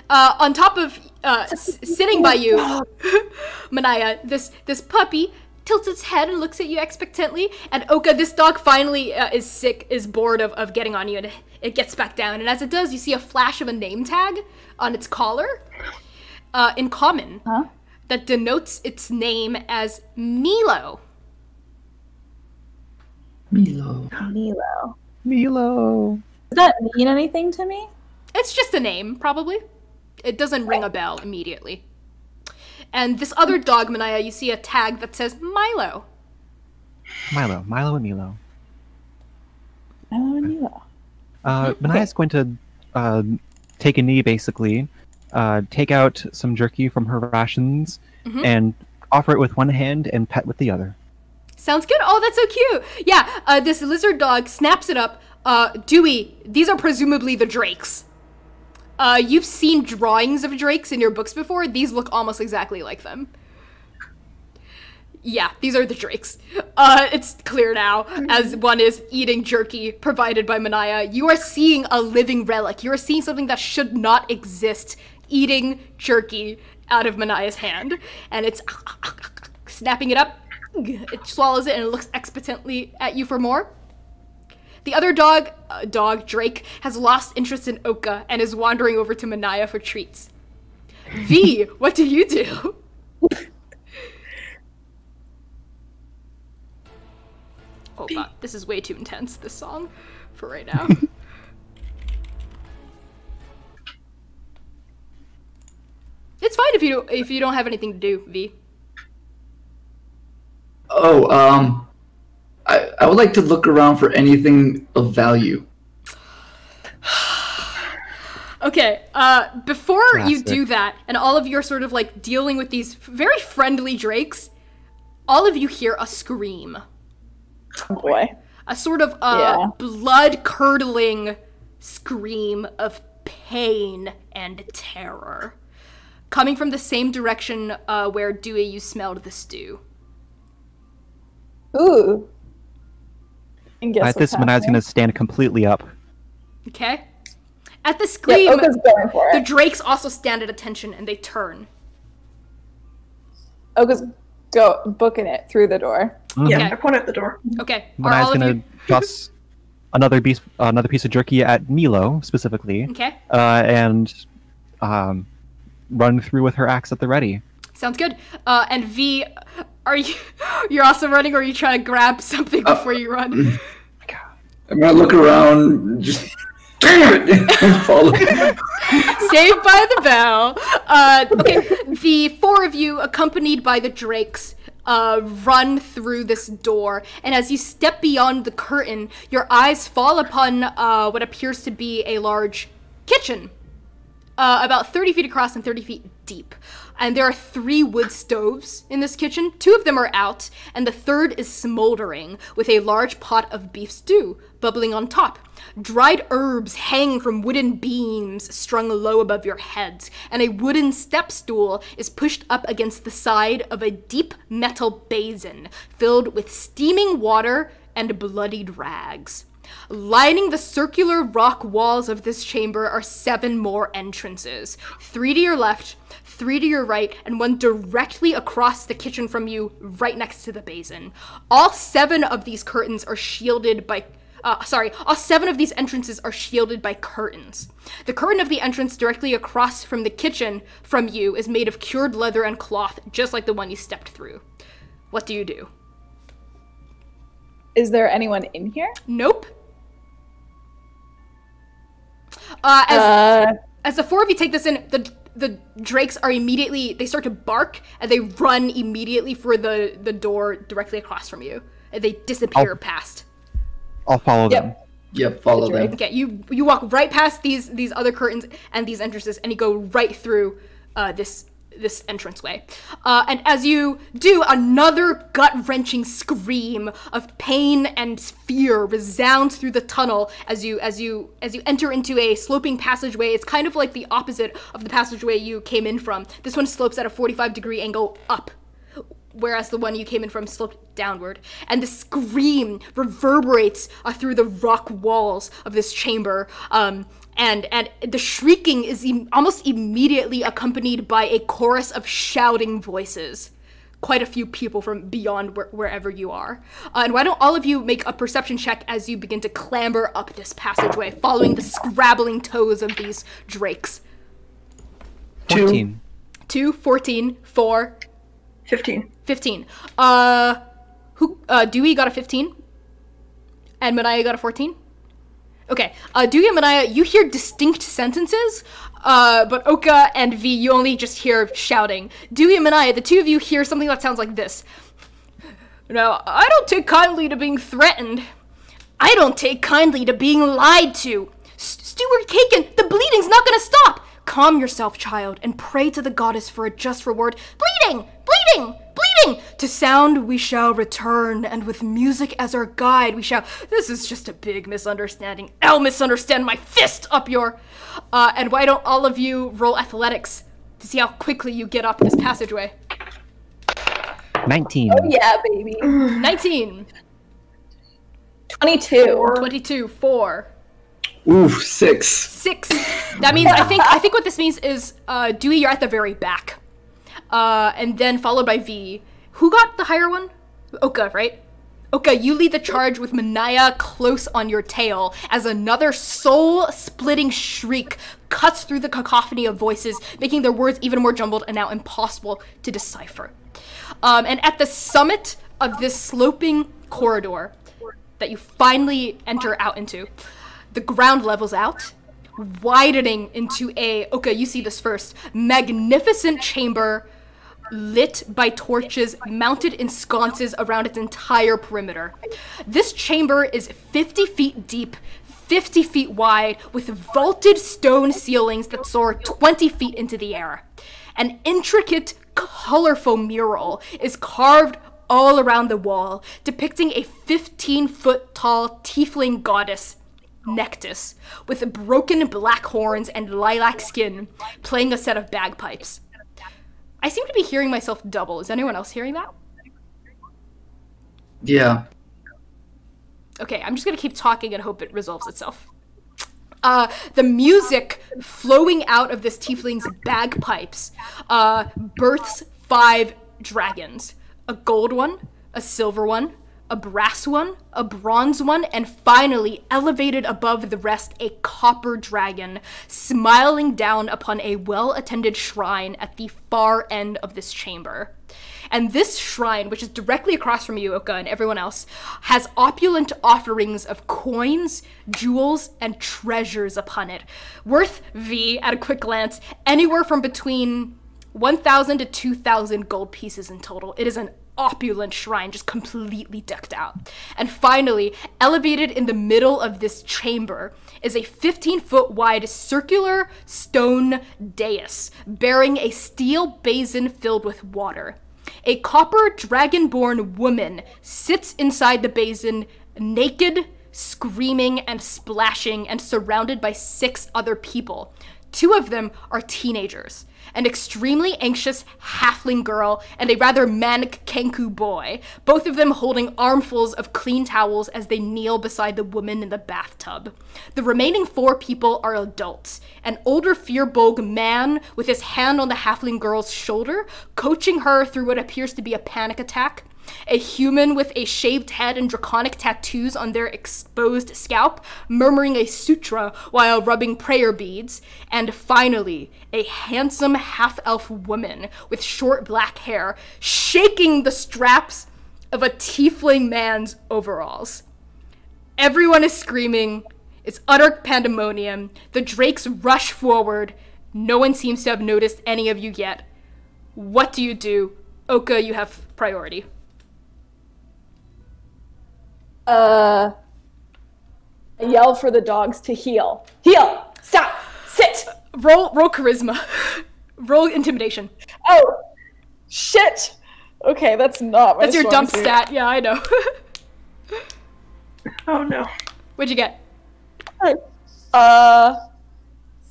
On top of sitting by you, Manaya, this puppy tilts its head and looks at you expectantly. And Oka, this dog finally is bored of getting on you, and it gets back down. And as it does, you see a flash of a name tag on its collar, in common, that denotes its name as Milo. Milo. Milo. Does that mean anything to me? It's just a name, probably. It doesn't ring a bell immediately. And this other dog, Manaya, you see a tag that says Milo. Milo and Milo. Milo and Milo. Manaya's going to take a knee, basically, take out some jerky from her rations, and offer it with one hand and pet with the other. Sounds good. Oh, that's so cute. Yeah, this lizard dog snaps it up. Dewey, these are presumably the drakes. You've seen drawings of drakes in your books before. These look almost exactly like them. Yeah, these are the drakes. It's clear now, as one is eating jerky provided by Manaya. You are seeing a living relic. You are seeing something that should not exist, eating jerky out of Manaya's hand. And it's snapping it up. It swallows it and it looks expectantly at you for more. The other dog, Drake, has lost interest in Oka and is wandering over to Manaya for treats. V, what do you do? Oh god, this is way too intense, this song, for right now. It's fine if you don't have anything to do, V. Oh, I would like to look around for anything of value. Okay, before you Classic. do that, and all of you are sort of like dealing with these very friendly drakes, all of you hear a scream. Oh boy. A sort of Yeah. blood-curdling scream of pain and terror. Coming from the same direction where Dewey, you smelled the stew. Ooh. And guess At this, what's Manaya's happening? going to stand completely up. Okay? At the scream, Yeah, Oka's going for the it. drakes also stand at attention and they turn. Oka's booking it through the door. Yeah, Okay. I point at the door. Okay, are Manaya's all of going you... to toss another piece of jerky at Milo, specifically, Okay, and run through with her axe at the ready. sounds good. And V, you're also running, or are you trying to grab something before you run? I'm gonna look around, just damn it, and follow. Saved by the bell. Okay, the four of you, accompanied by the drakes, run through this door, and as you step beyond the curtain, your eyes fall upon what appears to be a large kitchen, about 30 feet across and 30 feet deep. And there are 3 wood stoves in this kitchen. 2 of them are out, and the third is smoldering, with a large pot of beef stew bubbling on top. Dried herbs hang from wooden beams strung low above your heads, and a wooden step stool is pushed up against the side of a deep metal basin filled with steaming water and bloodied rags. Lining the circular rock walls of this chamber are 7 more entrances. 3 to your left, 3 to your right, and 1 directly across the kitchen from you, right next to the basin. All 7 of these curtains are shielded by... all 7 of these entrances are shielded by curtains. The curtain of the entrance directly across from the kitchen from you is made of cured leather and cloth, just like the one you stepped through. What do you do? Is there anyone in here? Nope. As the four of you take this in, the drakes are immediately, they start to bark, and they run immediately for the door directly across from you. And they disappear past. I'll follow them. Yep, follow them. Okay, you walk right past these other curtains and these entrances, and you go right through this entranceway. And as you do, another gut-wrenching scream of pain and fear resounds through the tunnel as you enter into a sloping passageway. It's kind of like the opposite of the passageway you came in from. This one slopes at a 45-degree angle up, whereas the one you came in from sloped downward. And the scream reverberates through the rock walls of this chamber. And the shrieking is almost immediately accompanied by a chorus of shouting voices. Quite a few people from beyond wherever you are. And why don't all of you make a perception check as you begin to clamber up this passageway, following the scrabbling toes of these drakes. 14. 2, 14, 4... 15. 15. Dewey got a 15? And Manaya got a 14? Okay, Dewey and Manaya, you hear distinct sentences, but Oka and V, you only just hear shouting. Dewey and Manaya, the two of you hear something that sounds like this. Now, I don't take kindly to being threatened. I don't take kindly to being lied to. Steward Kaken, the bleeding's not gonna stop. Calm yourself, child, and pray to the goddess for a just reward. Bleeding! Bleeding! Bleeding! To sound we shall return, and with music as our guide we shall... This is just a big misunderstanding. I'll misunderstand my fist up your... and why don't all of you roll athletics to see how quickly you get up this passageway? 19. Oh yeah, baby. 19. 22. 22. 4. Oof, 6. 6. That means, I think what this means is, Dewey, you're at the very back. And then followed by V. Who got the higher one? Oka, right? Oka, you lead the charge with Manaya close on your tail as another soul-splitting shriek cuts through the cacophony of voices, making their words even more jumbled and now impossible to decipher. And at the summit of this sloping corridor that you finally enter out into, the ground levels out, widening into a, Oka, you see this first, magnificent chamber lit by torches mounted in sconces around its entire perimeter. This chamber is 50 feet deep, 50 feet wide, with vaulted stone ceilings that soar 20 feet into the air. An intricate, colorful mural is carved all around the wall, depicting a 15-foot-tall tiefling goddess, Nectis, with broken black horns and lilac skin, playing a set of bagpipes. I seem to be hearing myself double. Is anyone else hearing that? Yeah. Okay, I'm just gonna keep talking and hope it resolves itself. The music flowing out of this tiefling's bagpipes births 5 dragons. A gold one, a silver one, a brass one, a bronze one, and finally, elevated above the rest, a copper dragon, smiling down upon a well-attended shrine at the far end of this chamber. And this shrine, which is directly across from you, Oka, and everyone else, has opulent offerings of coins, jewels, and treasures upon it, worth, V, at a quick glance, anywhere from between 1,000 to 2,000 gold pieces in total. It is an opulent shrine, just completely decked out. And finally, elevated in the middle of this chamber is a 15-foot wide circular stone dais bearing a steel basin filled with water. A copper dragonborn woman sits inside the basin, naked, screaming and splashing, and surrounded by 6 other people. 2 of them are teenagers. An extremely anxious halfling girl and a rather manic Kenku boy, both of them holding armfuls of clean towels as they kneel beside the woman in the bathtub. The remaining 4 people are adults. An older Firbolg man with his hand on the halfling girl's shoulder, coaching her through what appears to be a panic attack. A human with a shaved head and draconic tattoos on their exposed scalp, murmuring a sutra while rubbing prayer beads. And finally, a handsome half-elf woman with short black hair, shaking the straps of a tiefling man's overalls. Everyone is screaming It's utter pandemonium. The drakes rush forward. No one seems to have noticed any of you yet. What do you do? Oka, you have priority. I yell for the dogs to heel. Heel! Stop! Sit! Roll charisma. Roll intimidation. Oh! Shit! Okay, that's not my That's your strong dump suit. stat. Yeah, I know. Oh no. What'd you get?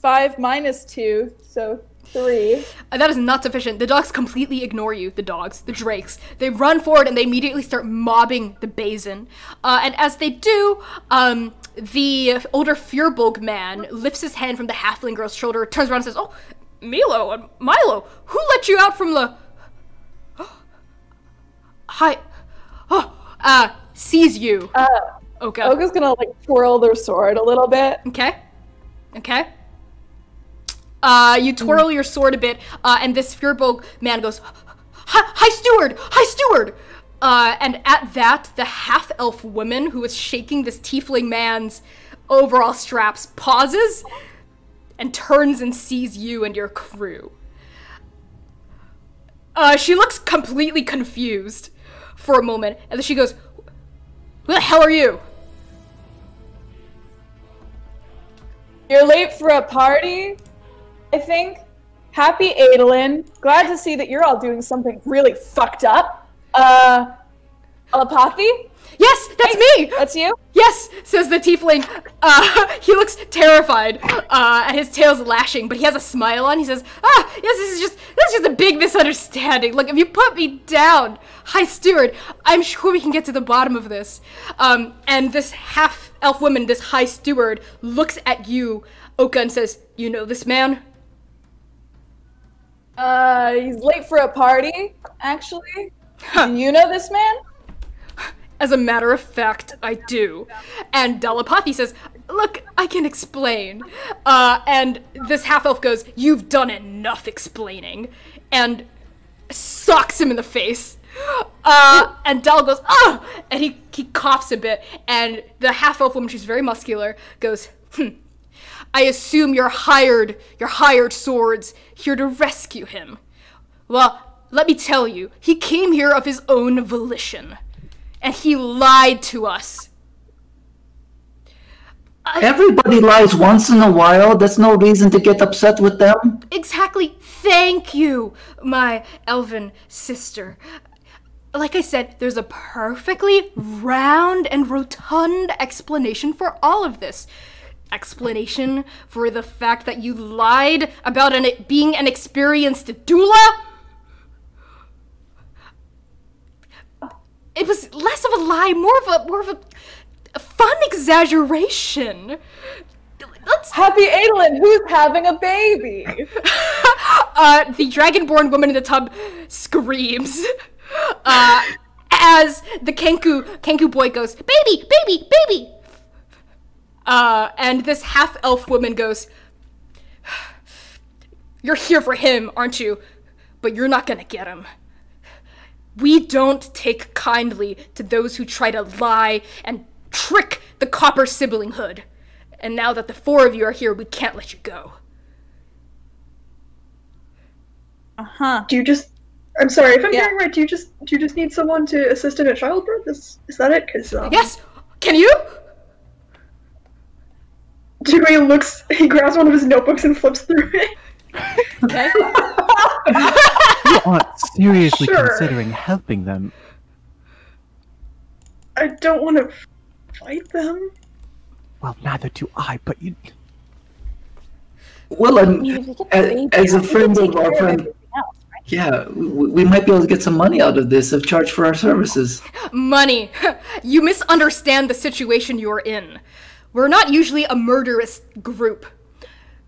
5 minus 2, so 3. That is not sufficient. The dogs completely ignore you, the dogs, the drakes. They run forward and they immediately start mobbing the basin. And as they do, the older Feuerbulg man lifts his hand from the halfling girl's shoulder, turns around and says, "Oh, Milo and Milo, who let you out from the... Hi. Sees you. Okay. Oka's gonna, like, twirl their sword a little bit. Okay. You twirl your sword a bit, and this Feuerbulg man goes, Hi, steward! Hi, steward! And at that, the half-elf woman who is shaking this tiefling man's overall straps pauses and turns and sees you and your crew. She looks completely confused for a moment, and then she goes, "Who the hell are you?" You're late for a party, I think. Happy Adolin. Glad to see that you're all doing something really fucked up. Telepathy? Yes, that's me! That's you? Yes, says the tiefling. He looks terrified, and his tail's lashing, but he has a smile on. He says, yes, this is just a big misunderstanding. Look, if you put me down, High Steward, I'm sure we can get to the bottom of this. And this half-elf woman, this High Steward, looks at you, Oka, and says, "You know this man?" He's late for a party, actually. Do you know this man? As a matter of fact, I do. And Delapathi says, "Look, I can explain." And this half-elf goes, "You've done enough explaining," and socks him in the face. And Del goes, "Oh!" And he coughs a bit, and the half-elf woman, she's very muscular, goes, "I assume you're hired swords here to rescue him. Well, let me tell you, he came here of his own volition. And he lied to us." Everybody lies once in a while. That's no reason to get upset with them. Exactly. Thank you, my elven sister. Like I said, there's a perfectly round and rotund explanation for all of this. Explanation for the fact that you lied about being an experienced doula? It was less of a lie, more of a fun exaggeration. Happy Adolin, who's having a baby? The dragonborn woman in the tub screams. As the Kenku boy goes, "Baby, baby, baby!" And this half-elf woman goes, "You're here for him, aren't you? But you're not gonna get him. We don't take kindly to those who try to lie and trick the copper siblinghood. And now that the 4 of you are here, we can't let you go." Do you just... I'm sorry, if I'm hearing right, do you just need someone to assist in a childbirth? Is that it? 'Cause, Yes! Can you? He grabs one of his notebooks and flips through it. Okay. You aren't seriously Sure. considering helping them. I don't want to fight them. Well, neither do I, but you... Well, as a friend of our friend, yeah, we might be able to get some money out of this if charged for our services. Money. You misunderstand the situation you're in. We're not usually a murderous group.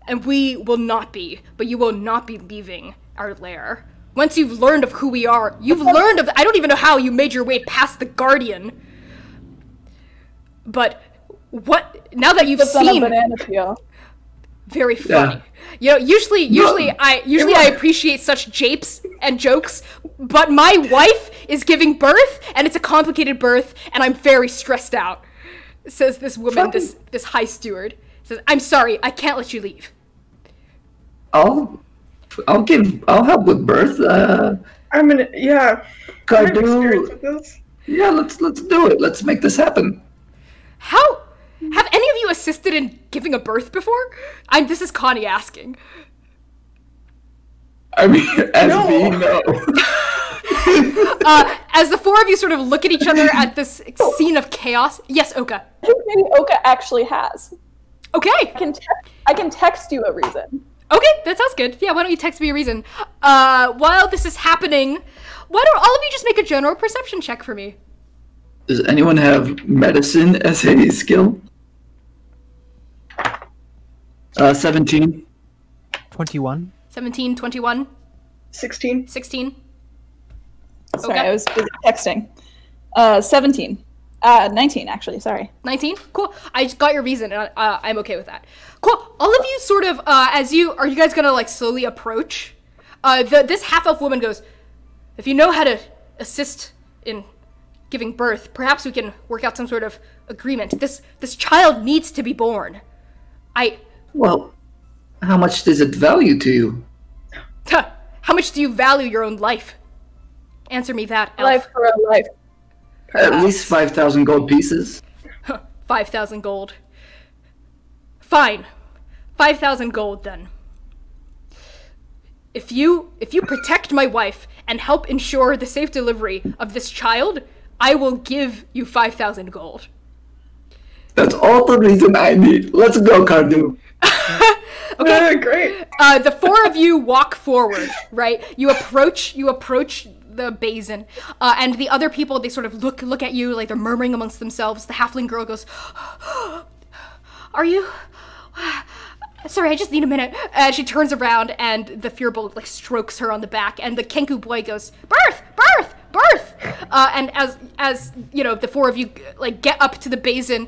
And we will not be, but you will not be leaving our lair. Once you've learned of who we are, you've learned of... I don't even know how you made your way past the Guardian. But what... Now that you've It's on a seen... banana peel. Very funny. You know, usually I appreciate such japes and jokes, but my wife is giving birth, and it's a complicated birth, and I'm very stressed out. says this woman, this high steward. Says, I'm sorry, I can't let you leave. I'll help with birth. I'm gonna, yeah. I have experience with this. Yeah, let's do it. Let's make this happen. How? Have any of you assisted in giving a birth before? This is Connie asking. I mean, as being no. As the four of you sort of look at each other at this scene of chaos. Yes, Oka. I think maybe Oka actually has. Okay. I can text you a reason. Okay, that sounds good. Yeah, why don't you text me a reason? While this is happening, why don't all of you just make a general perception check for me? Does anyone have medicine as a skill? 17. 21. 17, 21, 16. 16. Sorry, Okay. I was busy texting. 17. 19, actually, sorry. 19? Cool. I just got your reason, and I'm okay with that. Cool. All of you sort of, are you guys gonna, like, slowly approach? This half-elf woman goes, if you know how to assist in giving birth, perhaps we can work out some sort of agreement. This child needs to be born. Well, how much does it value to you? How much do you value your own life? Answer me that, elf. Life for a life. At least 5,000 gold pieces. 5,000 gold. Fine. 5,000 gold, then. If you protect my wife and help ensure the safe delivery of this child, I will give you 5,000 gold. That's all the reason I need. Let's go, Cardu. Okay, Great. the four of you walk forward, right? You approach the basin, and the other people, they sort of look at you like they're murmuring amongst themselves. The halfling girl goes, "Are you? Sorry, I just need a minute." She turns around, and the Firbolg like strokes her on the back, and the Kenku boy goes, "Birth, birth, birth!" And as you know, the four of you like get up to the basin,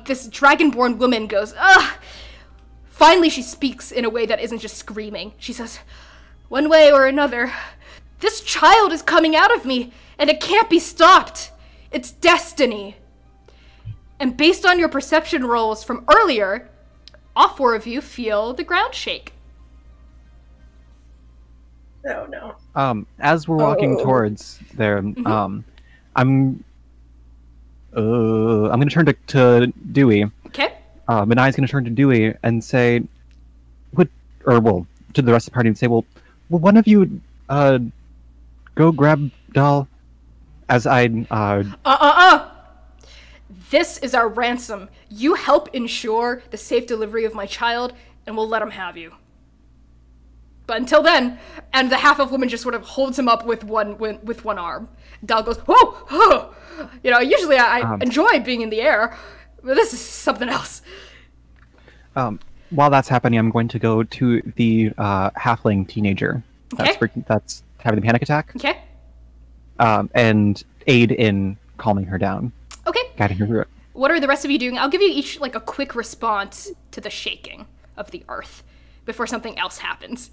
this dragonborn woman goes, "Ugh." Finally, she speaks in a way that isn't just screaming. She says, "One way or another, this child is coming out of me, and it can't be stopped. It's destiny. And based on your perception rolls from earlier, all four of you feel the ground shake." Oh, no. As we're walking towards there, I'm gonna turn to Dewey. Okay? Manai's gonna turn to Dewey and say, to the rest of the party and say, will one of you go grab Doll as I This is our ransom. You help ensure the safe delivery of my child, and we'll let him have you. But until then, and the half-elf woman just sort of holds him up with one arm. Dal goes, "Whoa, whoa!" You know, usually I enjoy being in the air, but this is something else. While that's happening, I'm going to go to the halfling teenager. That's having the panic attack. Okay. And aid in calming her down. Okay. Guiding her through it. What are the rest of you doing? I'll give you each like a quick response to the shaking of the earth before something else happens.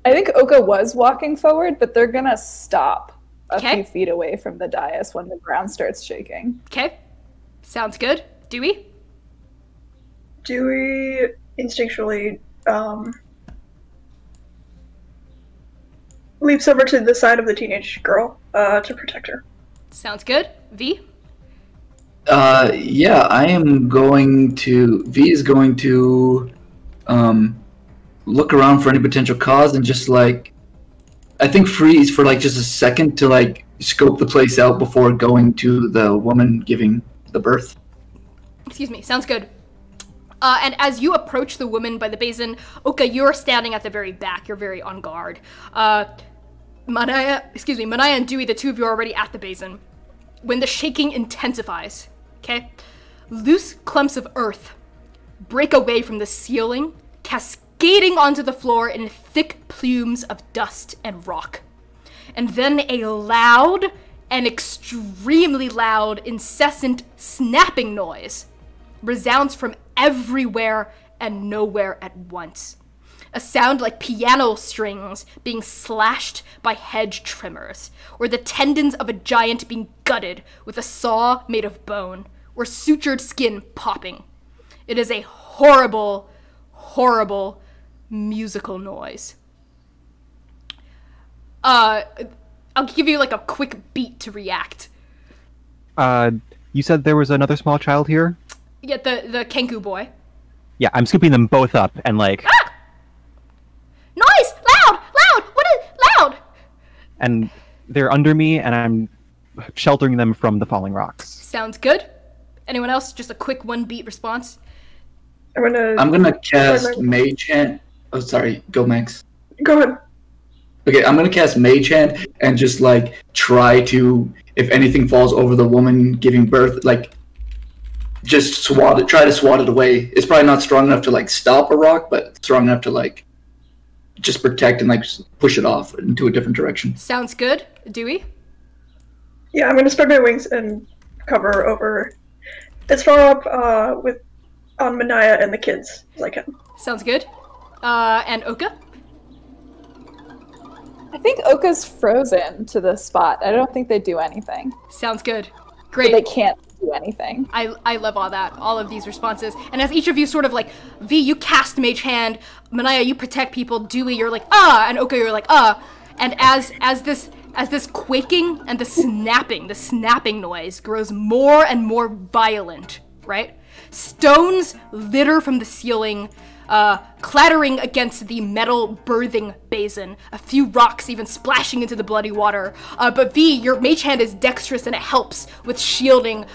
I think Oka was walking forward, but they're gonna stop a Okay. few feet away from the dais when the ground starts shaking. Okay. Sounds good. Dewey? Dewey instinctually leaps over to the side of the teenage girl to protect her. Sounds good. V? Yeah, I am going to. V is going to look around for any potential cause and just like, I think freeze for like just a second to like scope the place out before going to the woman giving the birth. Excuse me. Sounds good. And as you approach the woman by the basin, Oka, you're standing at the very back. You're very on guard. Manaya and Dewey, the two of you are already at the basin. When the shaking intensifies, okay? Loose clumps of earth break away from the ceiling, cascading onto the floor in thick plumes of dust and rock. And then a loud and extremely loud, incessant snapping noise resounds from everywhere and nowhere at once. a sound like piano strings being slashed by hedge trimmers, or the tendons of a giant being gutted with a saw made of bone, or sutured skin popping. It is a horrible, horrible musical noise. I'll give you like a quick beat to react. You said there was another small child here? Yeah, the Kenku boy. Yeah, I'm scooping them both up and like... Ah! Noise! Loud! Loud! What is... Loud! And they're under me, and I'm sheltering them from the falling rocks. Sounds good. Anyone else? Just a quick one-beat response. I'm gonna cast Mage Hand. Oh, sorry. Go, Max. Go ahead. Okay, I'm gonna cast Mage Hand and just like try to, if anything falls over the woman giving birth, like just swat it. Try to swat it away. It's probably not strong enough to like stop a rock, but strong enough to like just protect and like push it off into a different direction. Sounds good. Dewey? Yeah, I'm gonna spread my wings and cover over as far up on Manaya and the kids as I can. Sounds good. And Oka? I think Oka's frozen to the spot. I don't think they do anything. Sounds good. But Great. they can't do anything. I love all of these responses. And as each of you sort of like, V, you cast Mage Hand, Manaya, you protect people, Dewey, you're like, ah, and Oka, you're like, ah. And as this quaking and the snapping noise grows more and more violent, right? Stones litter from the ceiling, clattering against the metal birthing basin, a few rocks even splashing into the bloody water. But V, your mage hand is dexterous and it helps with shielding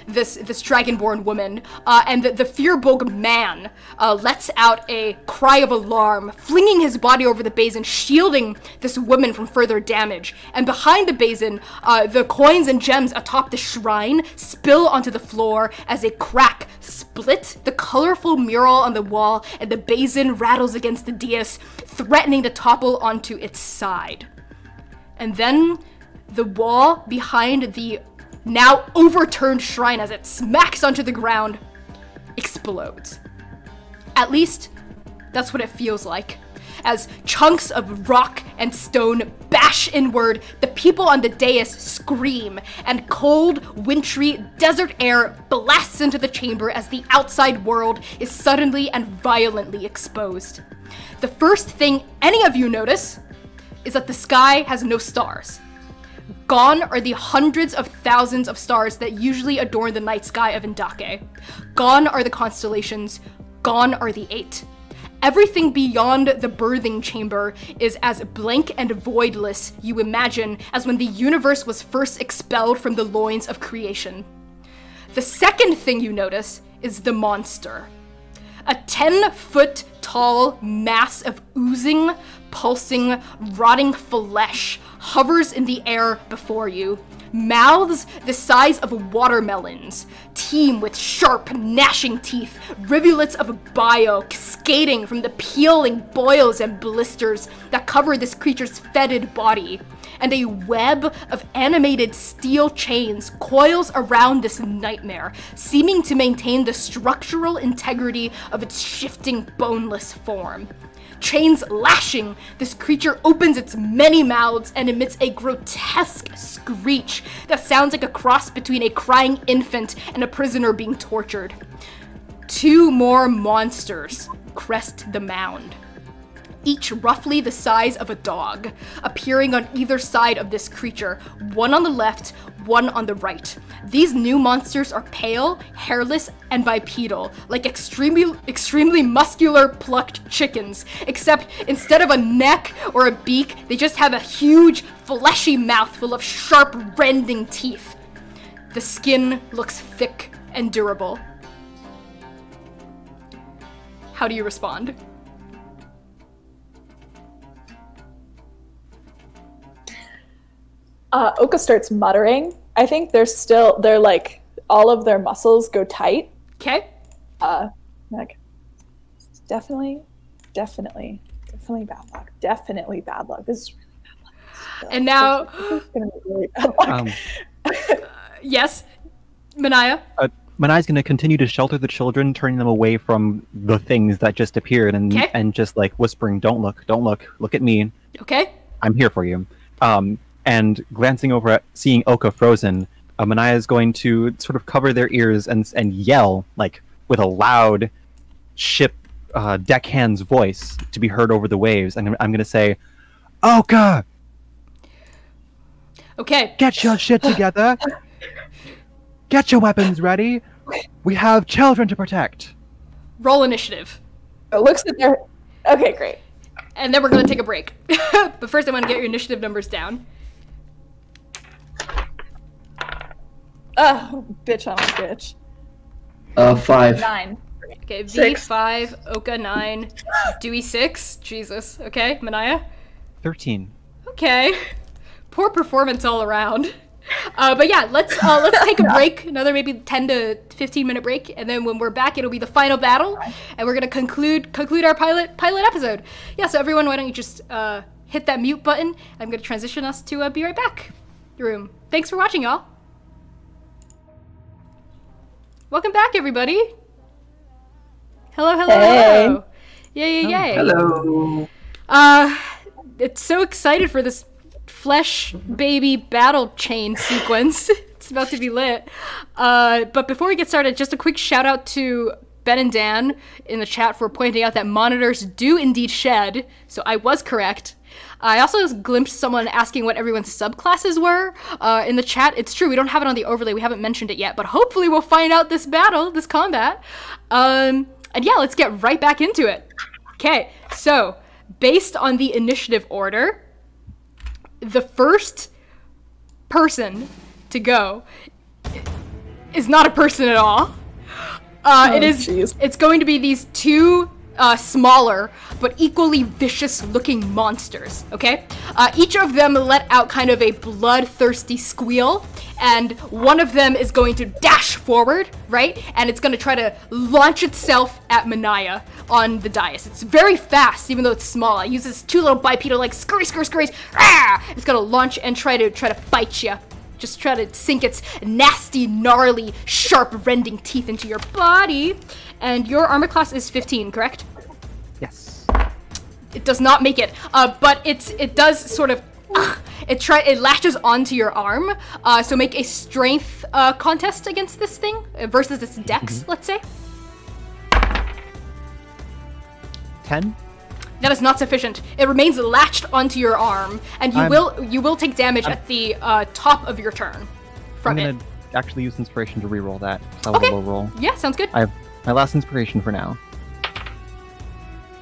this dragonborn woman. And the Fearbog man lets out a cry of alarm, flinging his body over the basin, shielding this woman from further damage. And behind the basin, the coins and gems atop the shrine spill onto the floor as a crack split the colorful mural on the wall, and the basin rattles against the dais, threatening to topple onto its side. And then the wall behind the now overturned shrine, as it smacks onto the ground, explodes. At least, that's what it feels like. As chunks of rock and stone bash inward, the people on the dais scream, and cold, wintry desert air blasts into the chamber as the outside world is suddenly and violently exposed. The first thing any of you notice is that the sky has no stars. Gone are the hundreds of thousands of stars that usually adorn the night sky of Indake. Gone are the constellations. Gone are the 8. Everything beyond the birthing chamber is as blank and voidless, you imagine, as when the universe was first expelled from the loins of creation. The second thing you notice is the monster. A 10-foot tall mass of oozing, pulsing, rotting flesh hovers in the air before you. Mouths the size of watermelons teem with sharp, gnashing teeth, rivulets of bile cascading from the peeling boils and blisters that cover this creature's fetid body, and a web of animated steel chains coils around this nightmare, seeming to maintain the structural integrity of its shifting, boneless form. Chains lashing, this creature opens its many mouths and emits a grotesque screech that sounds like a cross between a crying infant and a prisoner being tortured. 2 more monsters crest the mound, each roughly the size of a dog, appearing on either side of this creature, one on the left, one on the right. These new monsters are pale, hairless, and bipedal, like extremely muscular plucked chickens, except instead of a neck or a beak, they just have a huge, fleshy mouth full of sharp, rending teeth. The skin looks thick and durable. How do you respond? Oka starts muttering. I think they're like, all of their muscles go tight. Okay. Like, definitely bad luck. Definitely bad luck. This is really bad luck. And now, this is gonna be really bad luck. yes, Manaya. Manai's going to continue to shelter the children, turning them away from the things that just appeared, and just like whispering, "Don't look, look at me. Okay. I'm here for you." And glancing over at seeing Oka frozen, Manai is going to sort of cover their ears and yell like with a loud ship deckhand's voice to be heard over the waves. And I'm going to say, "Oka, Okay. get your shit together. Get your weapons ready. We have children to protect." Roll initiative. It looks at their. Okay, great. And then we're going to take a break. But first I want to get your initiative numbers down. Oh, bitch on a bitch. 5. 9. Okay, V 6. 5, Oka 9, Dewey 6. Jesus. Okay, Manaya? 13. Okay. Poor performance all around. But yeah, let's take a break, another maybe 10 to 15 minute break, and then when we're back, it'll be the final battle, and we're gonna conclude our pilot episode. Yeah, so everyone, why don't you just hit that mute button? I'm gonna transition us to Be Right Back room. Thanks for watching, y'all. Welcome back, everybody. Hello, hello, Hey. hello. Yay. Hello. It's so excited for this flesh baby battle chain sequence. It's about to be lit. But before we get started, just a quick shout out to Ben and Dan in the chat for pointing out that monitors do indeed shed, so I was correct. I also glimpsed someone asking what everyone's subclasses were in the chat. It's true, we don't have it on the overlay, we haven't mentioned it yet, but hopefully we'll find out this combat. And yeah, let's get right back into it. Okay, so based on the initiative order, the first person to go is not a person at all. It's going to be these two smaller but equally vicious looking monsters, okay? Each of them let out kind of a bloodthirsty squeal, and one of them is going to dash forward, right? And it's going to try to launch itself at Manaya on the dais. It's very fast, even though it's small. It uses two little bipedal like scurries. It's going to launch and try to bite you. Just try to sink its nasty, gnarly, sharp, rending teeth into your body. And your armor class is 15, correct? Yes. It does not make it, but it does sort of. It latches onto your arm. So make a strength contest against this thing versus its dex. Let's say. 10. That is not sufficient. It remains latched onto your arm, and you will take damage at the top of your turn from I'm it. gonna actually use inspiration to reroll that. That was Okay. a low roll. Yeah, sounds good. I have my last inspiration for now.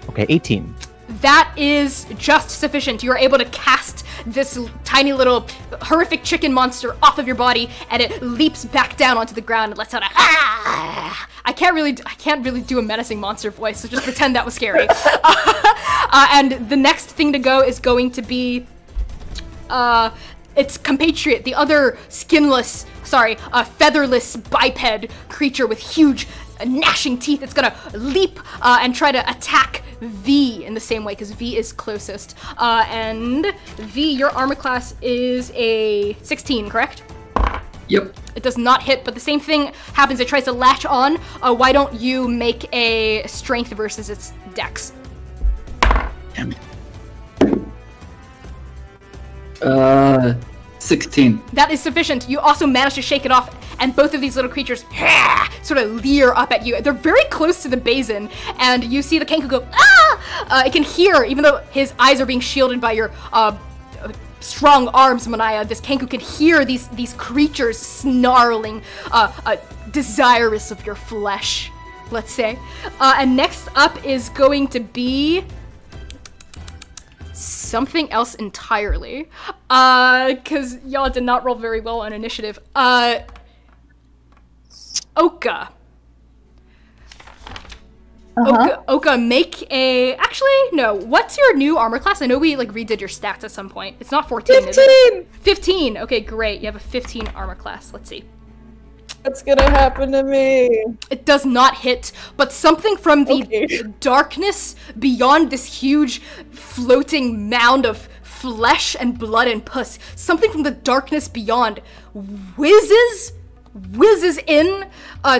Okay, 18. That is just sufficient. You are able to cast this tiny little horrific chicken monster off of your body, and it leaps back down onto the ground and lets out a ah! I can't really do a menacing monster voice, so just pretend that was scary. And the next thing to go is going to be its compatriot, the other featherless biped creature with huge gnashing teeth. It's gonna leap and try to attack V in the same way, because V is closest. And V, your armor class is a 16, correct? Yep. It does not hit, but the same thing happens. It tries to latch on. Why don't you make a strength versus its dex? Damn it. 16. That is sufficient. You also manage to shake it off, and both of these little creatures sort of leer up at you. They're very close to the basin, and you see the Kenku go, ah! It can hear, even though his eyes are being shielded by your strong arms, Manaya, this Kenku can hear these creatures snarling, desirous of your flesh, let's say. And next up is going to be something else entirely, because y'all did not roll very well on initiative. Oka. Oka, make a... Actually, no. What's your new armor class? I know we, redid your stats at some point. It's not 14, 15! is it? 15! Okay, great. You have a 15 armor class. Let's see. What's gonna happen to me? It does not hit, but something from the darkness beyond this huge floating mound of flesh and blood and pus, something from the darkness beyond whizzes whizzes in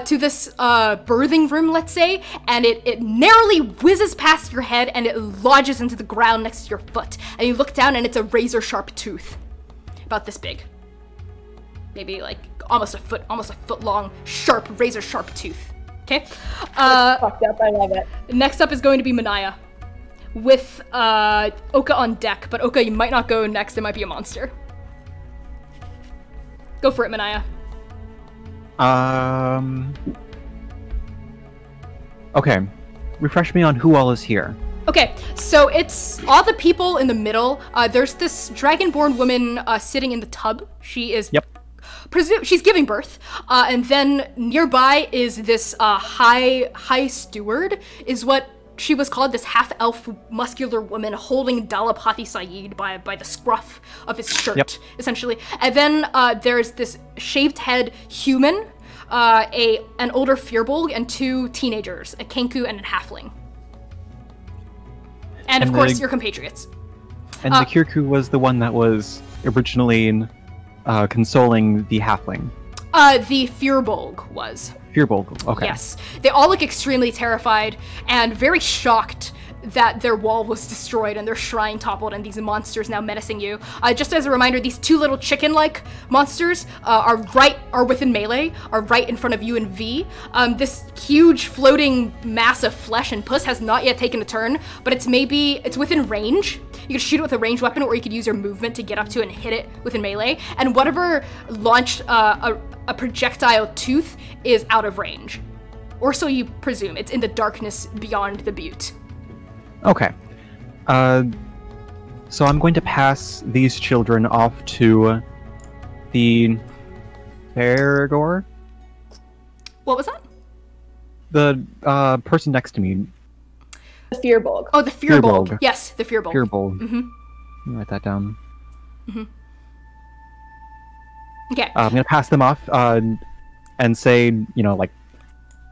to this birthing room, let's say, and it narrowly whizzes past your head and it lodges into the ground next to your foot. And you look down and it's a razor sharp tooth. About this big. Maybe like almost a foot long, sharp, razor sharp tooth. Okay? Fucked up, I love it. Next up is going to be Manaya. With Oka on deck, but Oka, you might not go next, it might be a monster. Go for it, Manaya. Okay. Refresh me on who all is here. Okay, so it's all the people in the middle. There's this dragonborn woman sitting in the tub. She is... Yep. She's giving birth. And then nearby is this high steward, is what she was called, this half-elf muscular woman holding Dalapathi Saeed by the scruff of his shirt, essentially. And then there's this shaved head human, an older Firbolg, and 2 teenagers, a Kenku and a halfling. And of course, your compatriots. And the Kirku was the one that was originally consoling the halfling. The Firbolg was. Firbolg, okay. Yes. They all look extremely terrified and very shocked that their wall was destroyed and their shrine toppled and these monsters now menacing you. Just as a reminder, these 2 little chicken-like monsters are within melee, are right in front of you and V. This huge floating mass of flesh and pus has not yet taken a turn, but it's within range. You could shoot it with a ranged weapon, or you could use your movement to get up to it and hit it within melee. And whatever launched a projectile tooth is out of range. Or so you presume. It's in the darkness beyond the butte. Okay. So I'm going to pass these children off to the Fergor? What was that? The person next to me. The Firbolg. Oh, the Firbolg. Firbolg. Yes, the Firbolg. Firbolg. Mm-hmm. Let me write that down. Mm-hmm. Okay. I'm going to pass them off and say, like,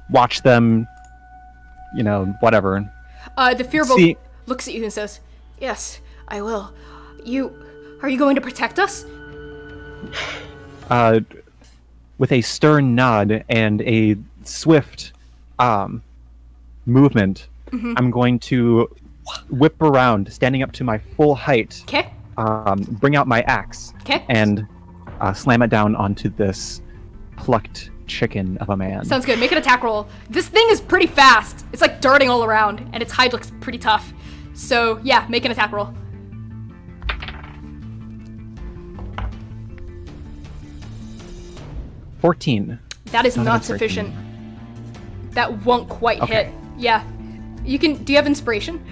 watch them, whatever. The Firbolg looks at you and says, "Yes, I will. Are you going to protect us?" With a stern nod and a swift movement, I'm going to whip around, standing up to my full height. Okay. Bring out my axe. Okay. And slam it down onto this plucked chicken of a man. Sounds good. Make an attack roll. This thing is pretty fast. It's like darting all around, and its hide looks pretty tough. So yeah, make an attack roll. 14. That is Oh, not that's sufficient. 13. That won't quite Okay. hit. Yeah. Do you have inspiration?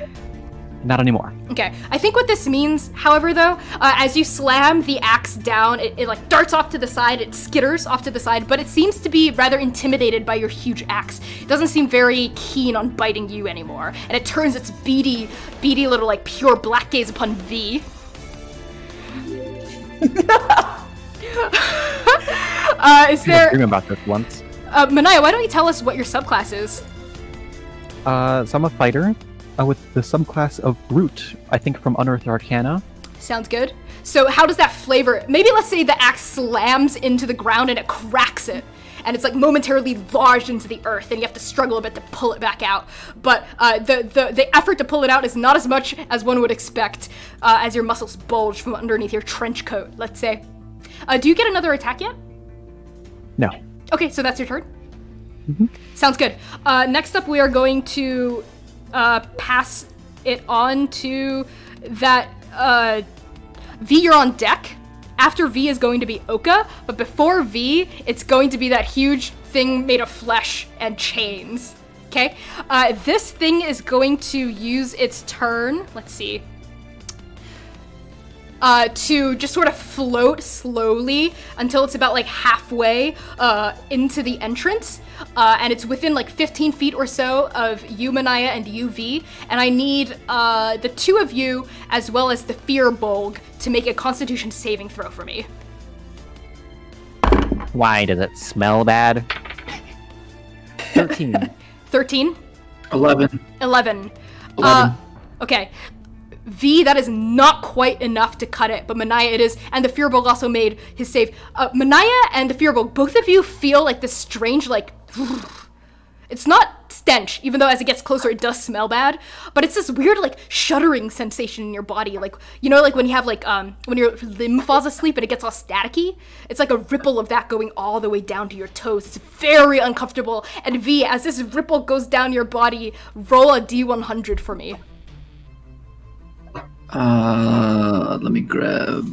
Not anymore. Okay. I think what this means, however, though, as you slam the axe down, it like darts off to the side, it skitters off to the side, but it seems to be rather intimidated by your huge axe. It doesn't seem very keen on biting you anymore, and it turns its beady little like pure black gaze upon V. Is I there... dream about this once. Manaya, why don't you tell us what your subclass is? So I'm a fighter with the subclass of Brute, I think from Unearthed Arcana. Sounds good. So how does that flavor? Maybe let's say the axe slams into the ground and it cracks it. And it's like momentarily lodged into the earth and you have to struggle a bit to pull it back out. But the effort to pull it out is not as much as one would expect as your muscles bulge from underneath your trench coat, let's say. Do you get another attack yet? No. Okay, so that's your turn? Sounds good. Next up, we are going to pass it on to that V, you're on deck. After V is going to be Oka, but before V, it's going to be that huge thing made of flesh and chains. Okay? This thing is going to use its turn, let's see, to just sort of float slowly until it's about like halfway into the entrance. And it's within like 15 feet or so of you, Manaya, and you, V. And I need the two of you, as well as the Firbolg, to make a Constitution saving throw for me. Why does it smell bad? 13. 13? 11. 11. 11. Okay. V, that is not quite enough to cut it, but Manaya it is, and the Firbolg also made his save. Manaya and the Firbolg, both of you feel like this strange, like, it's not stench, even though as it gets closer it does smell bad, but it's this weird, like, shuddering sensation in your body, like, you know, like when you have, like, when your limb falls asleep and it gets all staticky? It's like a ripple of that going all the way down to your toes. It's very uncomfortable, and V, as this ripple goes down your body, roll a D100 for me. Let me grab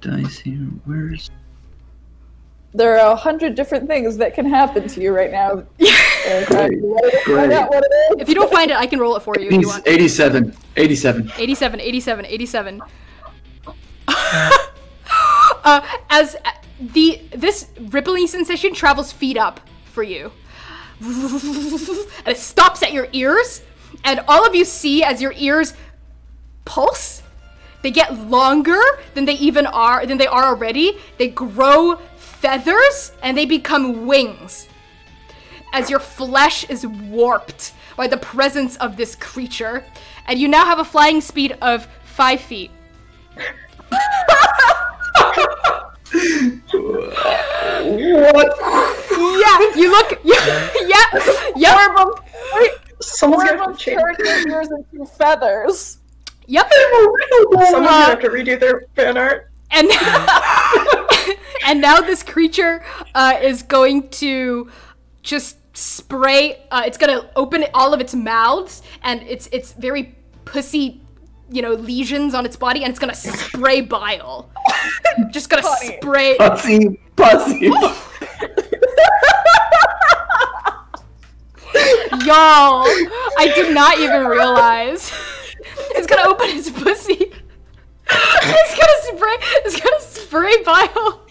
dice here. Where's... There are 100 different things that can happen to you right now. Great. If you don't find it, I can roll it for you if you want. 87. 87. As this rippling sensation travels feet up for you. And it stops at your ears, and all of you see as your ears pulse. They get longer than they are already. They grow feathers and they become wings as your flesh is warped by the presence of this creature, and you now have a flying speed of 5 feet. What? Yeah, you look. Yeah. Wait, Someone's gonna have Someone's to change. turned their ears into feathers. Yep. Someone's gonna have to redo their fan art. And and now this creature is going to just spray. It's gonna open all of its mouths and its very pussy, you know, lesions on its body, and it's gonna spray bile. Just gonna spray. Pussy. Y'all, I did not even realize. It's gonna open its pussy. It's gonna spray bile.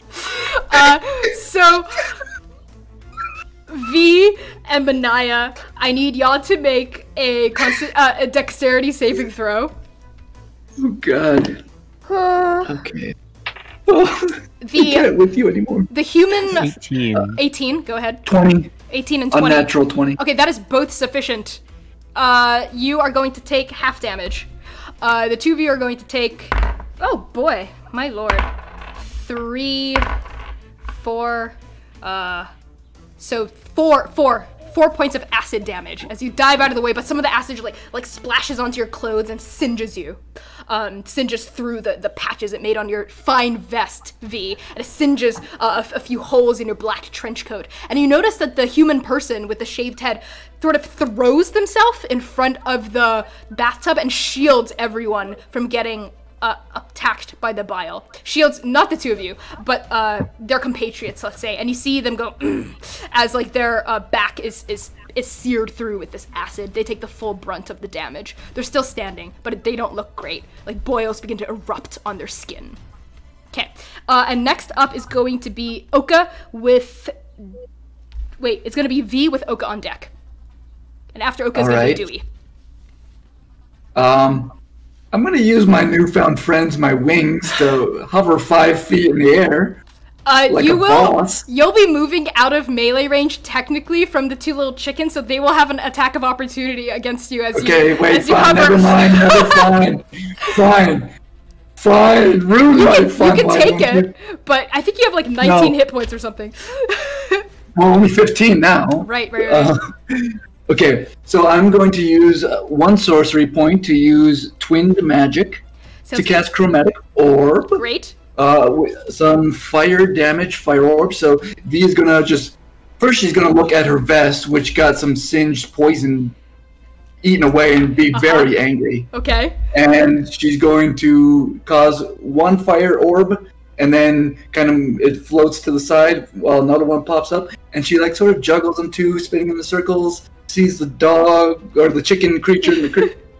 So V and Manaya, I need y'all to make a dexterity saving throw. Oh god. Okay. Oh, I can't with you anymore. The human 18. 18, go ahead. 20. 18 and 20. Unnatural 20. Okay, that is both sufficient. You are going to take half damage. The two of you are going to take, oh boy, my lord, 3, 4, so 4 points of acid damage as you dive out of the way, but some of the acid like splashes onto your clothes and singes you. Singes through the patches it made on your fine vest, V, and it singes a few holes in your black trench coat. And you notice that the human person with the shaved head sort of throws themselves in front of the bathtub and shields everyone from getting attacked by the bile. Shields not the two of you, but their compatriots, let's say, and you see them go as like their back is seared through with this acid. They take the full brunt of the damage. They're still standing, but they don't look great. Like boils begin to erupt on their skin. Okay, and next up is going to be Oka with, wait, it's gonna be V with Oka on deck. And after Oka is gonna be Dewey. I'm gonna use my newfound friends, my wings, to hover 5 feet in the air. Like you a will. boss. You'll be moving out of melee range technically from the two little chickens, so they will have an attack of opportunity against you as Okay, you. wait, as you fine, hover. never mind, fine. Ruin my fun. You can why take don't it, but I think you have like 19 hit points or something. Well, only 15 now. Right. Okay, so I'm going to use 1 sorcery point to use Twinned Magic Sounds to cast Chromatic Orb. Great. With some fire damage, fire orb. So V is gonna first she's gonna look at her vest, which got some singed poison eaten away, and be very angry. Okay. And she's going to cause 1 fire orb, and then kind of it floats to the side while another one pops up, and she like sort of juggles them too, spinning in the circles. Sees the dog or the chicken creature and the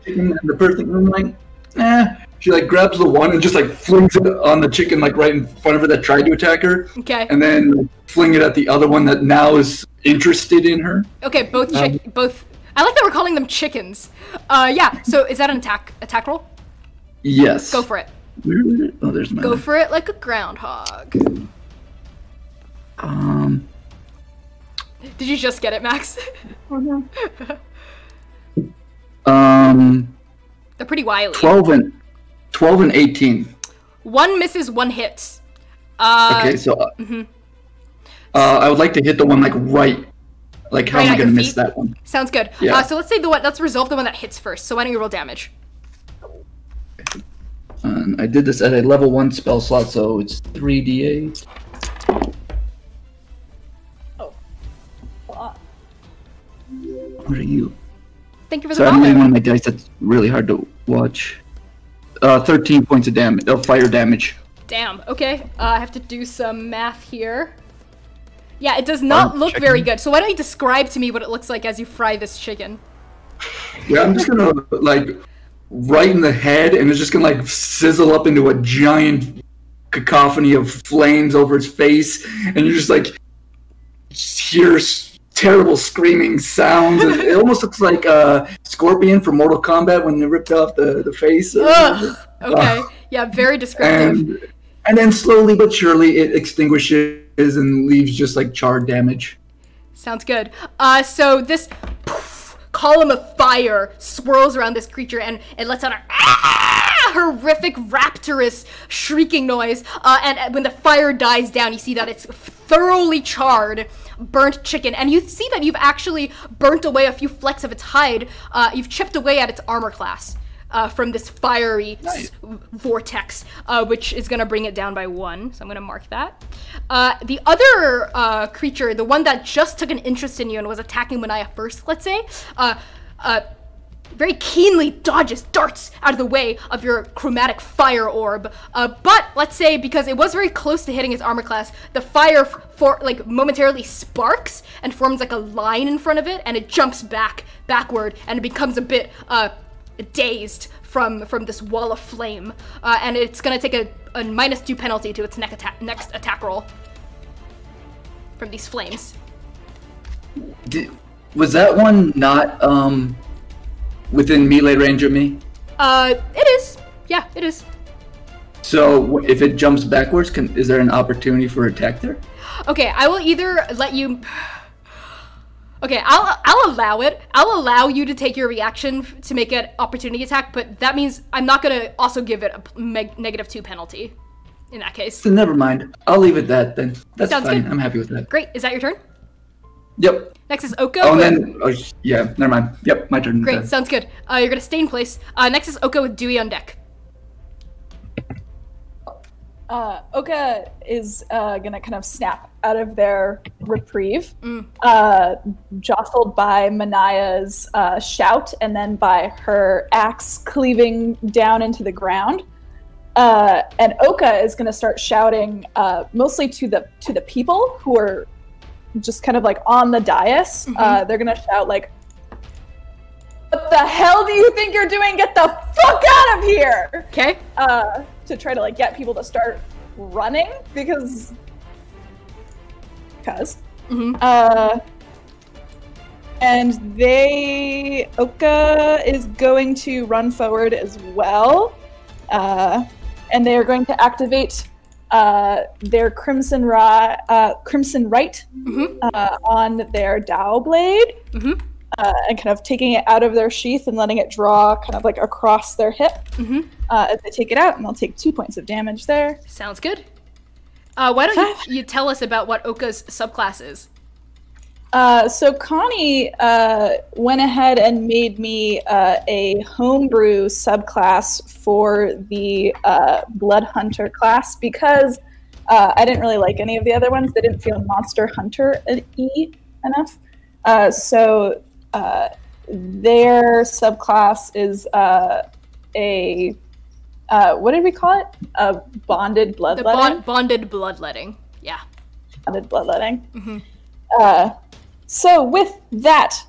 chicken and the person, and I'm like, She like grabs the one and just like flings it on the chicken like right in front of her that tried to attack her. Okay. And then fling it at the other one that now is interested in her. Okay, both. I like that we're calling them chickens. Yeah. So is that an attack roll? Yes. Go for it. Where is it? Oh, there's my. Go for it like a groundhog. Did you just get it, Max? They're pretty wily. 12 and 18. One misses, one hits. Okay, so I would like to hit the one like right. Like how Right am I at gonna your miss feet? that one? Sounds good. Yeah. So let's say let's resolve the one that hits first. So why don't you roll damage? I did this at a level 1 spell slot, so it's 3d8. What are you? Thank you for the Sorry, I'm using follow. one of my dice that's really hard to watch. 13 points of damage, fire damage. Damn. Okay. I have to do some math here. Yeah, it does not Fire look chicken. very good. So why don't you describe to me what it looks like as you fry this chicken? Yeah, I'm just gonna like right in the head, and it's just gonna like sizzle up into a giant cacophony of flames over its face, and you just like hear terrible screaming sounds. It almost looks like Scorpion from Mortal Kombat when they ripped off the face. Ugh. Okay. Yeah, very descriptive. And then slowly but surely it extinguishes and leaves just like charred damage. Sounds good. So this column of fire swirls around this creature and it lets out a horrific rapturous shrieking noise. And when the fire dies down, you see that it's thoroughly charred, burnt chicken. And you see that you've actually burnt away a few flecks of its hide. You've chipped away at its armor class. From this fiery vortex, which is going to bring it down by 1. So I'm going to mark that. The other creature, the one that just took an interest in you and was attacking Manaya first, let's say, very keenly dodges, darts out of the way of your chromatic fire orb. But let's say because it was very close to hitting his armor class, the fire momentarily sparks and forms like a line in front of it, and it jumps backward, and it becomes a bit dazed from this wall of flame, and it's gonna take a -2 penalty to its next attack roll from these flames. Was that one not within melee range of me? It is. Yeah, it is. So if it jumps backwards, is there an opportunity for attack there? Okay, I will either let you. Okay, I'll allow it. I'll allow you to take your reaction to make an opportunity attack, but that means I'm not gonna also give it a -2 penalty. In that case. So never mind. I'll leave it that then. That's Sounds fine. good. I'm happy with that. Great. Is that your turn? Yep. Next is Oko. Oh, and then yeah, never mind. Yep, my turn. Great. Sounds good. You're gonna stay in place. Next is Oko with Dewey on deck. Oka is gonna kind of snap out of their reprieve, jostled by Manaya's shout, and then by her axe cleaving down into the ground. And Oka is gonna start shouting, mostly to the people who are just kind of like on the dais. They're gonna shout like, "What the hell do you think you're doing? Get the fuck out of here!" Okay. To try to like get people to start running because and Oka is going to run forward as well, and they are going to activate their Crimson Right on their Dao Blade. And kind of taking it out of their sheath and letting it draw kind of like across their hip as they take it out, and they'll take 2 points of damage there. Sounds good. Why don't you tell us about what Oka's subclass is? So Connie went ahead and made me a homebrew subclass for the Blood Hunter class because I didn't really like any of the other ones. They didn't feel Monster Hunter-y enough. So their subclass is a what did we call it? A bonded bloodletting. Bonded bloodletting. Yeah. Bonded bloodletting. So with that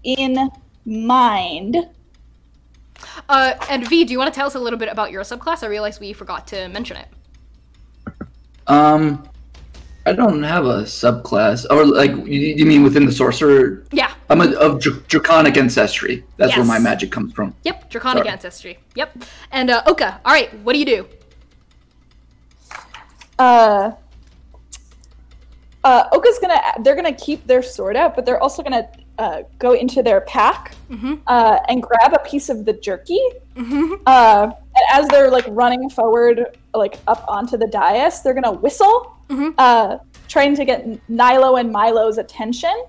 in mind, and V, do you want to tell us a little bit about your subclass? I realized we forgot to mention it. I don't have a subclass, or like you mean within the sorcerer? Yeah. I'm of draconic ancestry. That's where Yes. my magic comes from. Yep, draconic Sorry. ancestry. Yep. And Oka, all right, what do you do? Oka's they're gonna keep their sword out, but they're also gonna go into their pack and grab a piece of the jerky. And as they're like running forward, like up onto the dais, they're gonna whistle, trying to get Nilo and Milo's attention.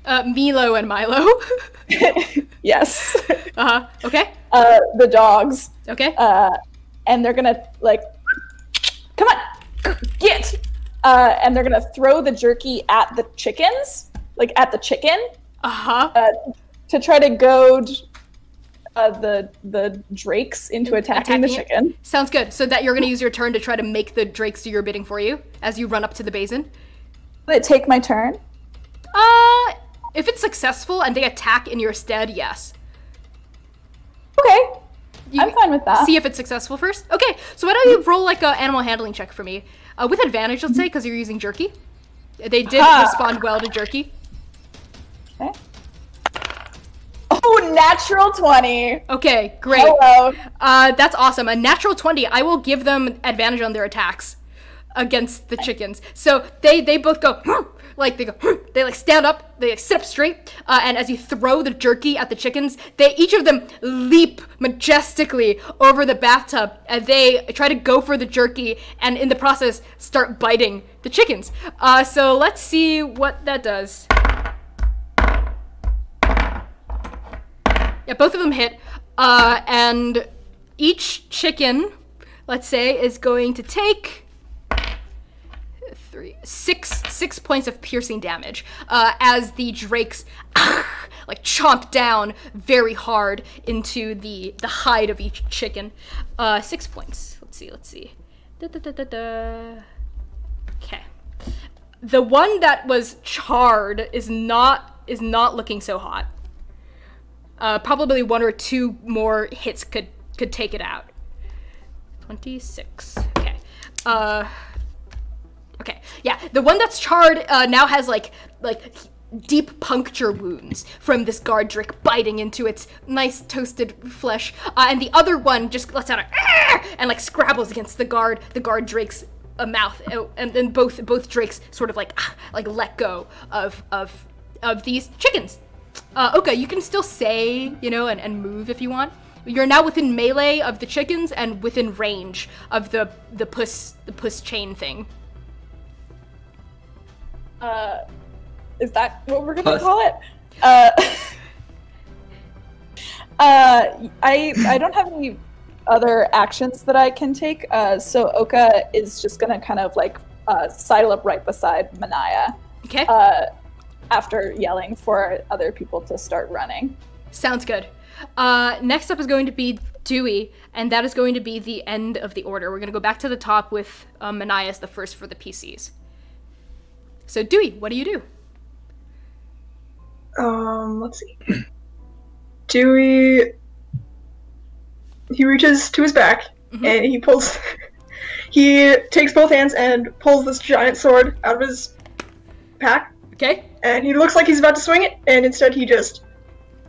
Milo and Milo. Yes. Okay. The dogs. Okay. And they're gonna like, come on, get. And they're gonna throw the jerky at the chickens, like at the chicken. To try to goad the drakes into attacking the chicken. Sounds good. So that you're going to use your turn to try to make the drakes do your bidding for you as you run up to the basin. Will it take my turn? If it's successful and they attack in your stead, yes. Okay. I'm fine with that. See if it's successful first. Okay, so why don't you roll like an animal handling check for me? With advantage, let's say, because you're using jerky. They did respond well to jerky. Okay. Oh, natural 20. Okay, great. Hello. That's awesome. A natural 20. I will give them advantage on their attacks against the chickens. So they both go, like they go, they like stand up, they like, sit up straight, and as you throw the jerky at the chickens, each of them leap majestically over the bathtub, and they try to go for the jerky, and in the process start biting the chickens. So let's see what that does. Yeah, both of them hit, and each chicken, let's say, is going to take six points of piercing damage as the drakes like chomp down very hard into the hide of each chicken. 6 points. Let's see. Okay. The one that was charred is not looking so hot. Probably one or two more hits could take it out. 26. Okay. Okay. Yeah, the one that's charred now has like deep puncture wounds from this guard drake biting into its nice toasted flesh, and the other one just lets out a and like scrabbles against the guard drake's mouth, and then both drakes sort of like let go of these chickens. Okay, you can still say, and move if you want. You're now within melee of the chickens and within range of the puss chain thing. Is that what we're gonna call it? I don't have any other actions that I can take, so Oka is just gonna kind of like sidle up right beside Manaya. Okay. After yelling for other people to start running. Sounds good. Next up is going to be Dewey, and that is going to be the end of the order. We're going to go back to the top with Manaya as the first for the PCs. So Dewey, what do you do? Let's see. Dewey, he reaches to his back, and he takes both hands and pulls this giant sword out of his pack. Okay. And he looks like he's about to swing it, and instead he just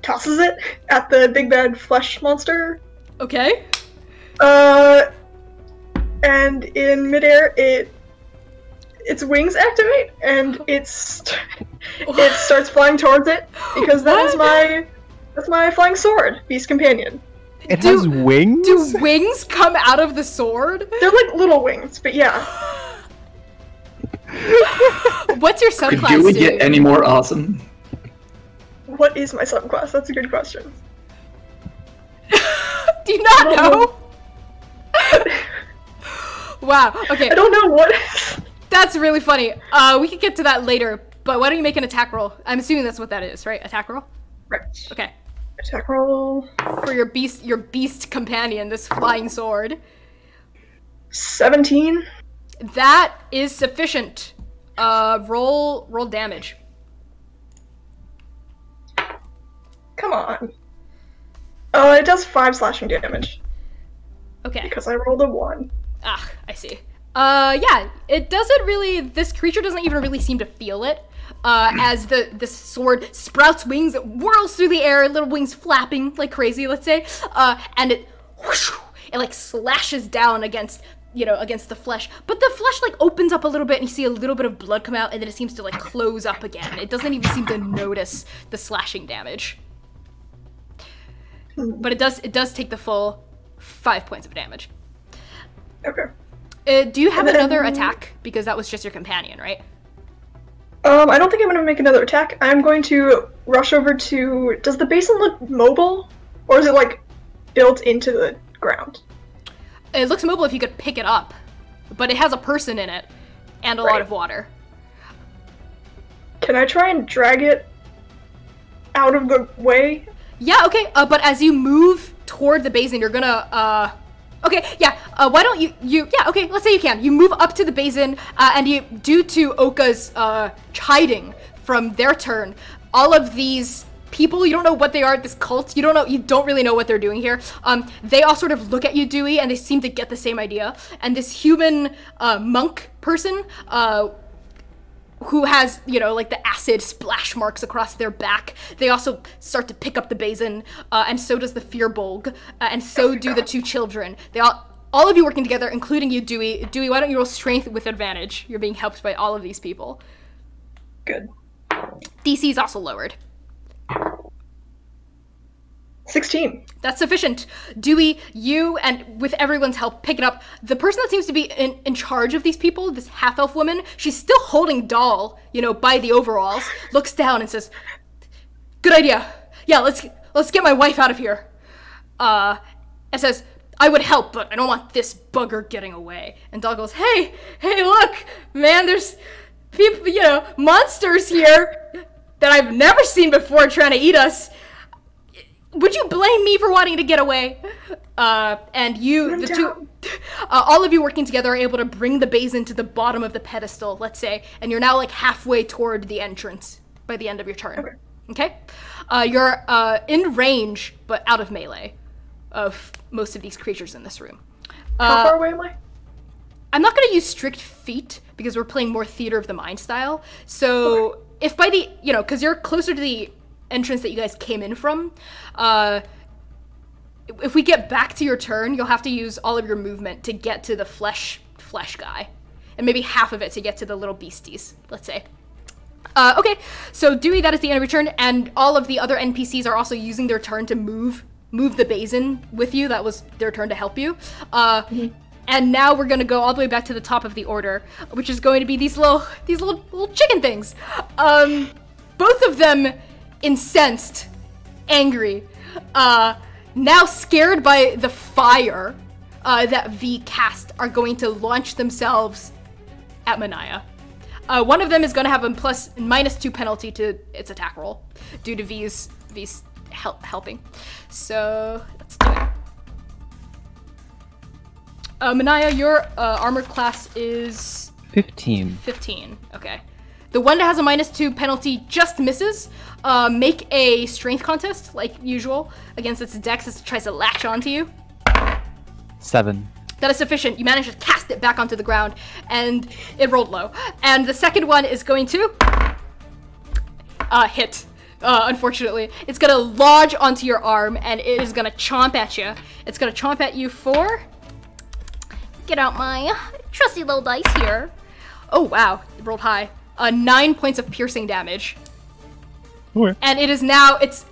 tosses it at the big bad flesh monster. Okay. And in midair, its wings activate, and it starts flying towards it, because that's my flying sword, Beast Companion. It has wings? Do wings come out of the sword? They're like little wings, but yeah. What's your subclass? Could Dewey get any more awesome? What is my subclass? That's a good question. Do you not know? Wow. Okay. I don't know what. That's really funny. We could get to that later, but why don't you make an attack roll? I'm assuming that's what that is, right? Attack roll? Right. Okay. Attack roll. For your beast companion, this flying sword. 17. That is sufficient. Roll damage. Come on. It does 5 slashing damage. Okay. Because I rolled a 1. Ah, I see. Yeah, it doesn't really, this creature doesn't even really seem to feel it. As the sword sprouts wings, it whirls through the air, little wings flapping like crazy, let's say, and it like slashes down against against the flesh. But the flesh, like, opens up a little bit, and you see a little bit of blood come out, and then it seems to, like, close up again. It doesn't even seem to notice the slashing damage. But it does take the full 5 points of damage. Okay. Do you have another attack? Because that was just your companion, right? I don't think I'm gonna make another attack. I'm going to rush over to... Does the basin look mobile? Or is it, like, built into the ground? It looks mobile if you could pick it up. But it has a person in it. And a lot of water. Can I try and drag it out of the way? Yeah, okay. But as you move toward the basin, you're gonna, okay, yeah. Why don't you, yeah, okay, let's say you can. You move up to the basin, and you, due to Oka's, hiding from their turn, all of these people, you don't know what they are, this cult, you don't really know what they're doing here. They all sort of look at you, Dewey, and they seem to get the same idea. And this human, monk person, who has, like the acid splash marks across their back. They also start to pick up the basin, and so does the Firbolg, and so do the 2 children. They all of you working together, including you, Dewey. Dewey, why don't you roll strength with advantage? You're being helped by all of these people. Good. DC is also lowered. 16. That's sufficient. Dewey, you, and with everyone's help, pick it up. The person that seems to be in charge of these people, this half-elf woman, she's still holding Doll, by the overalls, looks down and says, "Good idea. Yeah, let's get my wife out of here." And says, "I would help, but I don't want this bugger getting away." And Doll goes, hey, look, man, there's people, monsters here that I've never seen before trying to eat us. Would you blame me for wanting to get away? And you, the 2, all of you working together are able to bring the basin to the bottom of the pedestal, let's say, and you're now like halfway toward the entrance by the end of your turn. Okay? You're in range, but out of melee of most of these creatures in this room. How far away am I? I'm not going to use strict feet because we're playing more Theater of the Mind style. So if by the, because you're closer to the entrance that you guys came in from, if we get back to your turn, you'll have to use all of your movement to get to the flesh guy, and maybe half of it to get to the little beasties, let's say. Okay, so Dewey, that is the end of your turn, and all of the other NPCs are also using their turn to move the basin with you. That was their turn to help you. And now we're gonna go all the way back to the top of the order, which is going to be these little chicken things. Both of them incensed, angry, now scared by the fire that V cast, are going to launch themselves at Manaya. One of them is going to have a -2 penalty to its attack roll due to V's helping. So let's do it. Manaya, your armor class is 15. 15. Okay. The one that has a -2 penalty just misses. Make a strength contest, like usual, against its dex as it tries to latch onto you. 7. That is sufficient. You manage to cast it back onto the ground, and it rolled low. And the second one is going to hit. Unfortunately, it's gonna lodge onto your arm, and it is gonna chomp at you. It's gonna chomp at you for. Get out my trusty little dice here. Oh wow, it rolled high. 9 points of piercing damage. Okay. And it is now, it's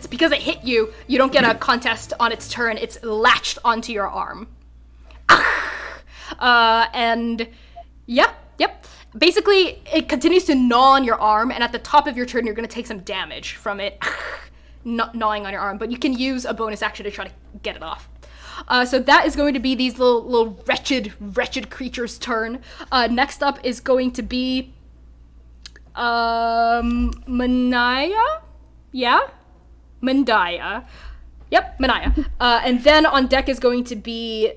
because it hit you, you don't get a contest on its turn, it's latched onto your arm. And yep. Basically, it continues to gnaw on your arm, and at the top of your turn, you're gonna take some damage from it gnawing on your arm, but you can use a bonus action to try to get it off. So that is going to be these little wretched creatures' turn. Next up is going to be Manaya? Yeah? Mandaya. Yep, Manaya. And then on deck is going to be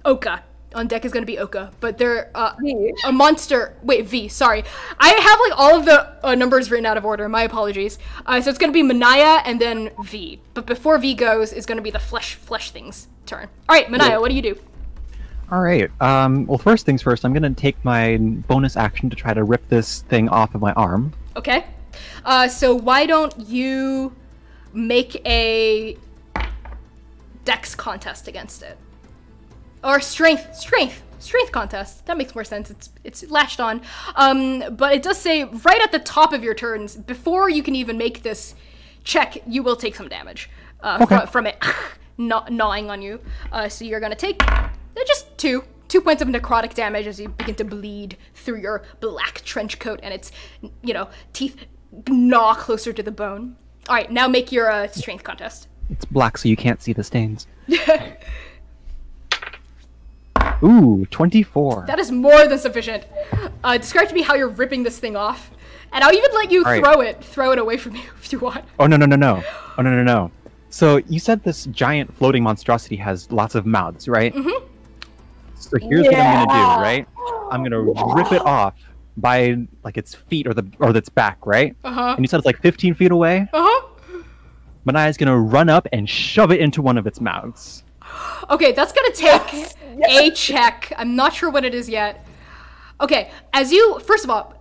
Oka. On deck is going to be Oka, but they're a monster. Wait, V, sorry. I have like all of the numbers written out of order. My apologies. So it's going to be Manaya and then V. But before V goes is going to be the flesh thing's turn. All right, Manaya, what do you do? All right. Well, first things first, I'm going to take my bonus action to try to rip this thing off of my arm. Okay. So why don't you make a dex contest against it. Or strength contest. That makes more sense. It's latched on. But it does say right at the top of your turns, before you can even make this check, you will take some damage from it gnawing on you. So you're gonna take just 2 points of necrotic damage as you begin to bleed through your black trench coat, and its teeth gnaw closer to the bone. All right, now make your strength contest. It's black, so you can't see the stains. Ooh, 24. That is more than sufficient. Describe to me how you're ripping this thing off, and I'll even let you throw it away from you if you want. Oh, no. So you said this giant floating monstrosity has lots of mouths, right? Mm-hmm. So here's what I'm gonna do, right? I'm gonna rip it off by like its feet or its back, right? Uh-huh. And you said it's like 15 feet away? Uh-huh. Manaya's gonna run up and shove it into one of its mouths. Okay, that's gonna take a check. I'm not sure what it is yet. Okay, first of all,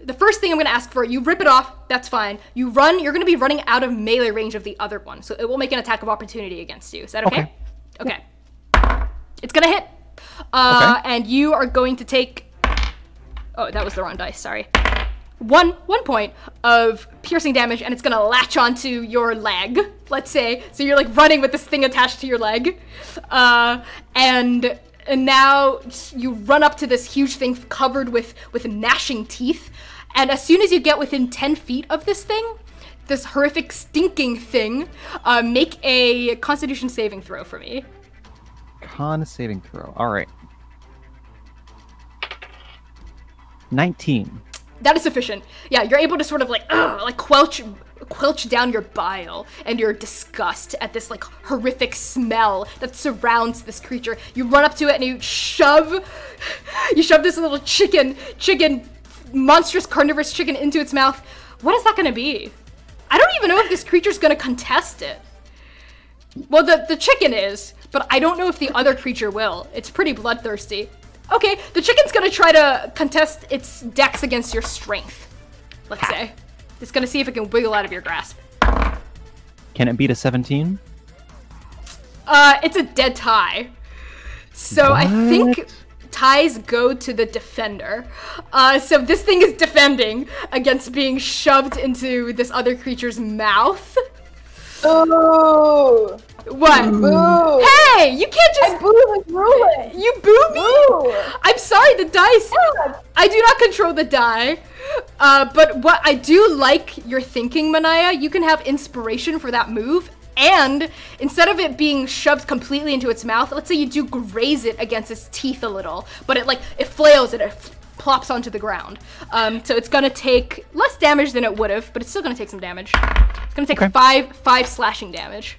the first thing I'm gonna ask for, you rip it off, that's fine. You're gonna be running out of melee range of the other one, so it will make an attack of opportunity against you. Is that okay? Okay. It's gonna hit. And you are going to take, oh, that was the wrong dice, sorry. One point of piercing damage, and it's gonna latch onto your leg, let's say. So you're like running with this thing attached to your leg. And now you run up to this huge thing covered with gnashing teeth. And as soon as you get within 10 feet of this thing, this horrific stinking thing, make a Constitution saving throw for me. Con saving throw. All right. 19. That is sufficient. Yeah, you're able to sort of like quelch down your bile and your disgust at this like horrific smell that surrounds this creature. You run up to it and you shove this little chicken, monstrous carnivorous chicken into its mouth. What is that gonna be? I don't even know if this creature's gonna contest it. Well, the chicken is, but I don't know if the other creature will. It's pretty bloodthirsty. Okay, the chicken's gonna try to contest its dex against your strength, let's say. It's gonna see if it can wiggle out of your grasp. Can it beat a 17? It's a dead tie. So What? I think ties go to the defender. So this thing is defending against being shoved into this other creature's mouth. Oh! What? Boo! Hey, you can't just I boo the ruling! You boo me? Boo! I'm sorry, the dice. Yeah. I do not control the die. But what I do like your thinking, Manaya, you can have inspiration for that move. And instead of it being shoved completely into its mouth, let's say you do graze it against its teeth a little, but it flails and it plops onto the ground. So it's gonna take less damage than it would have, but it's still gonna take some damage. It's gonna take five slashing damage.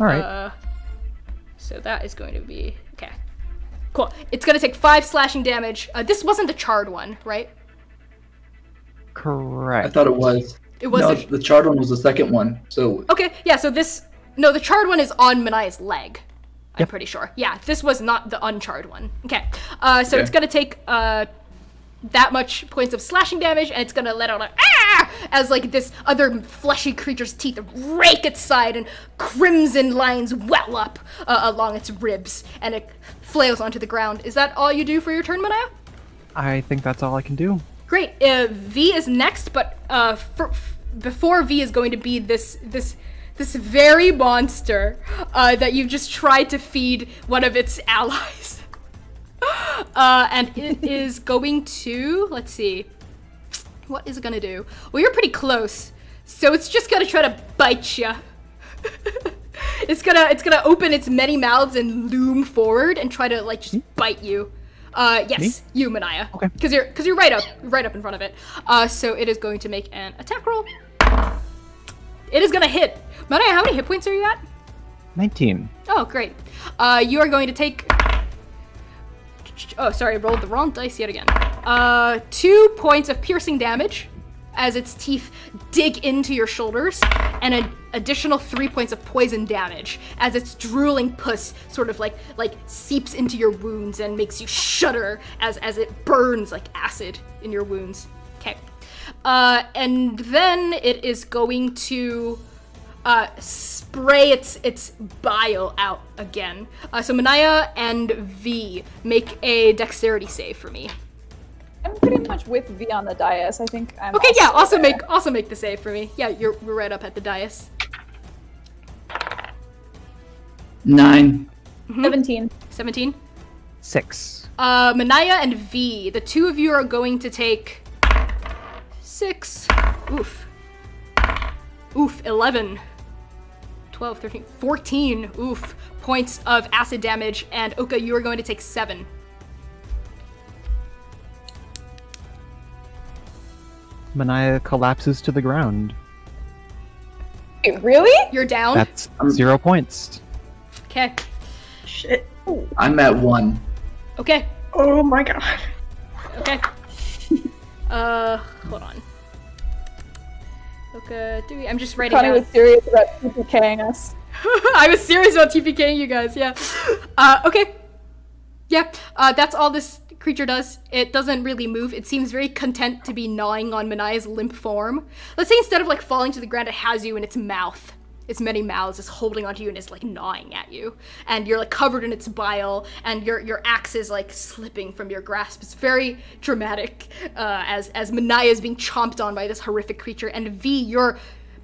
All right. So that is going to be okay. Cool. It's gonna take 5 slashing damage. This wasn't the charred one, right? Correct. I thought it was. It was No, the charred one was the second one. So okay. Yeah. So the charred one is on Manaya's leg. I'm pretty sure. Yeah. This was not the uncharred one. Okay. So it's gonna take that much points of slashing damage, and it's gonna let out as like this other fleshy creature's teeth rake its side, and crimson lines well up along its ribs, and it flails onto the ground. Is that all you do for your turn, Manaya? I think that's all I can do. Great. V is next, but before V is going to be this very monster that you've just tried to feed one of its allies. And it is going to, let's see, what is it gonna do? Well, you're pretty close, so it's just gonna try to bite you. It's gonna open its many mouths and loom forward and try to like just bite you. Yes, Me? you, Manaya. Okay. Because you're right up in front of it. So it is going to make an attack roll. It is gonna hit. Manaya, how many hit points are you at? 19. Oh, great. You are going to take. Oh, sorry, I rolled the wrong dice yet again. 2 points of piercing damage as its teeth dig into your shoulders, and an additional 3 points of poison damage as its drooling puss sort of like seeps into your wounds and makes you shudder as it burns like acid in your wounds. Okay. And then it is going to spray its bile out again. So Manaya and V, make a dexterity save for me. I'm pretty much with V on the dais. I think I'm Okay, yeah, also there. make the save for me. Yeah, we're right up at the dais. 9. 17. 17. 6. Manaya and V, the two of you are going to take 6. Oof. 11. 12, 13, 14. Oof. Points of acid damage, and Oka, you are going to take 7. Manaya collapses to the ground. Wait, really? You're down? That's 0 points. Okay. Shit. I'm at 1. Okay. Oh my god. Okay. Hold on. Okay, I'm just writing Connie down. was serious about TPKing us. I was serious about TPKing you guys, yeah. Okay. Yeah, that's all this creature does. It doesn't really move. It seems very content to be gnawing on Manaya's limp form. Let's say instead of like falling to the ground, it has you in its mouth. Its many mouths is holding onto you and is like gnawing at you. And you're like covered in its bile, and your axe is like slipping from your grasp. It's very dramatic as Manaya is being chomped on by this horrific creature. And V,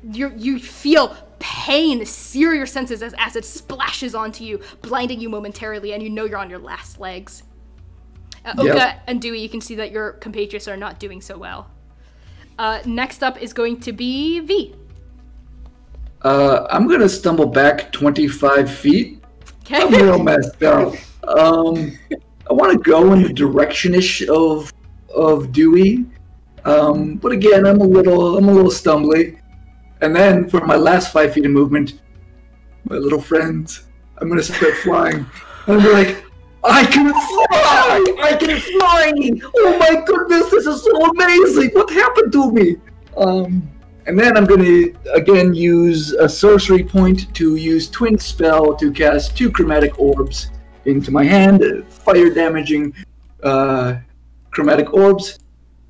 you feel pain sear your senses as acid splashes onto you, blinding you momentarily, and you know you're on your last legs. Oka and Dewey, you can see that your compatriots are not doing so well. Next up is going to be V. I'm gonna stumble back 25 feet. Okay. I'm real messed up. I want to go in the direction-ish of Dewey, but again, I'm a little stumbly. And then for my last 5 feet of movement, my little friends, I'm gonna start flying. And I'm like, I can fly! I can fly! Oh my goodness, this is so amazing! What happened to me? And then I'm gonna again use a sorcery point to use Twin Spell to cast 2 chromatic orbs into my hand, fire damaging chromatic orbs.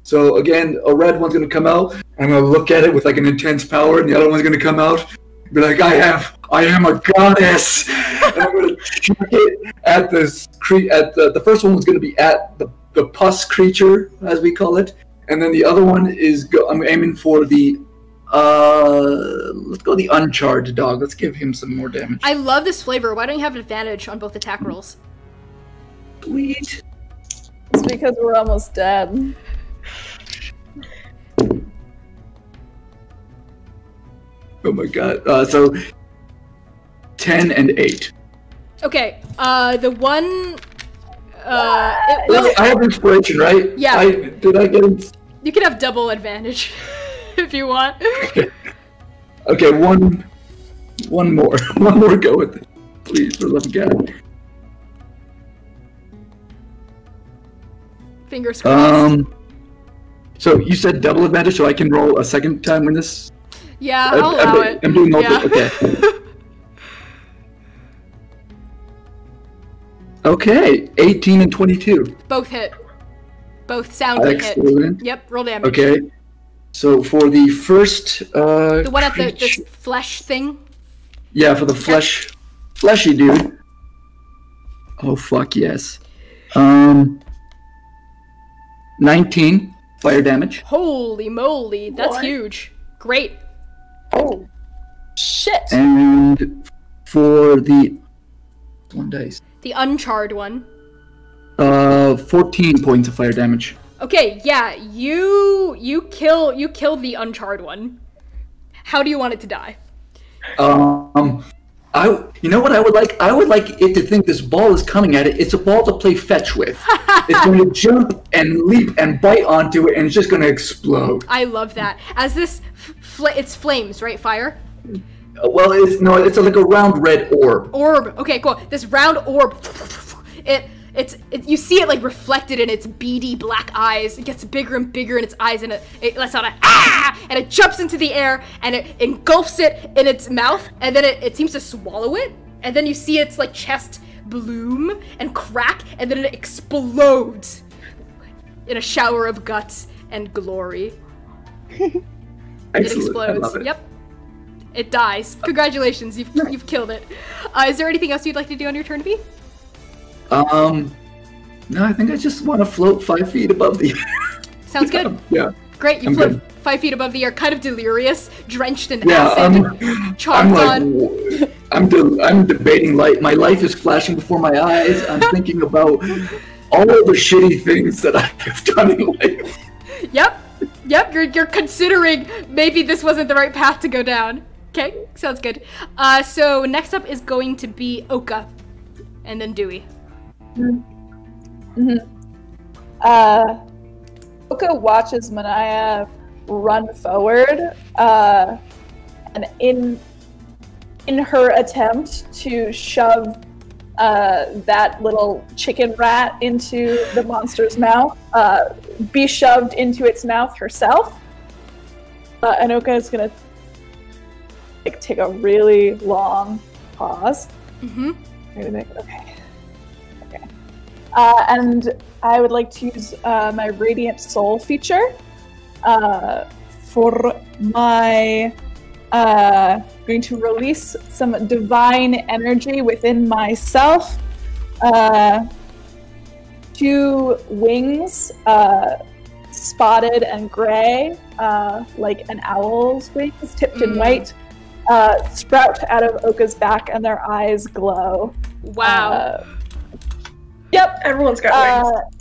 So again, a red one's gonna come out. I'm gonna look at it with like an intense power, and the other one's gonna come out, be like, I am a goddess. And I'm gonna chuck it at this the first one was gonna be at the pus creature, as we call it, and then the other one is I'm aiming for the let's go the uncharred dog. Let's give him some more damage. I love this flavor. Why don't you have advantage on both attack rolls? Sweet. It's because we're almost dead. Oh my god. So 10 and 8. Okay, the one... I have inspiration, right? Yeah. Did I get it? You can have double advantage if you want. Okay, one more. One more go with it. Please, for the love of God. Fingers crossed. So you said double advantage, so I can roll a second time when this... Yeah, I'll allow it. I'm doing multiple. Yeah. Okay. Okay, 18 and 22. Both hit. Both soundly hit. Excellent. Yep, roll damage. Okay. So for the first The one at the creature- flesh thing. Yeah, for the fleshy dude. Oh fuck yes. 19 fire damage. Holy moly, that's What? huge. Great. Oh, shit. And for the one dice. The uncharred one. 14 points of fire damage. Okay, yeah, you kill the uncharred one. How do you want it to die? You know what I would like? I would like it to think this ball is coming at it. It's a ball to play fetch with. It's going to jump and leap and bite onto it, and it's just going to explode. I love that. As this, it's flames, right? Fire? Well, it's like a round red orb. Orb. Okay, cool. This round orb. You see it like reflected in its beady black eyes. It gets bigger and bigger in its eyes, and it lets out a ah, and it jumps into the air, and it engulfs it in its mouth, and then it seems to swallow it, and then you see its like chest bloom and crack, and then it explodes in a shower of guts and glory. It Excellent. explodes. I love it. Yep. It dies. Congratulations, you've killed it. Is there anything else you'd like to do on your turn, V? No, I think I just want to float 5 feet above the air. Sounds good. Yeah. Great, you I'm float good. 5 feet above the air, kind of delirious, drenched in Yeah, acid, chomped on. I'm debating my life is flashing before my eyes. I'm thinking about all the shitty things that I have done in life. Yep, you're considering maybe this wasn't the right path to go down. Okay, sounds good. So next up is going to be Oka, and then Dewey. Oka watches Manaya run forward, and in her attempt to shove that little chicken rat into the monster's mouth, be shoved into its mouth herself. And Oka is gonna take a really long pause. Okay. And I would like to use my Radiant Soul feature for my going to release some divine energy within myself. 2 wings, spotted and gray, like an owl's wings, tipped in white, sprout out of Oka's back, and their eyes glow. Wow. Yep, everyone's got wings.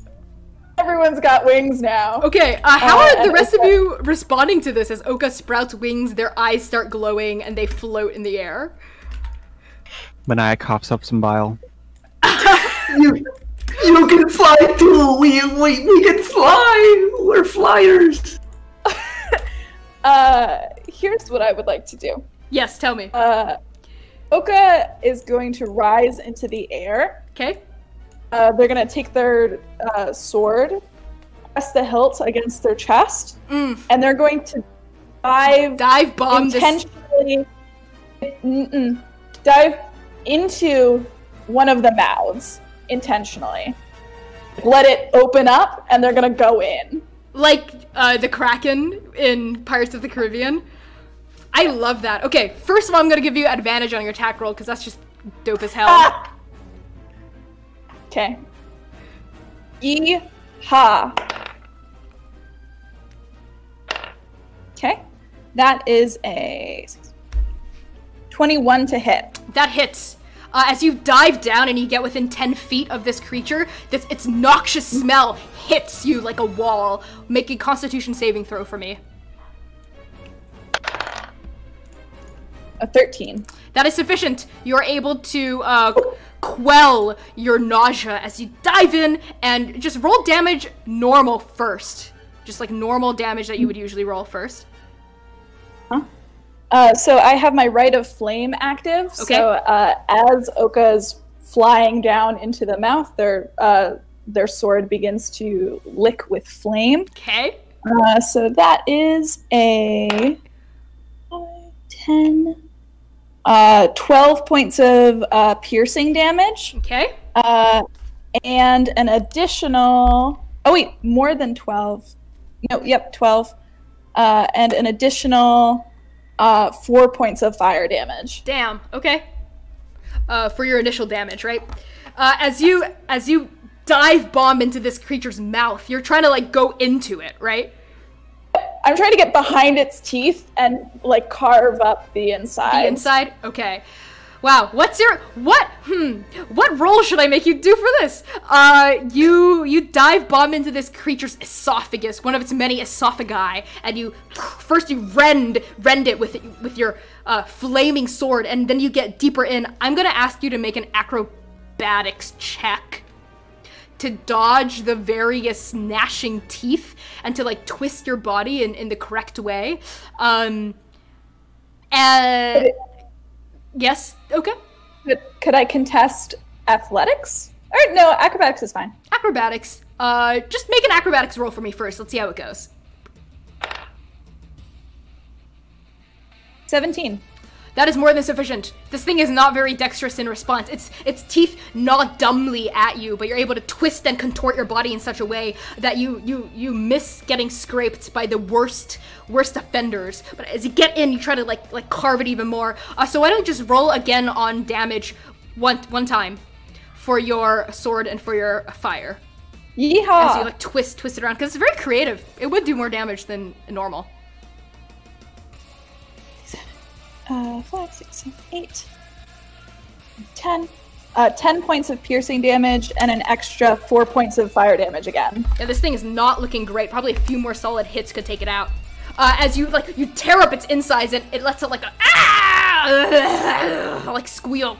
Everyone's got wings now. Okay, how are the rest of you responding to this as Oka sprouts wings, their eyes start glowing, and they float in the air? Manaya coughs up some bile. You can fly too. We can fly. We're flyers. Here's what I would like to do. Yes, tell me. Oka is going to rise into the air. Okay. They're gonna take their sword, press the hilt against their chest, and they're going to dive bomb intentionally. Dive into one of the mouths intentionally. Let it open up, and they're gonna go in. Like the Kraken in Pirates of the Caribbean. I love that. Okay, first of all, I'm gonna give you advantage on your attack roll because that's just dope as hell. Okay. Yeehaw. Okay. That is a 21 to hit. That hits. As you dive down and you get within 10 feet of this creature, its noxious smell hits you like a wall. Make a Constitution saving throw for me. A 13. That is sufficient. You're able to quell your nausea as you dive in and just roll damage normal first. Just like normal damage that you would usually roll first. So I have my Rite of Flame active. Okay. So as Oka's flying down into the mouth, their sword begins to lick with flame. Okay. So that is a 10, 12 points of piercing damage. Okay. And an additional... Oh, wait, more than 12. No, yep, 12. And an additional 4 points of fire damage. Damn. Okay. For your initial damage, right? As you dive bomb into this creature's mouth, you're trying to like go into it, right? I'm trying to get behind its teeth and like carve up the inside. The inside? Okay. Wow, what role should I make you do for this? You dive bomb into this creature's esophagus, one of its many esophagi, and you rend it with your flaming sword, and then you get deeper in. I'm gonna ask you to make an acrobatics check to dodge the various gnashing teeth and to like twist your body in the correct way. Yes, okay. Could I contest athletics? Or no, acrobatics is fine. Acrobatics. Just make an acrobatics roll for me first. Let's see how it goes. 17. That is more than sufficient. This thing is not very dexterous in response. Its teeth gnaw dumbly at you, but you're able to twist and contort your body in such a way that you miss getting scraped by the worst offenders. But as you get in, you try to like carve it even more. So why don't you just roll again on damage one time for your sword and for your fire. Yeehaw! As you like twist it around, because it's very creative. It would do more damage than normal. 5, 6, 7, 8, 10. 10 points of piercing damage and an extra 4 points of fire damage again. Yeah, this thing is not looking great. Probably a few more solid hits could take it out. As you tear up its insides, and it lets out like a like squeal,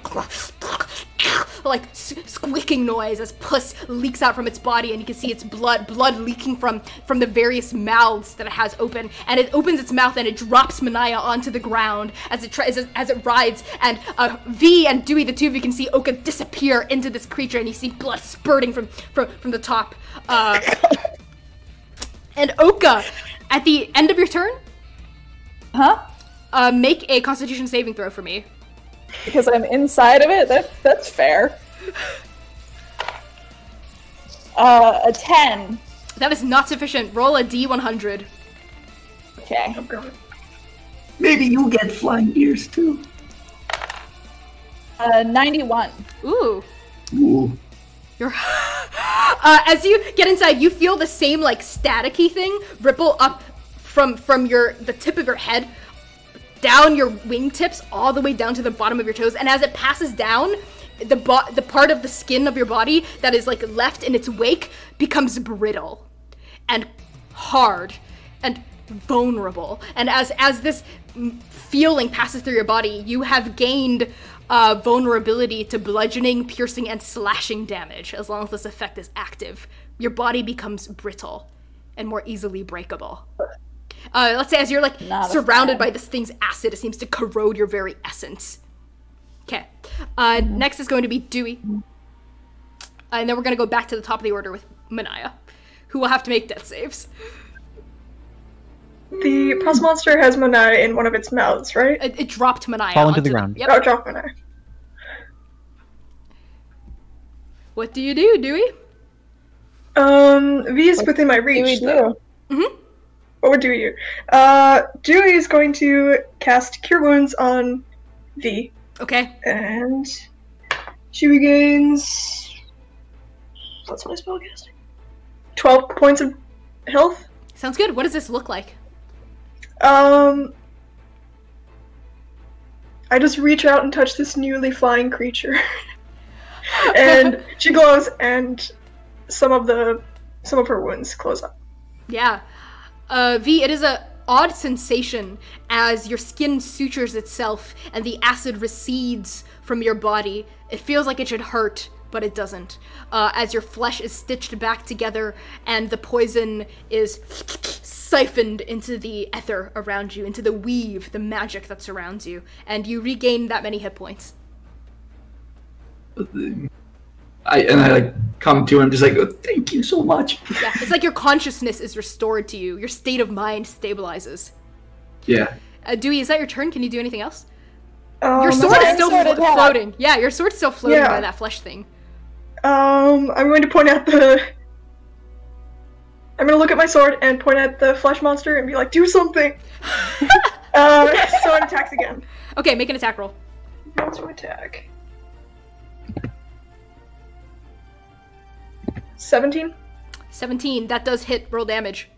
like squeaking noise as pus leaks out from its body, and you can see its blood leaking from the various mouths that it has open. And it opens its mouth and it drops Manaya onto the ground as it rides. And V and Dewey, the two of you, can see Oka disappear into this creature, and you see blood spurting from the top. And Oka, at the end of your turn, make a Constitution saving throw for me. Because I'm inside of it? That's fair. A 10. That is not sufficient. Roll a D100. Okay. Oh, God. Maybe you get flying ears too. 91. Ooh. Ooh. You're as you get inside, you feel the same like staticky thing ripple up from the tip of your head down your wingtips all the way down to the bottom of your toes, and as it passes down, the part of the skin of your body that is like left in its wake becomes brittle and hard and vulnerable. And as this feeling passes through your body, you have gained vulnerability to bludgeoning, piercing, and slashing damage. As long as this effect is active, your body becomes brittle and more easily breakable. Let's say as you're like surrounded by this thing's acid, it seems to corrode your very essence. Okay. Next is going to be Dewey. And then we're going to go back to the top of the order with Manaya, who will have to make death saves. The pus monster has Manaya in one of its mouths, right? It dropped Manaya. Fall into the ground. Yep. Oh, drop Manaya. What do you do, Dewey? V is within my reach, though. Mm-hmm. What would Dewey do? Dewey is going to cast Cure Wounds on V. Okay. And she regains... That's my spell casting. 12 points of health. Sounds good. What does this look like? I just reach out and touch this newly flying creature. And she glows, and some of her wounds close up. Yeah. V, it is a odd sensation as your skin sutures itself and the acid recedes from your body. It feels like it should hurt, but it doesn't. As your flesh is stitched back together and the poison is siphoned into the ether around you, into the weave, the magic that surrounds you, and you regain that many hit points. I come to him just like, oh, thank you so much. Yeah, it's like your consciousness is restored to you. Your state of mind stabilizes. Yeah. Dewey, is that your turn? Can you do anything else? Your sword is still floating. Yeah, your sword's still floating by that flesh thing. I'm going to point at I'm going to look at my sword and point at the flesh monster and be like, do something! So it attacks again. Okay, make an attack roll. Monster attack. 17? 17, that does hit. Roll damage.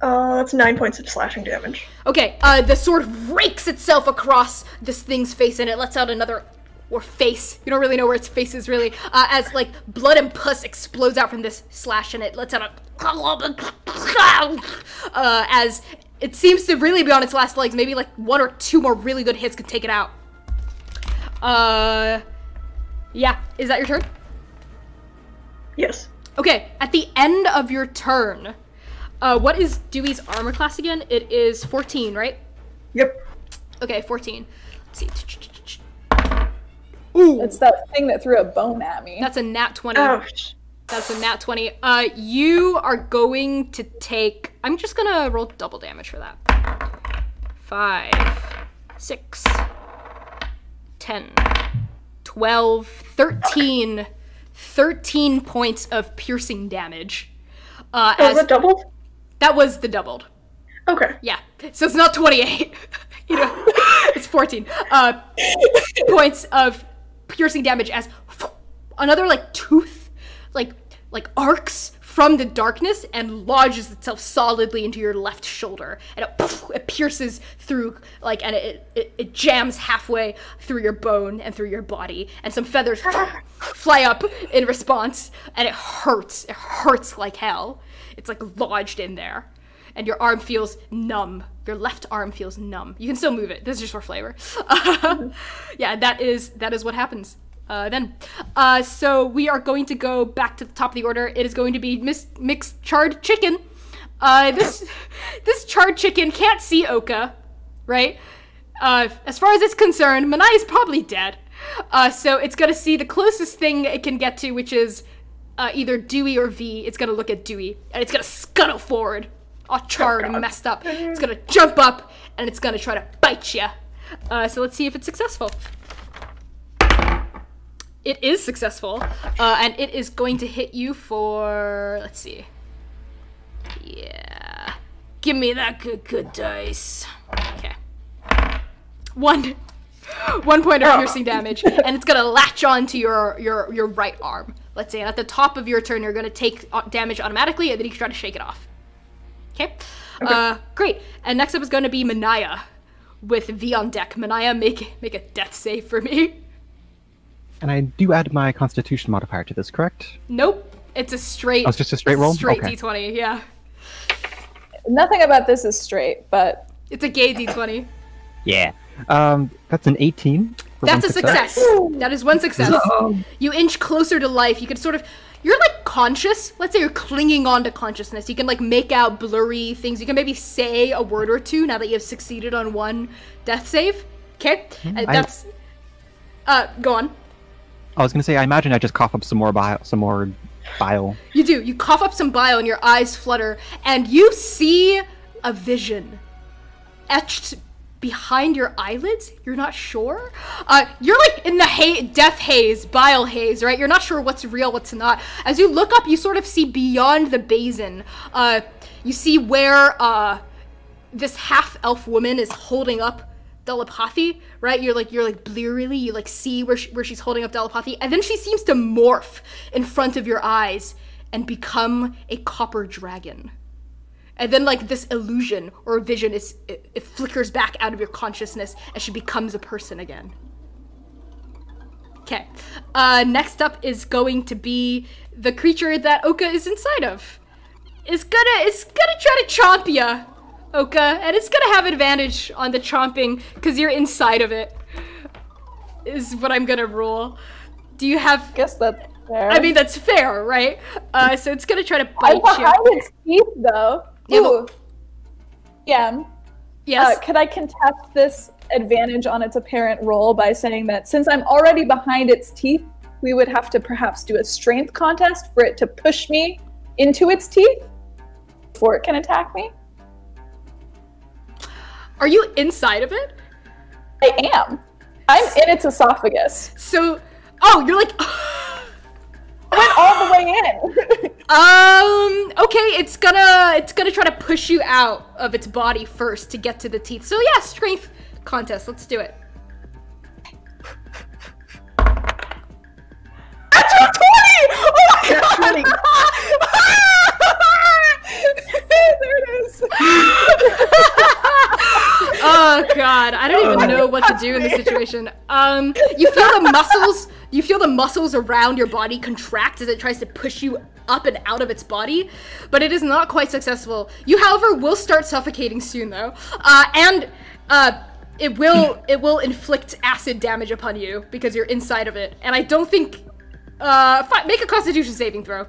That's 9 points of slashing damage. Okay, the sword rakes itself across this thing's face, and it lets out another, or face. You don't really know where its face is, really. As, like, blood and pus explodes out from this slash, and it lets out a... as it seems to really be on its last legs. Maybe, like, 1 or 2 more really good hits could take it out. Yeah. Is that your turn? Yes. Okay, at the end of your turn, what is Dewey's armor class again? It is 14, right? Yep. Okay, 14. Let's see. Ooh! It's that thing that threw a bone at me. That's a nat 20. Ouch. That's a nat 20. You are going to take... I'm just gonna roll double damage for that. 5, 6, 10, 12, 13. 13 points of piercing damage. Was it doubled? That was the doubled. Okay. Yeah. So it's not 28. You know, it's 14. Points of piercing damage as another like tooth like arcs from the darkness and lodges itself solidly into your left shoulder, and it pierces through and it jams halfway through your bone and through your body, and some feathers fly up in response, and it hurts like hell. It's like lodged in there, and your arm feels numb. Your left arm feels numb. You can still move it. This is just for flavor. Yeah, that is what happens. Then. So we are going to go back to the top of the order. It is going to be mixed charred chicken. This charred chicken can't see Oka, right? As far as it's concerned, Manai is probably dead. So it's gonna see the closest thing it can get to, which is either Dewey or V. It's gonna look at Dewey, and it's gonna scuttle forward, all charred and messed up. It's gonna jump up, and it's gonna try to bite you. So let's see if it's successful. It is successful, and it is going to hit you for, let's see. Yeah. Give me that good dice. Okay. One point of piercing damage, and it's gonna latch onto your right arm. Let's say, and at the top of your turn, you're gonna take damage automatically, and then you can try to shake it off. Okay? Great. And next up is gonna be Manaya with V on deck. Manaya, make a death save for me. And I do add my Constitution modifier to this, correct? Nope. It's a straight... Oh, it's just a straight roll? Straight okay. D20, yeah. Nothing about this is straight, but... It's a gay D20. Yeah. That's an 18. That's a success. That is one success. You inch closer to life. You can sort of... You're, like, conscious. Let's say you're clinging on to consciousness. You can, like, make out blurry things. You can maybe say a word or two now that you have succeeded on one death save. Okay? That's... go on. I was gonna say, I imagine I just cough up some more bile. You do. You cough up some bile and your eyes flutter, and you see a vision etched behind your eyelids. You're not sure. You're like in the death haze, bile haze, right? You're not sure what's real, what's not. As you look up, you sort of see beyond the basin. You see where this half-elf woman is holding up Delapathy, right? You're like blearily, you like see where she's holding up Delapathy, and then she seems to morph in front of your eyes and become a copper dragon. And then like this illusion or vision it flickers back out of your consciousness and she becomes a person again. Okay. Next up is going to be the creature that Oka is inside of. It's gonna try to chomp ya, Oka, and it's gonna have advantage on the chomping because you're inside of it, is what I'm gonna roll. Do you have... Guess that's fair. I mean, that's fair, right? So it's gonna try to bite I'm behind its teeth, though. Yeah, Ooh. Yeah. Yes? Could I contest this advantage on its apparent roll by saying that since I'm already behind its teeth, we would have to perhaps do a strength contest for it to push me into its teeth before it can attack me? Are you inside of it? I am. I'm in its esophagus. So, oh, you're like... I went all the way in. Okay, it's gonna try to push you out of its body first to get to the teeth. So yeah, strength contest, let's do it. That's a 20! Oh my god! There it is. Oh god, I don't even know what to do in this situation. You feel the muscles around your body contract as it tries to push you up and out of its body, but it is not quite successful. You, however, will start suffocating soon, though, and it will inflict acid damage upon you because you're inside of it. And I don't think make a Constitution saving throw.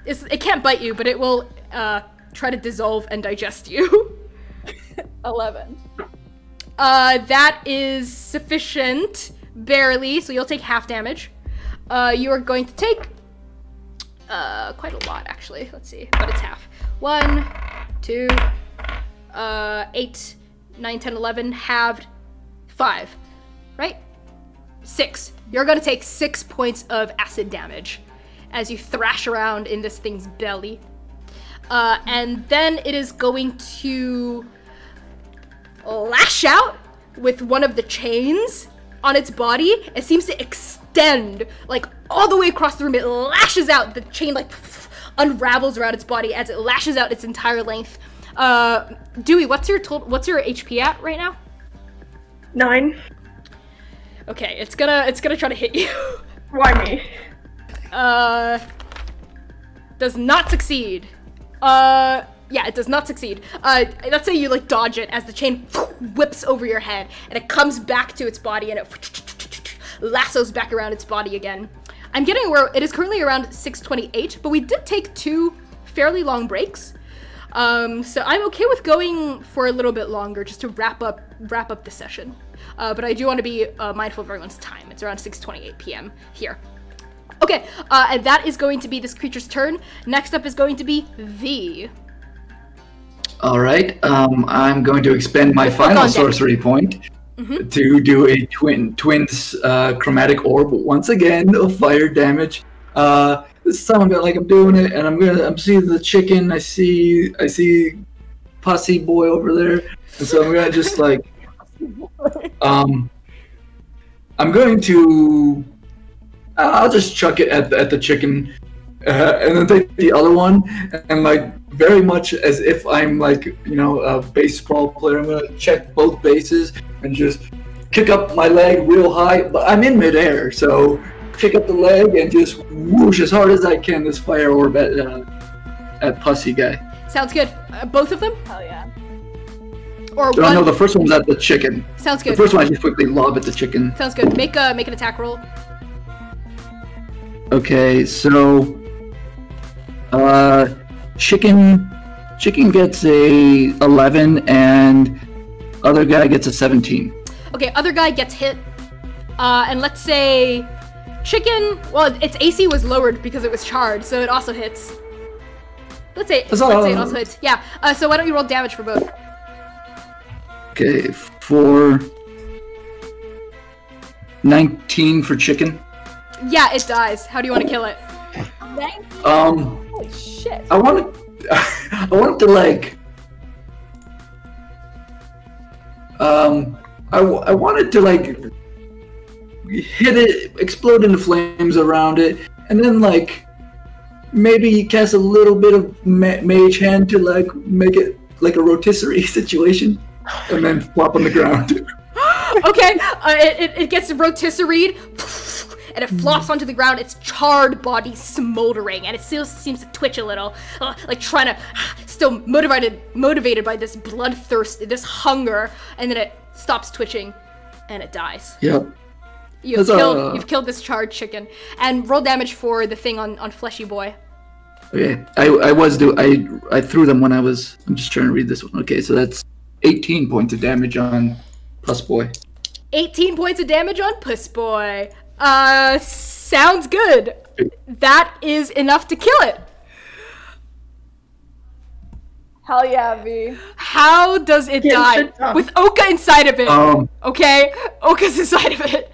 It can't bite you, but it will try to dissolve and digest you. 11. That is sufficient, barely, so you'll take half damage. You are going to take quite a lot actually. Let's see, but it's half. 1, 2, 8, 9, 10, 11, halved, 5, right? 6. You're gonna take 6 points of acid damage as you thrash around in this thing's belly. And then it is going to lash out with one of the chains on its body. It seems to extend like all the way across the room. It lashes out. The chain like unravels around its body as it lashes out its entire length. Dewey, what's your HP at right now? 9. Okay, it's gonna try to hit you. Why me? Does not succeed. Yeah, it does not succeed. Let's say you like dodge it as the chain whips over your head and it comes back to its body and it lassos back around its body again. I'm getting where it is currently around 6:28, but we did take 2 fairly long breaks. So I'm okay with going for a little bit longer just to wrap up the session. But I do want to be mindful of everyone's time. It's around 6:28 p.m. here. Okay, and that is going to be this creature's turn. Next up is going to be V. All right, I'm going to expend my final sorcery point to do a twins chromatic orb once again of fire damage. This time I'm doing it, and I'm seeing the chicken. I see Pussy Boy over there, and so I'm gonna just like, I'm going to, I'll just chuck it at the chicken, and then take the other one, and like very much as if I'm like a baseball player, I'm gonna check both bases and just kick up my leg real high, but I'm in midair, so. Kick up the leg and just whoosh as hard as I can this fire orb at Pussy guy. Sounds good. Both of them? Hell yeah. Or one? No, the first one's at the chicken. Sounds good. The first one I just quickly lob at the chicken. Sounds good. Make an attack roll. Okay, so chicken gets a 11 and other guy gets a 17. Okay, other guy gets hit. And let's say chicken, well, its AC was lowered because it was charred, so it also hits. Let's say it also hits. Yeah, so why don't you roll damage for both? Okay, for 19 for chicken. Yeah, it dies. How do you want to kill it? 19? Holy shit. I want to like... I wanted to like... hit it, explode into flames around it, and then like maybe cast a little bit of mage hand to like make it like a rotisserie situation, and then flop on the ground. Okay, it gets rotisserie and it flops onto the ground. Its charred body smoldering, and it still seems to twitch a little, like trying to, still motivated by this bloodthirst, this hunger, and then it stops twitching, and it dies. Yep. You've killed this charred chicken, and roll damage for the thing on Fleshy Boy. Okay, I threw them when I was. I'm just trying to read this one. Okay, so that's 18 points of damage on Puss Boy. 18 points of damage on Puss Boy. Sounds good. That is enough to kill it. Hell yeah, V. How does it die? With Oka inside of it. Okay, Oka's inside of it.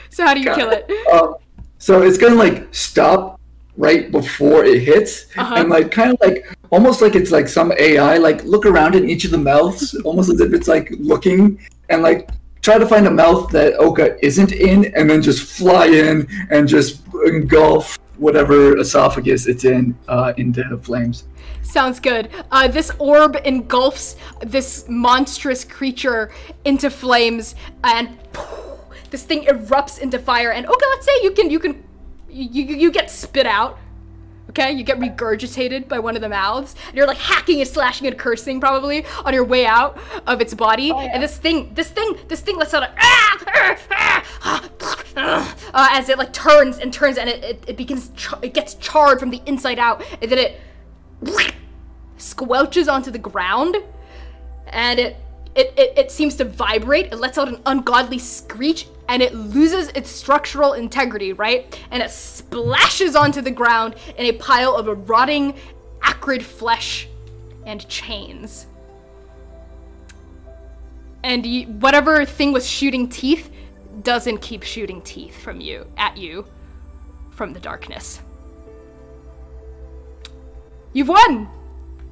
So how do you kill it? So it's gonna like stop right before it hits, and like kind of like almost like it's like some AI like look around in each of the mouths, almost as if it's like looking and like try to find a mouth that Oka isn't in, and then just fly in and just engulf whatever esophagus it's in into flames. Sounds good. This orb engulfs this monstrous creature into flames, and this thing erupts into fire. And okay, let's say you get spit out. Okay, you get regurgitated by one of the mouths. And you're like hacking and slashing and cursing probably on your way out of its body. Oh, yeah. And this thing lets out a as it like turns and it gets charred from the inside out, and then it squelches onto the ground, and it seems to vibrate. It lets out an ungodly screech, and it loses its structural integrity, right? And it splashes onto the ground in a pile of rotting, acrid flesh and chains. And whatever thing was shooting teeth doesn't keep shooting teeth from you at you from the darkness. You've won.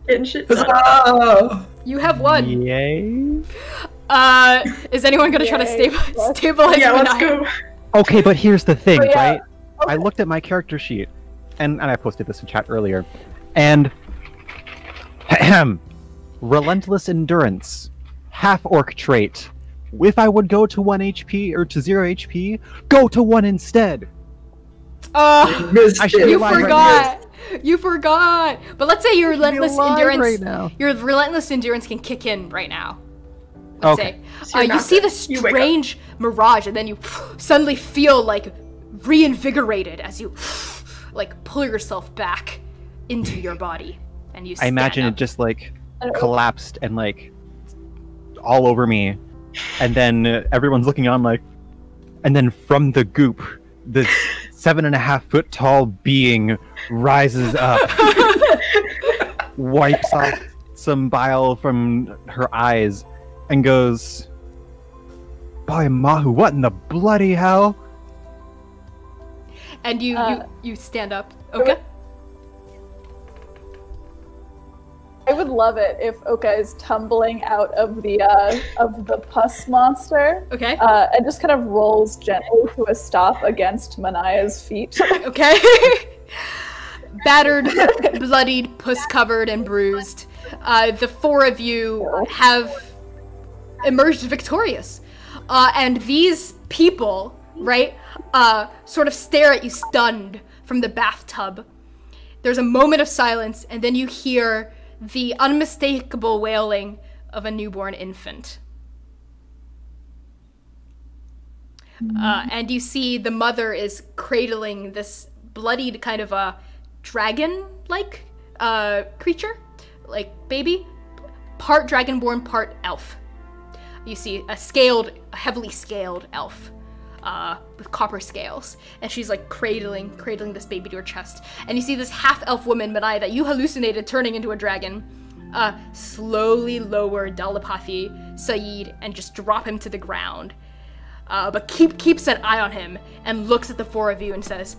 Getting shit done. Huzzah! You have won. Yay. Is anyone gonna try to stabilize? Yeah, let's Manaya? go. Okay, but here's the thing, Oh, yeah. right? I looked at my character sheet, and I posted this in chat earlier, and relentless endurance, half-orc trait. If I would go to 1 HP or to 0 HP, go to 1 instead. Missed I should it. be You alive right forgot. You forgot. But let's say your I should be relentless alive endurance. right now. Your relentless endurance can kick in right now. Let's Okay. say. So you're You not see dead. this You wake up. strange mirage, and then you suddenly feel like reinvigorated as you like pull yourself back into your body, and you. I imagine stand it up. just like collapsed and like all over me, and then everyone's looking on like, and then from the goop, this 7.5 foot tall being rises up, wipes off some bile from her eyes, and goes, "Boy, Mahu, what in the bloody hell?" And you Uh, you stand up. Okay. I would love it if Oka is tumbling out of the pus monster, Okay. and just kind of rolls gently to a stop against Manaya's feet. Okay. Battered, bloodied, puss-covered, and bruised. The four of you have emerged victorious. And these people, right, sort of stare at you stunned from the bathtub. There's a moment of silence, and then you hear the unmistakable wailing of a newborn infant. And you see the mother is cradling this bloodied kind of a dragon-like creature, like baby, part dragonborn, part elf. You see a heavily scaled elf with copper scales, and she's like cradling this baby to her chest. And you see this half-elf woman, Manaya, that you hallucinated turning into a dragon, slowly lower Dalapathi Saeed and just drop him to the ground. But keeps an eye on him and looks at the four of you and says,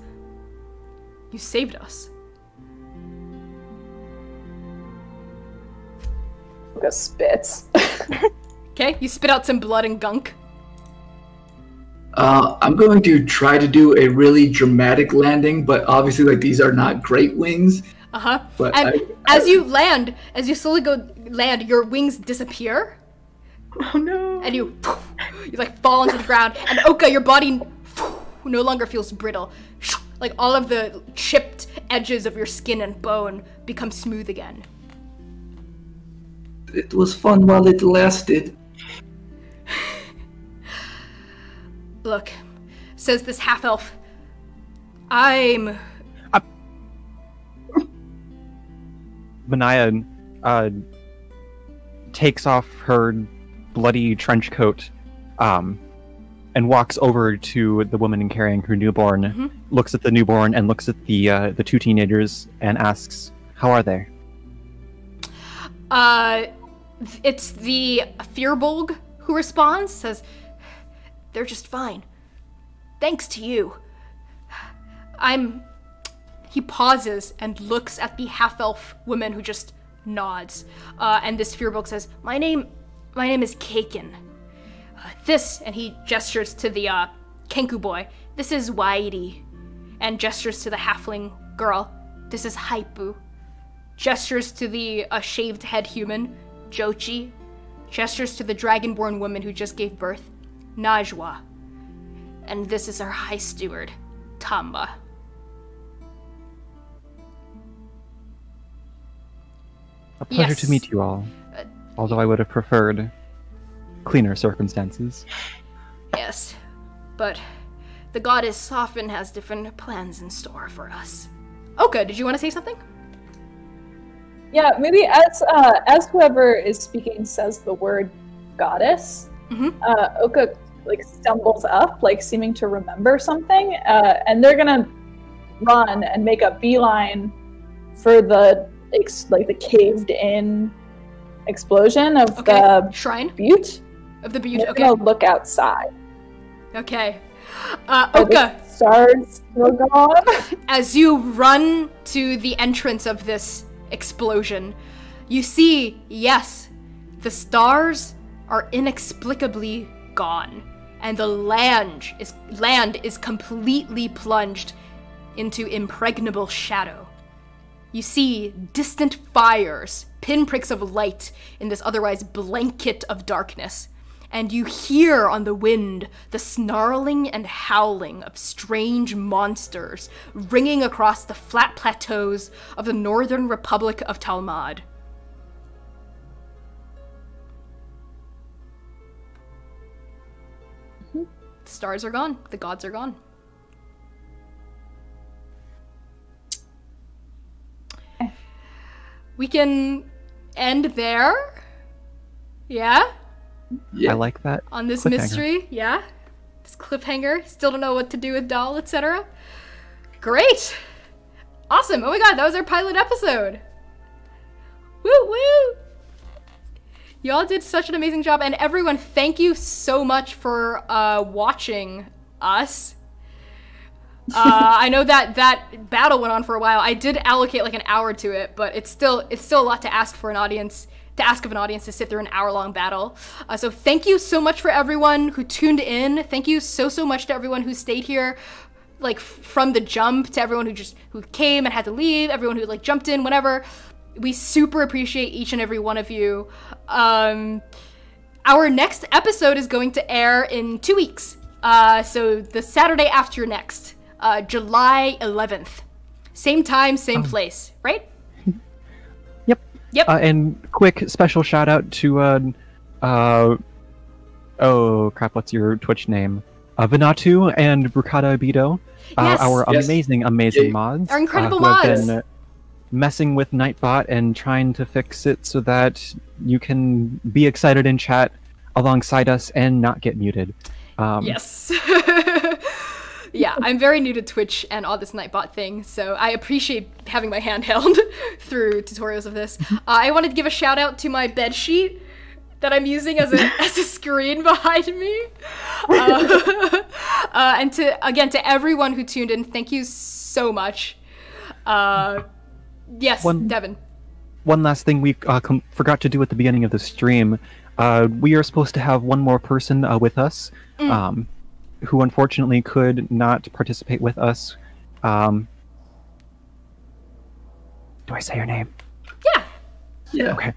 "You saved us." Oka spits. Okay, you spit out some blood and gunk. I'm going to try to do a really dramatic landing, but obviously, like, these are not great wings. But And as you slowly land, your wings disappear, Oh no. and you like fall into the ground. And Oka, your body no longer feels brittle. Like all of the chipped edges of your skin and bone become smooth again. it was fun while it lasted. Look, says this half-elf, I'm... Manaya takes off her bloody trench coat and walks over to the woman carrying her newborn, looks at the newborn and looks at the two teenagers and asks, "How are they?" It's the Firbolg who responds, says, "They're just fine. Thanks to you. He pauses and looks at the half-elf woman who just nods. And this Firbolg says, My name is Kaken. This," and he gestures to the Kenku boy, "this is Wairi." And gestures to the halfling girl, "This is Haipu." Gestures to the shaved head human, Jochi. Gestures to the dragonborn woman who just gave birth, Najwa. And this is our high steward, Tamba. A pleasure Yes. to meet you all. Although I would have preferred cleaner circumstances. Yes, but the goddess often has different plans in store for us. Oka, did you want to say something? Yeah, maybe as whoever is speaking says the word goddess, Oka like stumbles up, like seeming to remember something, and they're gonna run and make a beeline for the caved-in explosion of the shrine butte. of the butte. They're Okay. gonna look outside. Okay. Are Oka, the stars still gone? as you run to the entrance of this explosion, you see, yes, the stars are inexplicably gone, and the land is completely plunged into impregnable shadow. You see distant fires, pinpricks of light in this otherwise blanket of darkness, and you hear on the wind the snarling and howling of strange monsters ringing across the flat plateaus of the northern Republic of Talmud. The stars are gone. The gods are gone. We can end there. Yeah? Yeah. I like that. On this cliffhanger. mystery. Yeah? This cliffhanger. Still don't know what to do with Doll, etc. Great! Awesome! Oh my god, that was our pilot episode! Woo woo! You all did such an amazing job, and everyone, thank you so much for watching us. I know that battle went on for a while. I did allocate like an hour to it, but it's still a lot to ask for an audience, to sit through an hour-long battle. So thank you so much for everyone who tuned in. Thank you so much to everyone who stayed here, like from the jump, to everyone who came and had to leave, everyone who like jumped in, whatever. We super appreciate each and every one of you. Our next episode is going to air in 2 weeks. So the Saturday after next. July 11th. Same time, same place, right? Yep. And quick special shout out to oh crap, what's your Twitch name? Venatu and Brukata Abido, Yes. our Yes. amazing Yay. mods. Our incredible who have mods. been messing with Nightbot and trying to fix it so that you can be excited in chat alongside us and not get muted. Yes. Yeah, I'm very new to Twitch and all this Nightbot thing, so I appreciate having my hand held through tutorials of this. I wanted to give a shout out to my bed sheet that I'm using as a screen behind me. And to everyone who tuned in, thank you so much. Yes, Devin. One last thing we forgot to do at the beginning of the stream. We are supposed to have one more person with us, who unfortunately could not participate with us. Do I say your name? Yeah. Yeah. Okay.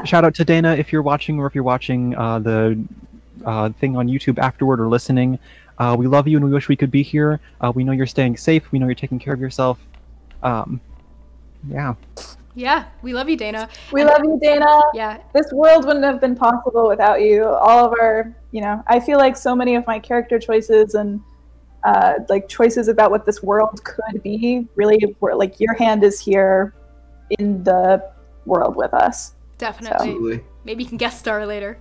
Shout out to Dana if you're watching, or if you're watching the thing on YouTube afterward or listening. We love you and we wish we could be here. We know you're staying safe. We know you're taking care of yourself. Yeah. Yeah, we love you, Dana. We love you, Dana. Yeah. This world wouldn't have been possible without you. All of our, I feel like so many of my character choices and like choices about what this world could be really were like your hand is here in the world with us. Definitely. Absolutely. Maybe you can guest star later.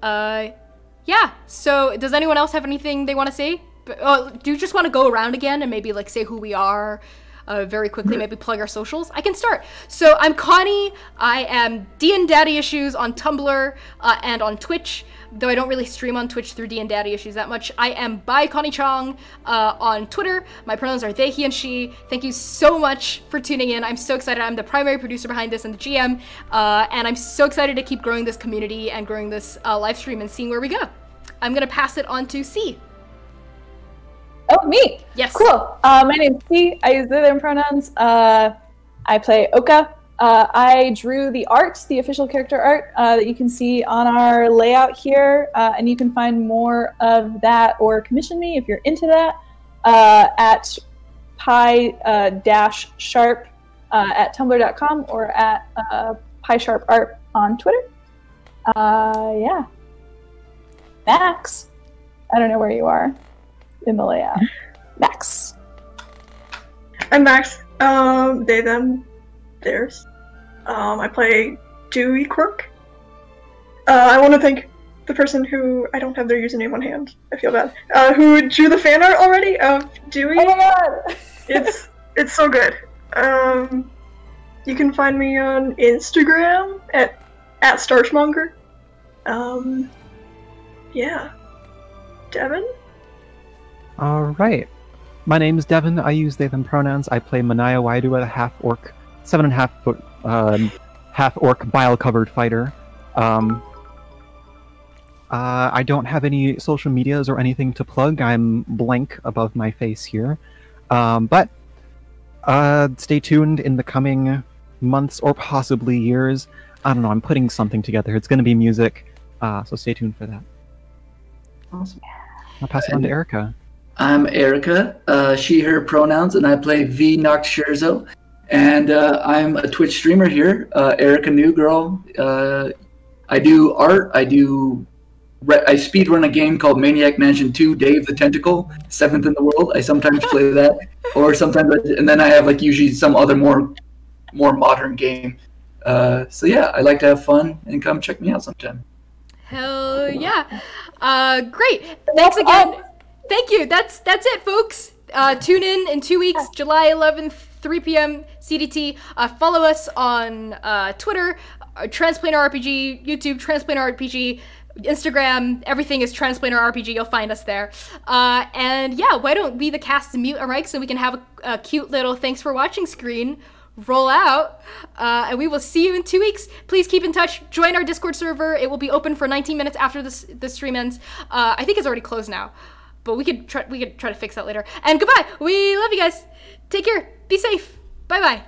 Yeah, so does anyone else have anything they want to say? Do you just want to go around again and maybe like say who we are very quickly, maybe plug our socials? I can start. So I'm Connie. I am Daddy Issues on Tumblr and on Twitch, though I don't really stream on Twitch through Daddy Issues that much. I am by Connie Chong on Twitter. My pronouns are they, he, and she. Thank you so much for tuning in. I'm so excited. I'm the primary producer behind this and the GM, and I'm so excited to keep growing this community and growing this live stream and seeing where we go. I'm gonna pass it on to C. Oh, me? Yes. Cool. My name's C. I use they, them pronouns. I play Oka. I drew the art, the official character art that you can see on our layout here, and you can find more of that or commission me if you're into that at pi-sharp at tumblr.com or at pi-sharp-art on Twitter. Yeah. Max. I don't know where you are in the layout. Max. I'm Max. They, them, theirs. I play Dewey Quirk. I want to thank the person who I don't have their username on hand. I feel bad. Who drew the fan art already of Dewey? Oh my god! It's so good. You can find me on Instagram at Starchmonger. Yeah. Devin? All right. My name is Devin. I use they, them pronouns. I play Manaya Waidua, a half-orc, 7.5 foot, half-orc bile-covered fighter. I don't have any social medias or anything to plug. I'm blank above my face here. But stay tuned in the coming months or possibly years. I don't know, I'm putting something together. It's going to be music, so stay tuned for that. Awesome. I'll pass it on to Erica. I'm Erica, she, her pronouns, and I play V Noct Scherzo. And I'm a Twitch streamer here, Erica New Girl. I do art, I speedrun a game called Maniac Mansion 2, Dave the Tentacle, 7th in the world. I sometimes play that, or sometimes, and then I have like usually some other more modern game. So yeah, I like to have fun, and come check me out sometime. Hell yeah. Great. Thanks again. Thank you. That's it, folks. Tune in 2 weeks, July 11th, 3 p.m. CDT. Follow us on Twitter, Transplanar RPG, YouTube, Transplanar RPG, Instagram, everything is Transplanar RPG. You'll find us there. And yeah, why don't we, the cast, mute our mics so we can have a cute little thanks for watching screen roll out, and we will see you in 2 weeks. Please keep in touch. Join our Discord server. It will be open for 19 minutes after the stream ends. I think it's already closed now, but we could try to fix that later. And goodbye. We love you guys. Take care. Be safe. Bye bye.